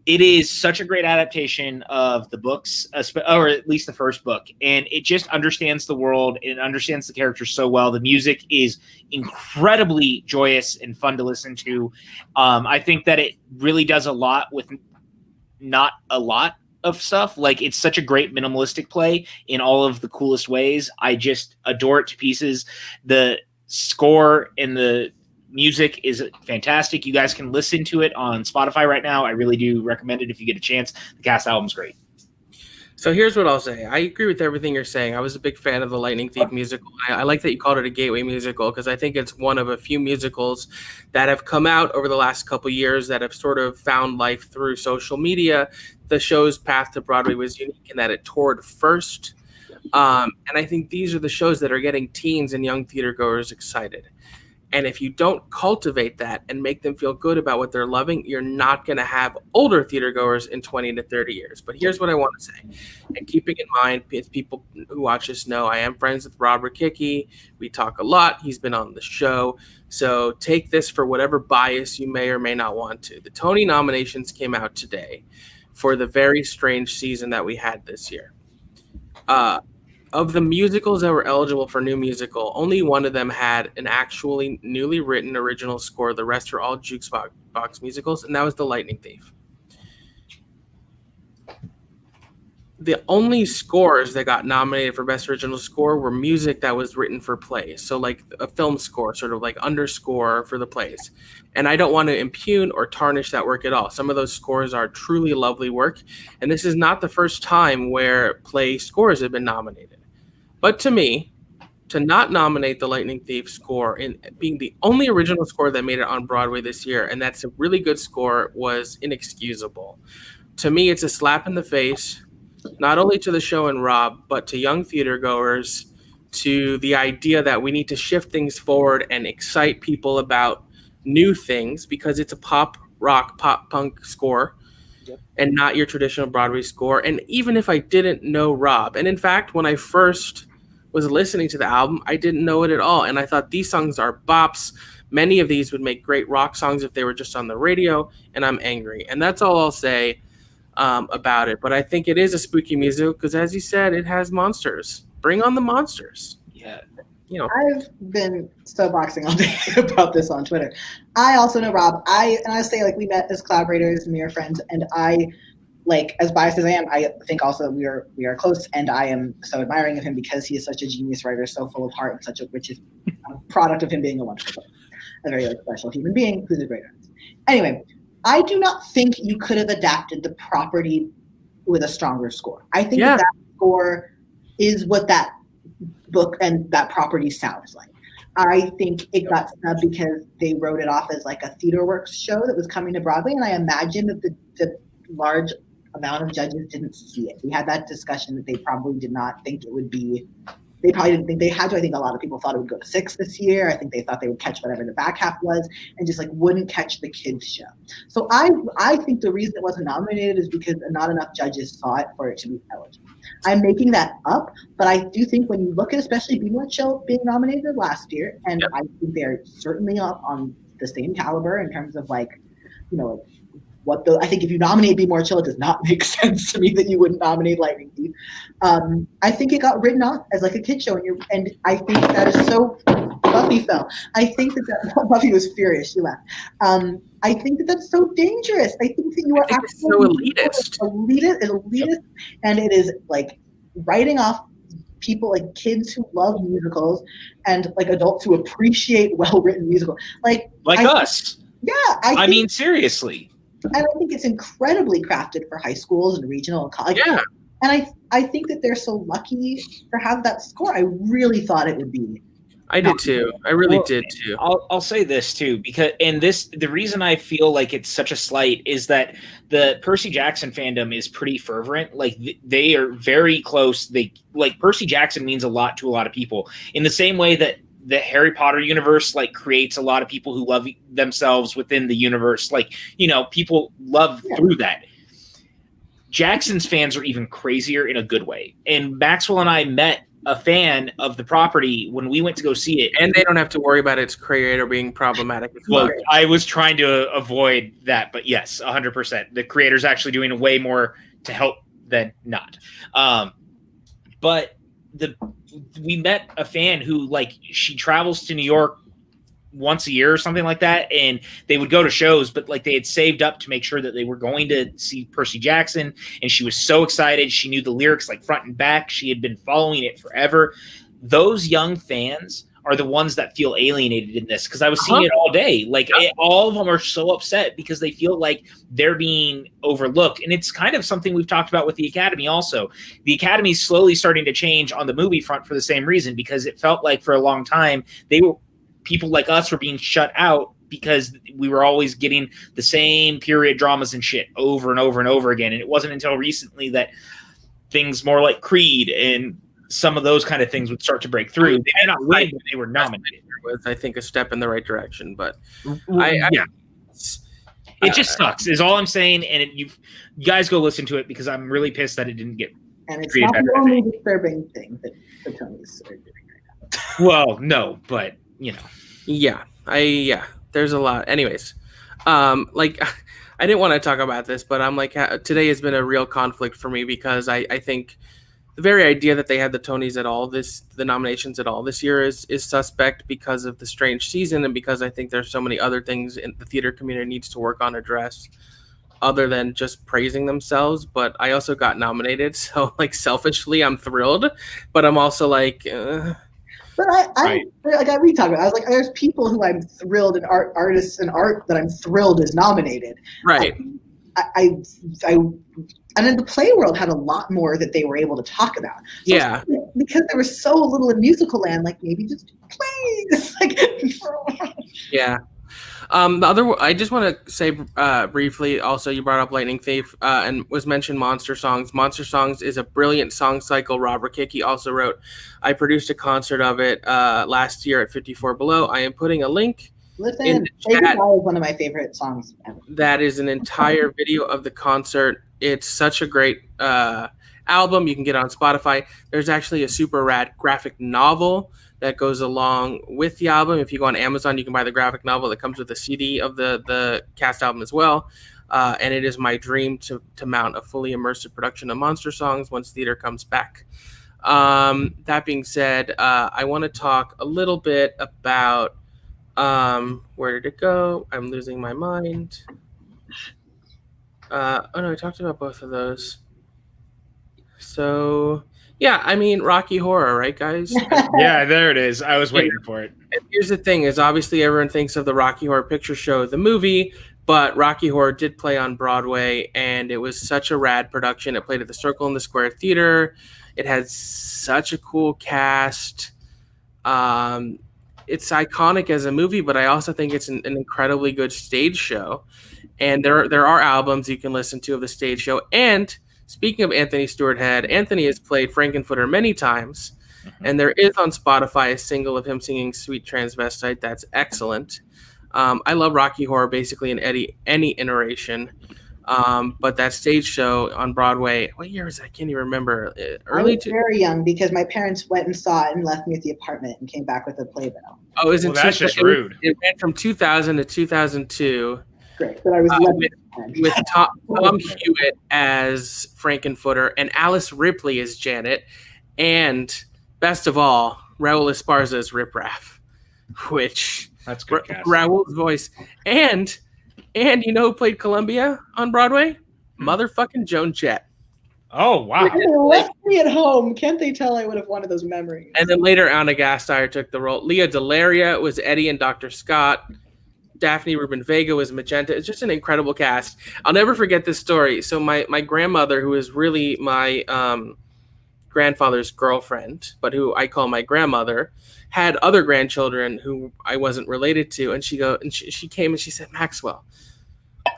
It is such a great adaptation of the books, or at least the first book, and it just understands the world. It understands the characters so well. The music is incredibly joyous and fun to listen to. I think that it really does a lot with not a lot of stuff. Like, it's such a great minimalistic play in all of the coolest ways. I just adore it to pieces. The score and the music is fantastic. You guys can listen to it on Spotify right now. I really do recommend it if you get a chance. The cast album's great. So here's what I'll say. I agree with everything you're saying. I was a big fan of the Lightning Thief musical. I like that you called it a gateway musical because I think it's one of a few musicals that have come out over the last couple years that have sort of found life through social media. The show's path to Broadway was unique in that it toured first. And I think these are the shows that are getting teens and young theater goers excited. And if you don't cultivate that and make them feel good about what they're loving, you're not going to have older theater goers in 20 to 30 years. But here's what I want to say. And keeping in mind, if people who watch this know, I am friends with Rob Rikicki. We talk a lot. He's been on the show. So take this for whatever bias you may or may not want to. The Tony nominations came out today for the very strange season that we had this year. Of the musicals that were eligible for new musical, only one of them had an actually newly written original score. The rest are all jukebox musicals, and that was The Lightning Thief. The only scores that got nominated for Best Original Score were music that was written for plays. So like a film score, sort of like underscore for the plays. And I don't want to impugn or tarnish that work at all. Some of those scores are truly lovely work. And this is not the first time where play scores have been nominated. But to me, to not nominate The Lightning Thief score in being the only original score that made it on Broadway this year, and that's a really good score, was inexcusable. To me, it's a slap in the face, not only to the show and Rob, but to young theater goers, to the idea that we need to shift things forward and excite people about new things because it's a pop rock, pop punk score. And not your traditional Broadway score. And even if I didn't know Rob, and in fact, when I first was listening to the album, I didn't know it at all. And I thought these songs are bops. Many of these would make great rock songs if they were just on the radio, and I'm angry. And that's all I'll say about it. But I think it is a spooky musical because, as you said, it has monsters. Bring on the monsters. Yeah. You know, I've been soapboxing all day about this on Twitter. I also know Rob. I say like we met as collaborators and we are friends, and I like as biased as I am, I think also we are close, and I am so admiring of him because he is such a genius writer, so full of heart, and such a which is a product of him being a wonderful person, a very special human being who's a great artist. Anyway, I do not think you could have adapted the property with a stronger score. I think that score is what that book and that property sounds like. I think it got snubbed because they wrote it off as like a TheaterWorks show that was coming to Broadway, and I imagine that the large amount of judges didn't see it. We had that discussion that they probably did not think it would be. They probably didn't think they had to. I think a lot of people thought it would go to 6 this year. I think they thought they would catch whatever the back half was and just like wouldn't catch the kids show. So I think the reason it wasn't nominated is because not enough judges saw it for it to be eligible. I'm making that up, but I do think when you look at especially Be More Chill being nominated last year, and I think they're certainly up on the same caliber in terms of like, you know, I think if you nominate Be More Chill, it does not make sense to me that you wouldn't nominate Lightning Thief. I think it got written off as like a kid show, and I think that is so. Buffy fell. I think that Buffy was furious. She laughed. I think that that's so dangerous. I think that you are absolutely so elitist, and it is like writing off people like kids who love musicals and like adults who appreciate well-written musicals, like us. Yeah, I mean, seriously. And I think it's incredibly crafted for high schools and regional and college. Yeah. And I think that they're so lucky to have that score. I really thought it would be. I did too. I really did too. I'll say this too, because the reason I feel like it's such a slight is that the Percy Jackson fandom is pretty fervent. Like they are very close. They like Percy Jackson means a lot to a lot of people in the same way that the Harry Potter universe like creates a lot of people who love themselves within the universe. Like, you know, people love through that. Jackson's fans are even crazier in a good way. And Maxwell and I met a fan of the property when we went to go see it. And they don't have to worry about its creator being problematic. Well, I was trying to avoid that, but yes, 100%. The creator's actually doing way more to help than not. But we met a fan who, like, she travels to New York once a year or something like that, and they would go to shows, but like they had saved up to make sure that they were going to see Percy Jackson, and she was so excited. She knew the lyrics like front and back. She had been following it forever. Those young fans are the ones that feel alienated in this, because I was seeing it all day. Like all of them are so upset because they feel like they're being overlooked, and it's kind of something we've talked about with the Academy. Also, the Academy is slowly starting to change on the movie front for the same reason, because it felt like for a long time people like us were being shut out because we were always getting the same period dramas and shit over and over and over again, and it wasn't until recently that things more like Creed and some of those kind of things would start to break through. They may not win, but they were nominated. Was, I think, a step in the right direction, but it just sucks is all I'm saying. And you guys go listen to it, because I'm really pissed that it didn't get. And it's not the only disturbing thing that the Tonys are doing right now. Well, no, but there's a lot. Anyways, like I didn't want to talk about this, but I'm like, today has been a real conflict for me, because I think the very idea that they had the Tonys at all, the nominations at all this year is suspect, because of the strange season, and because I think there's so many other things in the theater community needs to work on, address, other than just praising themselves. But I also got nominated, so like selfishly I'm thrilled, but I'm also like But we talked about. I was like, there's people who I'm thrilled, and artists and art that I'm thrilled is nominated. Right. And then the play world had a lot more that they were able to talk about. So yeah. Because there was so little in musical land, like maybe just plays. Yeah. I just want to say briefly, also, you brought up Lightning Thief and was mentioned Monster Songs. Monster Songs is a brilliant song cycle Robert Kicke also wrote. I produced a concert of it last year at 54 Below. I am putting a link in the chat. Is one of my favorite songs ever. That is an entire video of the concert. It's such a great album. You can get it on Spotify. There's actually a super rad graphic novel that goes along with the album. If you go on Amazon, you can buy the graphic novel that comes with a CD of the cast album as well. And it is my dream to mount a fully immersive production of Monster Songs once theater comes back. That being said, I want to talk a little bit about where did it go? I'm losing my mind. Oh no, I talked about both of those. So yeah, I mean, Rocky Horror, right, guys? Yeah, there it is. I was waiting for it. And here's the thing: is obviously everyone thinks of the Rocky Horror Picture Show, the movie, but Rocky Horror did play on Broadway, and it was such a rad production. It played at the Circle in the Square Theater. It had such a cool cast. It's iconic as a movie, but I also think it's an incredibly good stage show. And there are albums you can listen to of the stage show. And speaking of Anthony Stewart Head, Anthony has played Frankenfooter many times. Mm-hmm. And there is on Spotify a single of him singing Sweet Transvestite. That's excellent. I love Rocky Horror basically in any iteration. But that stage show on Broadway, what year was that? I can't even remember. I was very young because my parents went and saw it and left me at the apartment and came back with a playbill. Oh, that's just rude. It went from 2000 to 2002. Great, but I was with Tom Hewitt as Frankenfooter and Alice Ripley as Janet, and best of all, Raul Esparza as Rip Raff, which that's good cast. Raul's voice, and you know who played Columbia on Broadway? Motherfucking Joan Jett. Oh wow! They left me at home. Can't they tell I would have wanted those memories? And then later, Anna Gasteyer took the role. Leah Delaria was Eddie and Dr. Scott. Daphne Rubin Vega was Magenta. It's just an incredible cast. I'll never forget this story. So my grandmother, who is really my grandfather's girlfriend, but who I call my grandmother, had other grandchildren who I wasn't related to. And she came and she said, Maxwell,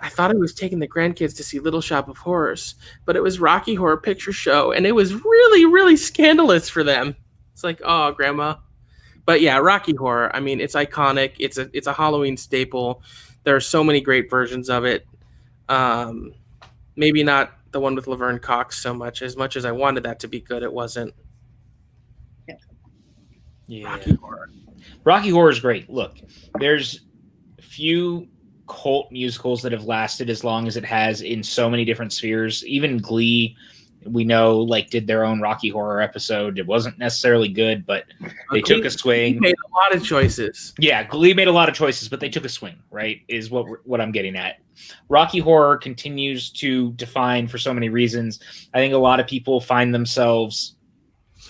I thought I was taking the grandkids to see Little Shop of Horrors, but it was Rocky Horror Picture Show, and it was really, really scandalous for them. It's like, oh, Grandma. But yeah, Rocky Horror, I mean, it's iconic. It's a Halloween staple. There are so many great versions of it. Maybe not the one with Laverne Cox so much as I wanted that to be good. It wasn't. Yeah. Rocky Horror is great. Look, there's few cult musicals that have lasted as long as it has in so many different spheres. Even Glee, we know, did their own Rocky Horror episode. It wasn't necessarily good, but they took a swing. Glee made a lot of choices. Yeah, Glee made a lot of choices, but they took a swing, right, is what I'm getting at. Rocky Horror continues to define for so many reasons. I think a lot of people find themselves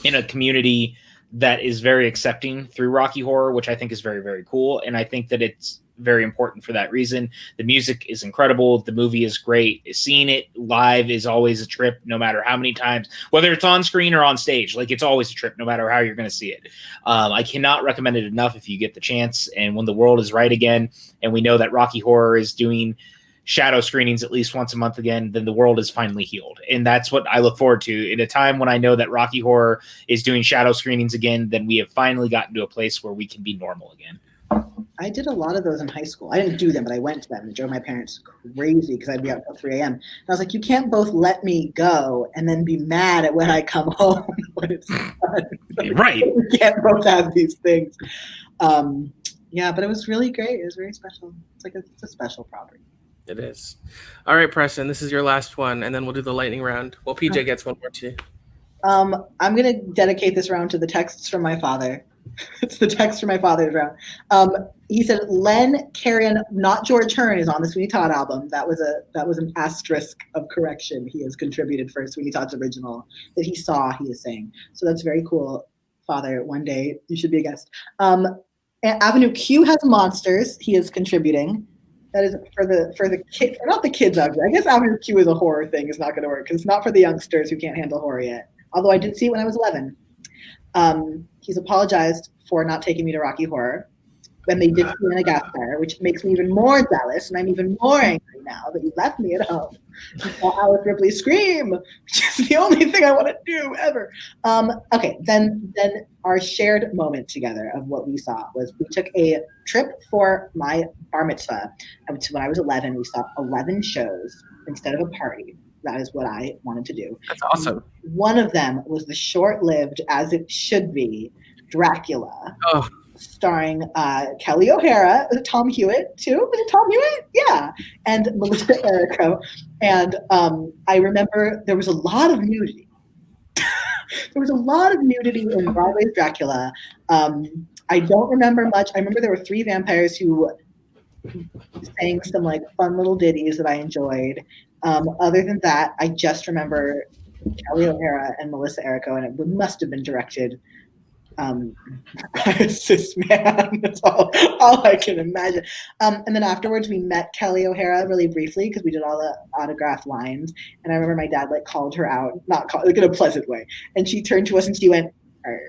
in a community that is very accepting through Rocky Horror, which I think is very, very cool. And I think that it's very important for that reason. The music is incredible. The movie is great. Seeing it live is always a trip, no matter how many times, whether it's on screen or on stage. Like, it's always a trip, no matter how you're going to see it. I cannot recommend it enough if you get the chance. And when the world is right again, and we know that Rocky Horror is doing shadow screenings at least once a month again, then the world is finally healed. And that's what I look forward to. In a time when I know that Rocky Horror is doing shadow screenings again, then we have finally gotten to a place where we can be normal again. I did a lot of those in high school. I didn't do them, but I went to them and drove my parents crazy because I'd be up till 3 a.m. And I was like, you can't both let me go and then be mad at when I come home when it's done. Right. We can't both have these things. Yeah, but it was really great. It was very special. It's a special property. It is. All right, Preston, this is your last one, and then we'll do the lightning round. Well, PJ gets one more too. I'm going to dedicate this round to the texts from my father. It's the text from my father's round. He said, Len Carrion, not George Hearn, is on the Sweeney Todd album. That was an asterisk of correction he has contributed for Sweeney Todd's original that he saw, he is saying. So that's very cool, Father. One day you should be a guest. Avenue Q has monsters. He is contributing. That is for the kids, not the kids. I guess Avenue Q is a horror thing. Is not going to work because it's not for the youngsters who can't handle horror yet. Although I did see it when I was 11. He's apologized for not taking me to Rocky Horror when they did see me in a gas fire, which makes me even more jealous, and I'm even more angry now that you left me at home. You saw Alice Ripley scream, which is the only thing I want to do ever. Okay, then our shared moment together of what we saw was we took a trip for my bar mitzvah. When I was 11, we saw 11 shows instead of a party. That is what I wanted to do. That's awesome. And one of them was the short-lived, as it should be, Dracula, starring Kelly O'Hara, Tom Hewitt too. Was it Tom Hewitt? Yeah, and Melissa Errico. And I remember there was a lot of nudity. There was a lot of nudity in Broadway's Dracula. I don't remember much. I remember there were 3 vampires who sang some like fun little ditties that I enjoyed. Other than that, I just remember Kelly O'Hara and Melissa Errico, and it must have been directed by a cis man. That's all I can imagine. And then afterwards, we met Kelly O'Hara really briefly because we did all the autograph lines. And I remember my dad like called her out, like in a pleasant way, and she turned to us and she went, "Arr."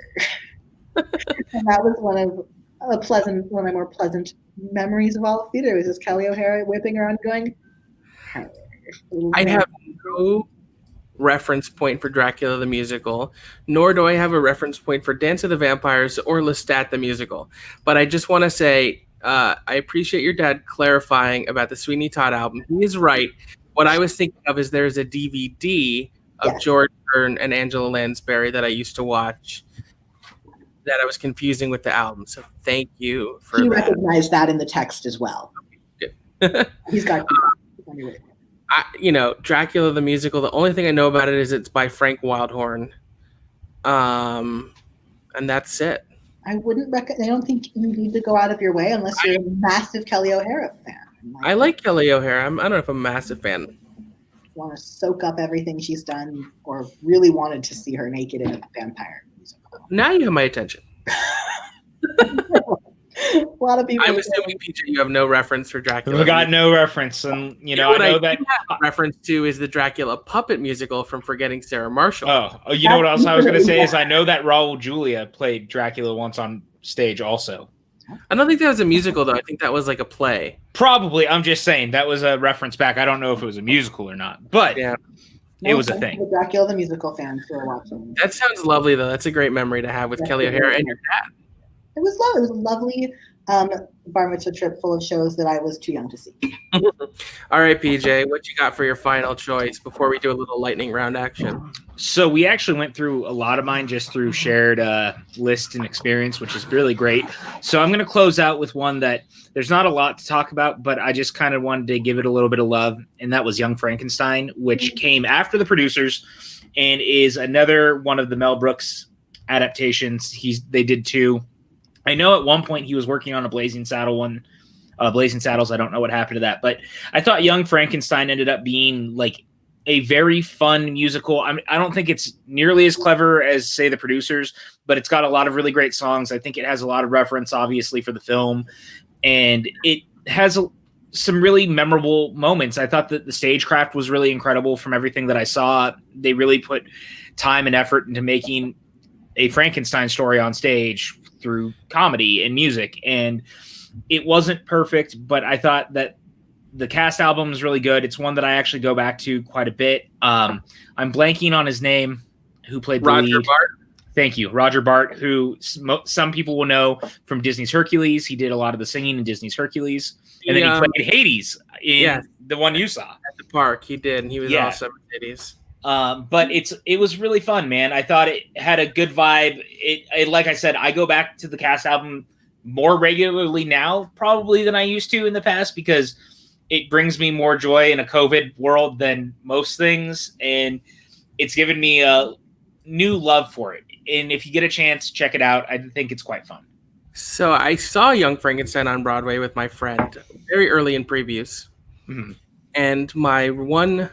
And that was one of my more pleasant memories of all of theater. It was just Kelly O'Hara whipping around going, "Arr." I have no reference point for Dracula the musical, nor do I have a reference point for Dance of the Vampires or Lestat the musical. But I just want to say I appreciate your dad clarifying about the Sweeney Todd album. He is right. What I was thinking of is there's a DVD of George Hearn and Angela Lansbury that I used to watch that I was confusing with the album. So thank you for that. He recognized that in the text as well. Good. He's got Dracula the musical, the only thing I know about it is it's by Frank Wildhorn. And that's it. I don't think you need to go out of your way unless you're a massive Kelly O'Hara fan. I like Kelly O'Hara. I don't know if I'm a massive fan. Want to soak up everything she's done, or really wanted to see her naked in a vampire musical. Now you have my attention. A lot of people. I'm assuming, PJ, you have no reference for Dracula. We got no reference, and I know that reference to is the Dracula puppet musical from Forgetting Sarah Marshall. Oh, you know what else I was going to say is I know that Raul Julia played Dracula once on stage also. I don't think that was a musical though. I think that was like a play. Probably. I'm just saying that was a reference back. I don't know if it was a musical or not, but yeah. It was a thing. The Dracula the musical fans who are watching. That sounds lovely though. That's a great memory to have with Kelly O'Hara and your dad. It was lovely. It was a lovely bar mitzvah trip full of shows that I was too young to see. All right, PJ, what you got for your final choice before we do a little lightning round action? So we actually went through a lot of mine just through shared list and experience, which is really great. So I'm going to close out with one that there's not a lot to talk about, but I just kind of wanted to give it a little bit of love, and that was Young Frankenstein, which came after The Producers and is another one of the Mel Brooks adaptations. They did 2. I know at one point he was working on a Blazing Saddles. I don't know what happened to that, but I thought Young Frankenstein ended up being like a very fun musical. I mean, I don't think it's nearly as clever as, say, the producers, but it's got a lot of really great songs. I think it has a lot of reference, obviously, for the film, and it has some really memorable moments. I thought that the stagecraft was really incredible from everything that I saw. They really put time and effort into making a Frankenstein story on stage through comedy and music, and it wasn't perfect, but I thought that the cast album is really good. It's one that I actually go back to quite a bit. I'm blanking on his name, who played the Roger lead. Bart. Thank you. Roger Bart, who some people will know from Disney's Hercules. He did a lot of the singing in Disney's Hercules. And then he played Hades in the one you saw. At the park, he did, and he was awesome in Hades. But it was really fun, man. I thought it had a good vibe. It like I said, I go back to the cast album more regularly now, probably, than I used to in the past, because it brings me more joy in a COVID world than most things, and it's given me a new love for it. And if you get a chance, check it out. I think it's quite fun. So I saw Young Frankenstein on Broadway with my friend very early in previews. Mm-hmm. And my one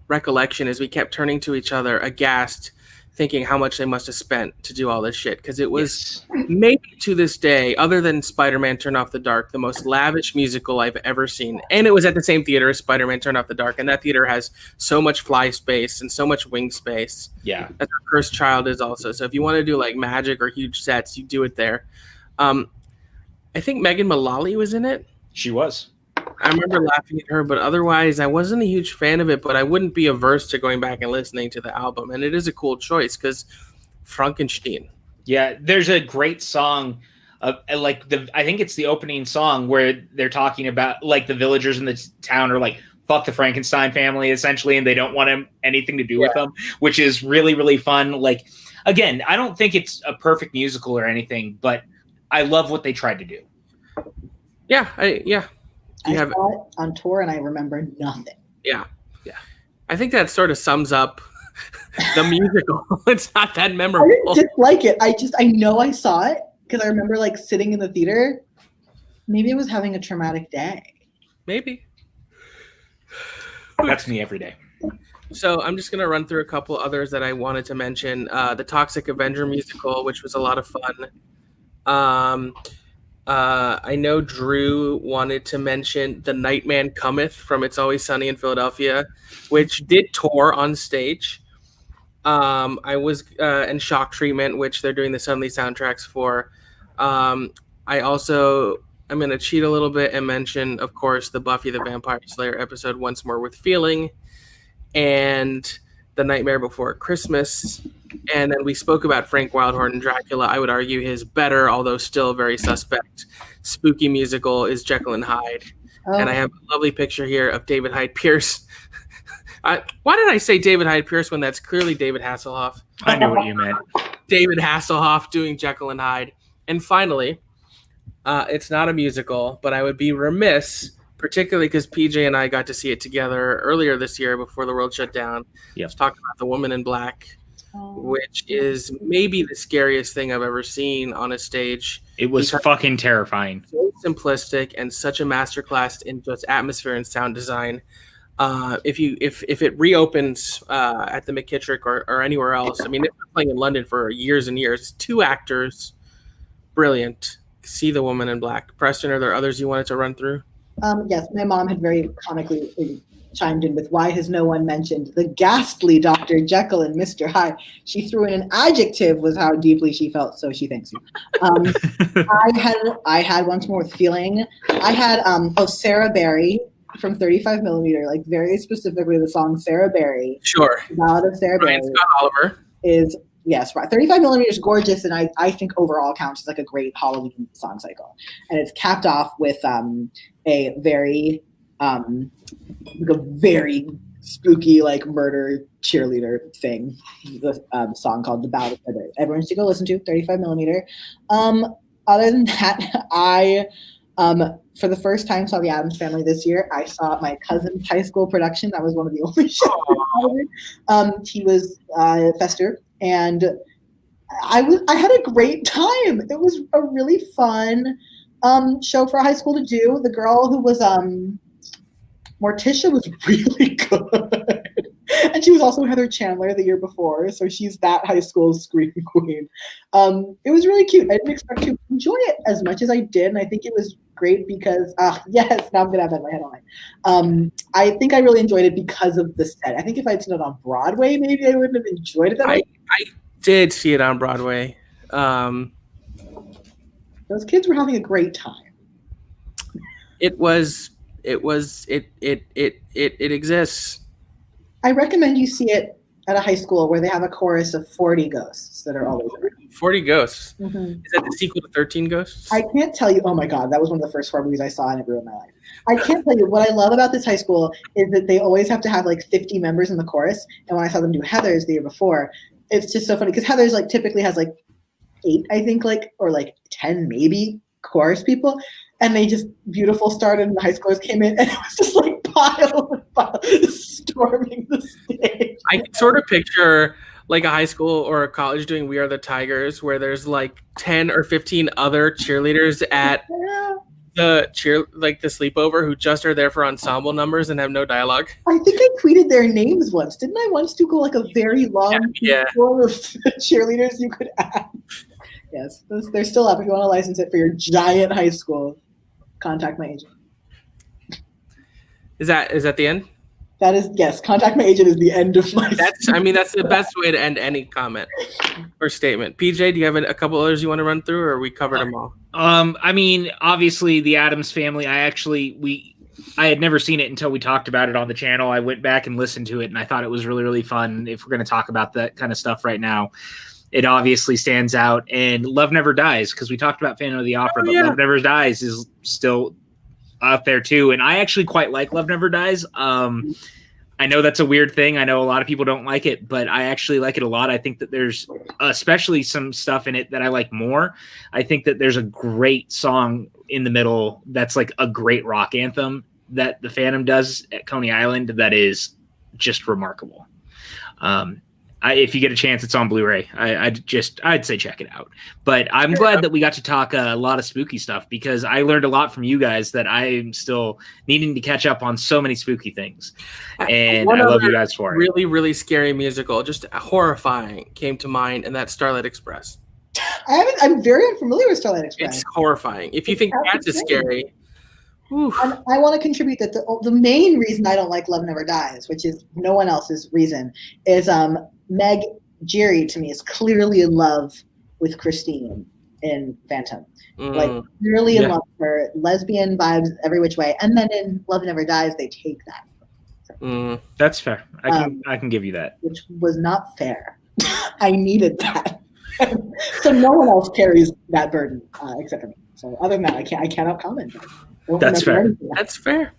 recollection is we kept turning to each other aghast, thinking how much they must have spent to do all this shit. Because it was maybe to this day, other than Spider-Man Turn Off the Dark, the most lavish musical I've ever seen. And it was at the same theater as Spider-Man Turn Off the Dark. And that theater has so much fly space and so much wing space. Yeah. That's where Cursed Child is also. So if you want to do like magic or huge sets, you do it there. I think Megan Mullally was in it. She was. I remember laughing at her, but otherwise I wasn't a huge fan of it, but I wouldn't be averse to going back and listening to the album. And it is a cool choice because Frankenstein. Yeah, there's a great song, I think it's the opening song where they're talking about like the villagers in the town are like, fuck the Frankenstein family, essentially, and they don't want anything to do with them, which is really, really fun. Like, again, I don't think it's a perfect musical or anything, but I love what they tried to do. Yeah, I saw it on tour and I remember nothing. Yeah. I think that sort of sums up the musical. It's not that memorable. I didn't dislike it. I know I saw it because I remember like sitting in the theater. Maybe I was having a traumatic day. Maybe. That's me every day. So I'm just going to run through a couple others that I wanted to mention. The Toxic Avenger musical, which was a lot of fun. I know Drew wanted to mention The Nightman Cometh from It's Always Sunny in Philadelphia, which did tour on stage. I was in Shock Treatment, which they're doing the Suddenly soundtracks for. I'm going to cheat a little bit and mention, of course, the Buffy the Vampire Slayer episode Once More with Feeling and The Nightmare Before Christmas. And then we spoke about Frank Wildhorn and Dracula. I would argue his better, although still very suspect, spooky musical is Jekyll and Hyde. Oh. And I have a lovely picture here of David Hyde Pierce. Why did I say David Hyde Pierce when that's clearly David Hasselhoff? I knew what you meant. David Hasselhoff doing Jekyll and Hyde. And finally, it's not a musical, but I would be remiss, particularly because PJ and I got to see it together earlier this year before the world shut down. Yep. Let's talk about The Woman in Black, which is maybe the scariest thing I've ever seen on a stage. It was fucking terrifying. So simplistic and such a masterclass in just atmosphere and sound design. If it reopens at the McKittrick or anywhere else, I mean, it's been playing in London for years and years. 2 actors, brilliant. See The Woman in Black. Preston, are there others you wanted to run through? Yes, my mom had very comically chimed in with, why has no one mentioned the ghastly Dr. Jekyll and Mr. Hyde? She threw in an adjective was how deeply she felt, so she thanks you. I had Once More with Feeling. I had Sarah Berry from 35 millimeter, like very specifically the song Sarah Berry. Sure. The Ballad of Sarah Berry. Scott Oliver. Is, yes, right. 35 millimeter is gorgeous, and I think overall counts as like a great Halloween song cycle. And it's capped off with a very spooky like murder cheerleader thing. The song called The Ballad of Sarah Berry. Everyone should go listen to 35 millimeter. Other than that, I for the first time saw The Addams Family this year. I saw my cousin's high school production. That was one of the only shows. He was Fester, and I had a great time. It was a really fun show for a high school to do. The girl who was Morticia was really good. And she was also Heather Chandler the year before, so she's that high school scream queen. It was really cute. I didn't expect to enjoy it as much as I did, and I think it was great because, yes, now I'm going to have that in my head all night. I think I really enjoyed it because of the set. I think if I'd seen it on Broadway, maybe I wouldn't have enjoyed it that much. I did see it on Broadway. Those kids were having a great time. It exists. I recommend you see it at a high school where they have a chorus of 40 ghosts that are always around. 40 Ghosts. Mm-hmm. Is that the sequel to 13 Ghosts? I can't tell you. Oh my God, that was one of the first horror movies I saw and it ruined my life. I can't tell you. What I love about this high school is that they always have to have like 50 members in the chorus. And when I saw them do Heather's the year before, it's just so funny because Heather's like typically has like 8, I think, or 10 maybe chorus people. And they just beautiful started and the high schoolers came in and it was just like piles storming the stage. I can sort of picture like a high school or a college doing We Are the Tigers where there's like 10 or 15 other cheerleaders at the sleepover who just are there for ensemble numbers and have no dialogue. I think I tweeted their names once. Didn't I once do like a very long form of cheerleaders you could add? Yes, they're still up. If you want to license it for your giant high school, contact my agent. Is that the end? That is, yes, contact my agent is the end of my That's the best way to end any comment or statement. PJ, do you have a couple others you want to run through, or we covered them all? I mean, obviously the Addams Family, I had never seen it until we talked about it on the channel. I went back and listened to it and I thought it was really, really fun. If we're going to talk about that kind of stuff right now, it obviously stands out. And Love Never Dies, because we talked about Phantom of the Opera, but Love Never Dies is still out there too. And I actually quite like Love Never Dies. I know that's a weird thing. I know a lot of people don't like it, but I actually like it a lot. I think that there's especially some stuff in it that I like more. I think that there's a great song in the middle that's like a great rock anthem that the Phantom does at Coney Island that is just remarkable. If you get a chance, it's on Blu-ray. I'd say check it out. But I'm glad that we got to talk a lot of spooky stuff because I learned a lot from you guys that I'm still needing to catch up on so many spooky things. And I love you guys for it. Really, really scary musical, just horrifying, came to mind, and that's Starlight Express. I'm very unfamiliar with Starlight Express. It's horrifying. If you think that's scary. I want to contribute that the main reason I don't like Love Never Dies, which is no one else's reason, is Meg Giry to me is clearly in love with Christine in Phantom. Like clearly in love with her, lesbian vibes every which way. And then in Love Never Dies, they take that. So, that's fair. I can give you that. Which was not fair. I needed that. So no one else carries that burden except for me. So other than that, I cannot comment. That's fair. That's fair.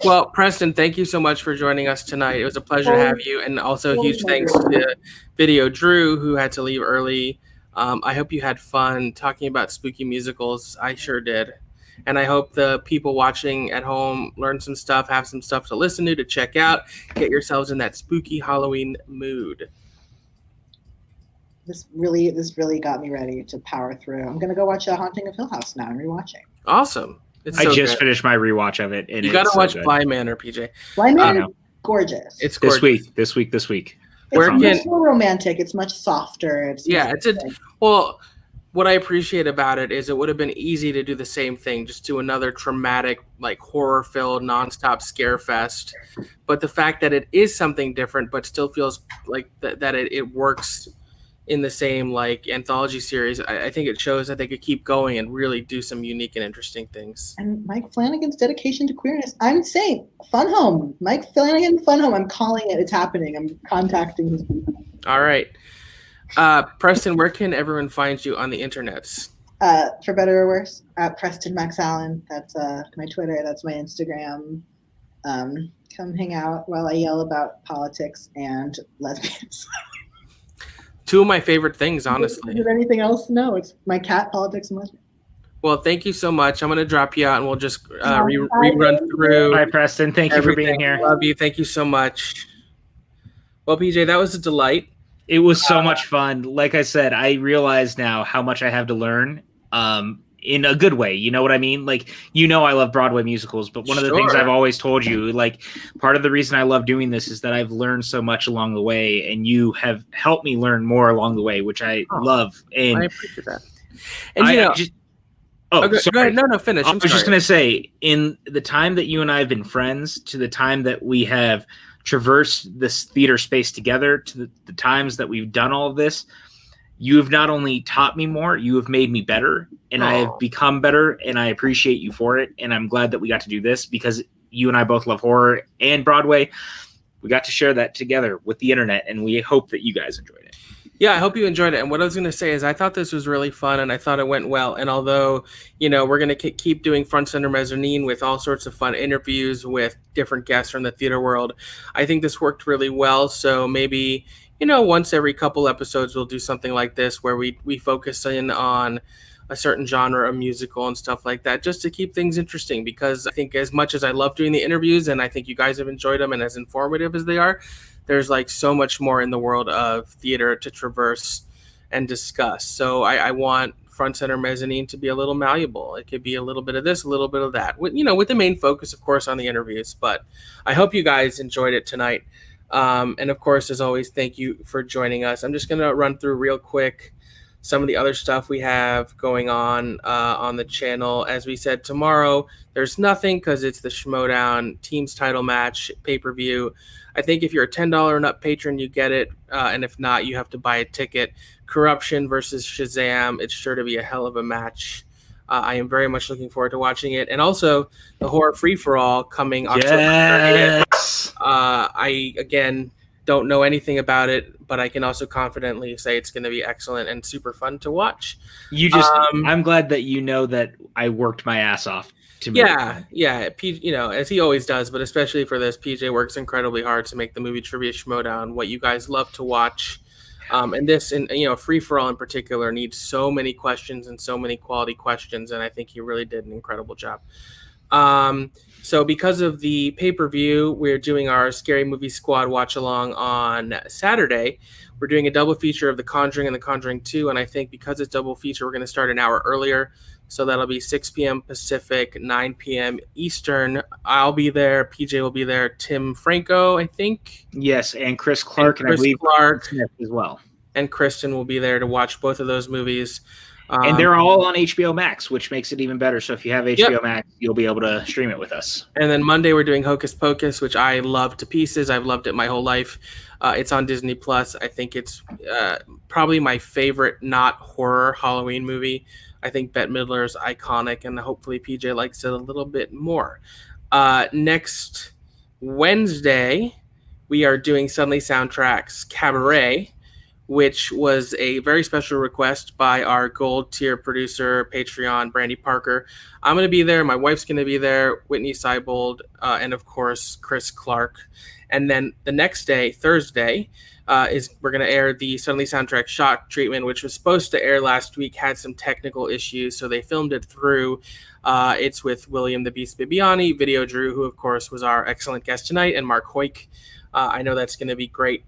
Well, Preston, thank you so much for joining us tonight. It was a pleasure to have you, and also huge thanks to Video Drew, who had to leave early. I hope you had fun talking about spooky musicals. I sure did. And I hope the people watching at home learn some stuff, have some stuff to listen to check out, get yourselves in that spooky Halloween mood. This really got me ready to power through. I'm going to go watch Haunting of Hill House now. I'm rewatching. Awesome. I just finished my rewatch of it. And you got to watch Bly Manor, PJ. Bly Manor is gorgeous. It's gorgeous. This week. It's much more romantic. It's much softer. What I appreciate about it is it would have been easy to do the same thing, just do another traumatic, like horror-filled, nonstop scare fest. But the fact that it is something different, but still feels like that it works in the same like anthology series, I think it shows that they could keep going and really do some unique and interesting things. And Mike Flanagan's dedication to queerness. I'm saying Fun Home. Mike Flanagan Fun Home. I'm calling it. It's happening. I'm contacting his people. All right. Preston, where can everyone find you on the internets? For better or worse, at Preston Max Allen. That's my Twitter. That's my Instagram. Come hang out while I yell about politics and lesbians. Two of my favorite things, honestly. Is there anything else? No, it's my cat, politics, and lesbians. Well, thank you so much. I'm going to drop you out, and we'll just rerun through. Hi, Preston. Thank you for being here. Love you. Thank you so much. Well, PJ, that was a delight. It was so much fun. Like I said, I realize now how much I have to learn. in a good way. You know what I mean? Like, I love Broadway musicals, but one of the things I've always told you, like, part of the reason I love doing this is that I've learned so much along the way, and you have helped me learn more along the way, which I love. And I appreciate that. And sorry. No, finish. I was just going to say, in the time that you and I have been friends, to the time that we have traversed this theater space together, to the times that we've done all of this, you have not only taught me more, you have made me better, and I have become better, and I appreciate you for it. And I'm glad that we got to do this because you and I both love horror and Broadway. We got to share that together with the internet, and we hope that you guys enjoyed it. Yeah, I hope you enjoyed it. And what I was going to say is I thought this was really fun, and I thought it went well. And although, we're going to keep doing Front Center Mezzanine with all sorts of fun interviews with different guests from the theater world, I think this worked really well. So maybe, once every couple episodes, we'll do something like this where we focus in on a certain genre of musical and stuff like that, just to keep things interesting. Because I think as much as I love doing the interviews, and I think you guys have enjoyed them and as informative as they are, there's like so much more in the world of theater to traverse and discuss. So I want Front Center Mezzanine to be a little malleable. It could be a little bit of this, a little bit of that, with the main focus, of course, on the interviews. But I hope you guys enjoyed it tonight. And of course, as always, thank you for joining us. I'm just going to run through real quick some of the other stuff we have going on the channel. As we said, tomorrow there's nothing because it's the Schmodown Teams title match pay-per-view. I think if you're a $10 and up patron, you get it. And if not, you have to buy a ticket. Corruption versus Shazam. It's sure to be a hell of a match. I am very much looking forward to watching it. And also the Horror Free-for-All coming October 30th. I, again, don't know anything about it, but I can also confidently say it's going to be excellent and super fun to watch. I'm glad that you know that I worked my ass off. Yeah. As he always does, but especially for this, PJ works incredibly hard to make the movie Trivia Schmodown what you guys love to watch. And this, and Free for All in particular, needs so many questions and so many quality questions, and I think he really did an incredible job. So because of the pay-per-view, we're doing our Scary Movie Squad watch-along on Saturday. We're doing a double feature of The Conjuring and The Conjuring 2, and I think because it's double feature, we're going to start an hour earlier. So that'll be 6 p.m. Pacific, 9 p.m. Eastern. I'll be there. PJ will be there. Tim Franco, I think. Yes, and Chris Clark, and I believe Clark Smith as well. And Kristen will be there to watch both of those movies. And they're all on HBO Max, which makes it even better. So if you have HBO Max, you'll be able to stream it with us. And then Monday, we're doing Hocus Pocus, which I love to pieces. I've loved it my whole life. It's on Disney Plus. I think it's probably my favorite not horror Halloween movie. I think Bette Midler is iconic, and hopefully PJ likes it a little bit more. Next Wednesday, we are doing Suddenly Soundtracks Cabaret, which was a very special request by our gold tier producer, Patreon, Brandy Parker. I'm going to be there. My wife's going to be there, Whitney Seibold, and of course, Chris Clark. And then the next day, Thursday, we're going to air the Suddenly Soundtrack Shock Treatment, which was supposed to air last week, had some technical issues, so they filmed it through. It's with William the Beast Bibiani, Video Drew, who, of course, was our excellent guest tonight, and Mark Hoyk. I know that's going to be great.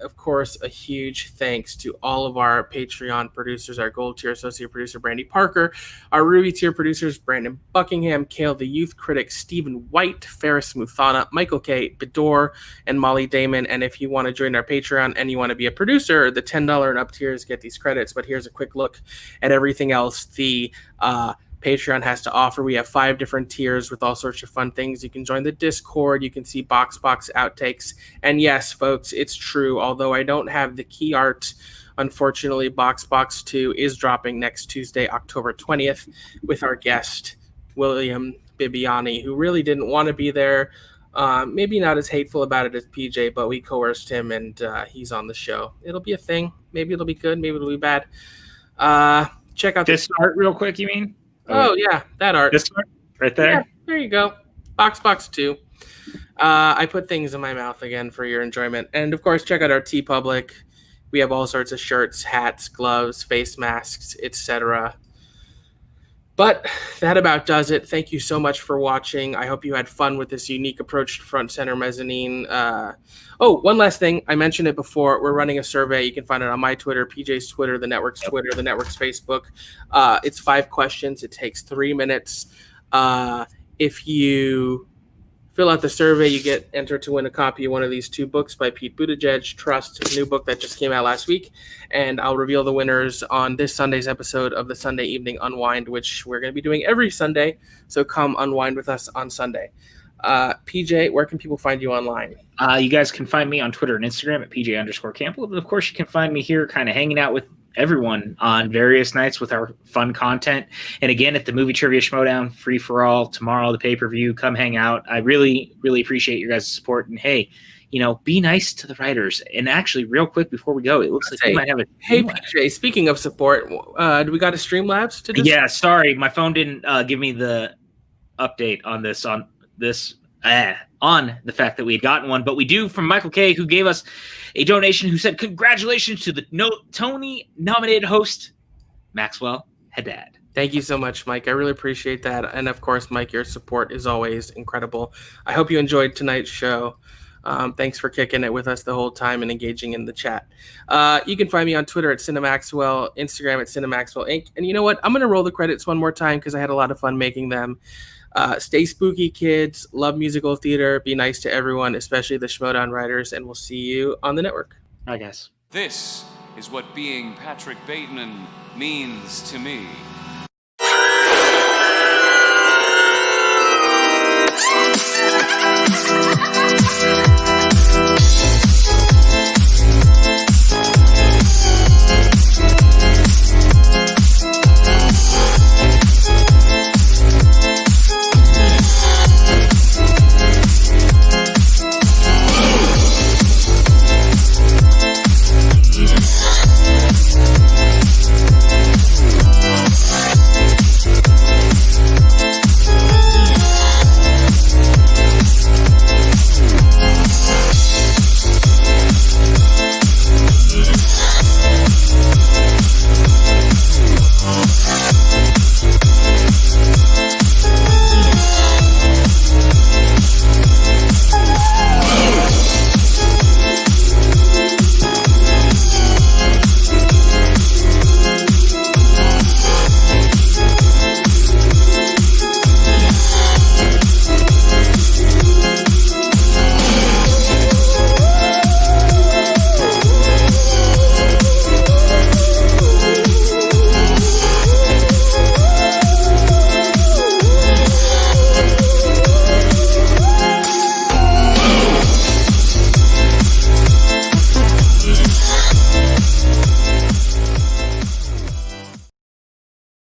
Of course, a huge thanks to all of our Patreon producers, our gold tier associate producer, Brandy Parker, our Ruby tier producers, Brandon Buckingham, Kale the Youth Critic, Stephen White, Ferris Muthana, Michael K., Bedore, and Molly Damon. And if you want to join our Patreon and you want to be a producer, the $10 and up tiers get these credits. But here's a quick look at everything else the Patreon has to offer. We have 5 different tiers with all sorts of fun things. You can join the Discord. You can see Box outtakes. And yes, folks, it's true. Although I don't have the key art, unfortunately, Box 2 is dropping next Tuesday, October 20th, with our guest, William Bibiani, who really didn't want to be there. Maybe not as hateful about it as PJ, but we coerced him, and he's on the show. It'll be a thing. Maybe it'll be good. Maybe it'll be bad. Check out this art real quick, you mean? Oh, yeah, that art. This art? Right there? Yeah, there you go. Box 2. I put things in my mouth again for your enjoyment. And, of course, check out our TeePublic. We have all sorts of shirts, hats, gloves, face masks, etc. But that about does it. Thank you so much for watching. I hope you had fun with this unique approach to Front Center Mezzanine. One last thing. I mentioned it before. We're running a survey. You can find it on my Twitter, PJ's Twitter, the network's Twitter, the network's Facebook. It's 5 questions. It takes 3 minutes. If you fill out the survey, you get entered to win a copy of one of these 2 books by Pete Buttigieg, Trust, a new book that just came out last week. And I'll reveal the winners on this Sunday's episode of the Sunday Evening Unwind, which we're going to be doing every Sunday. So come unwind with us on Sunday. PJ, where can people find you online? You guys can find me on Twitter and Instagram at PJ_Campbell. But of course, you can find me here kind of hanging out with everyone on various nights with our fun content. And again, at the Movie Trivia Schmodown, free for all, tomorrow, the pay-per-view, come hang out. I really, really appreciate your guys' support. And hey, be nice to the writers. And actually, real quick before we go, it looks like we might have a... Hey, PJ, speaking of support, do we got a Streamlabs to do? Yeah, sorry. My phone didn't give me the update on the fact that we had gotten one, but we do from Michael K, who gave us a donation, who said, congratulations to the Tony-nominated host, Maxwell Haddad. Thank you so much, Mike. I really appreciate that. And of course, Mike, your support is always incredible. I hope you enjoyed tonight's show. Thanks for kicking it with us the whole time and engaging in the chat. You can find me on Twitter at CinemaXwell, Instagram at CinemaXwell Inc. And you know what? I'm going to roll the credits one more time because I had a lot of fun making them. Stay spooky, kids. Love musical theater. Be nice to everyone, especially the Schmodown writers, and we'll see you on the network. Bye, guys. This is what being Patrick Bateman means to me.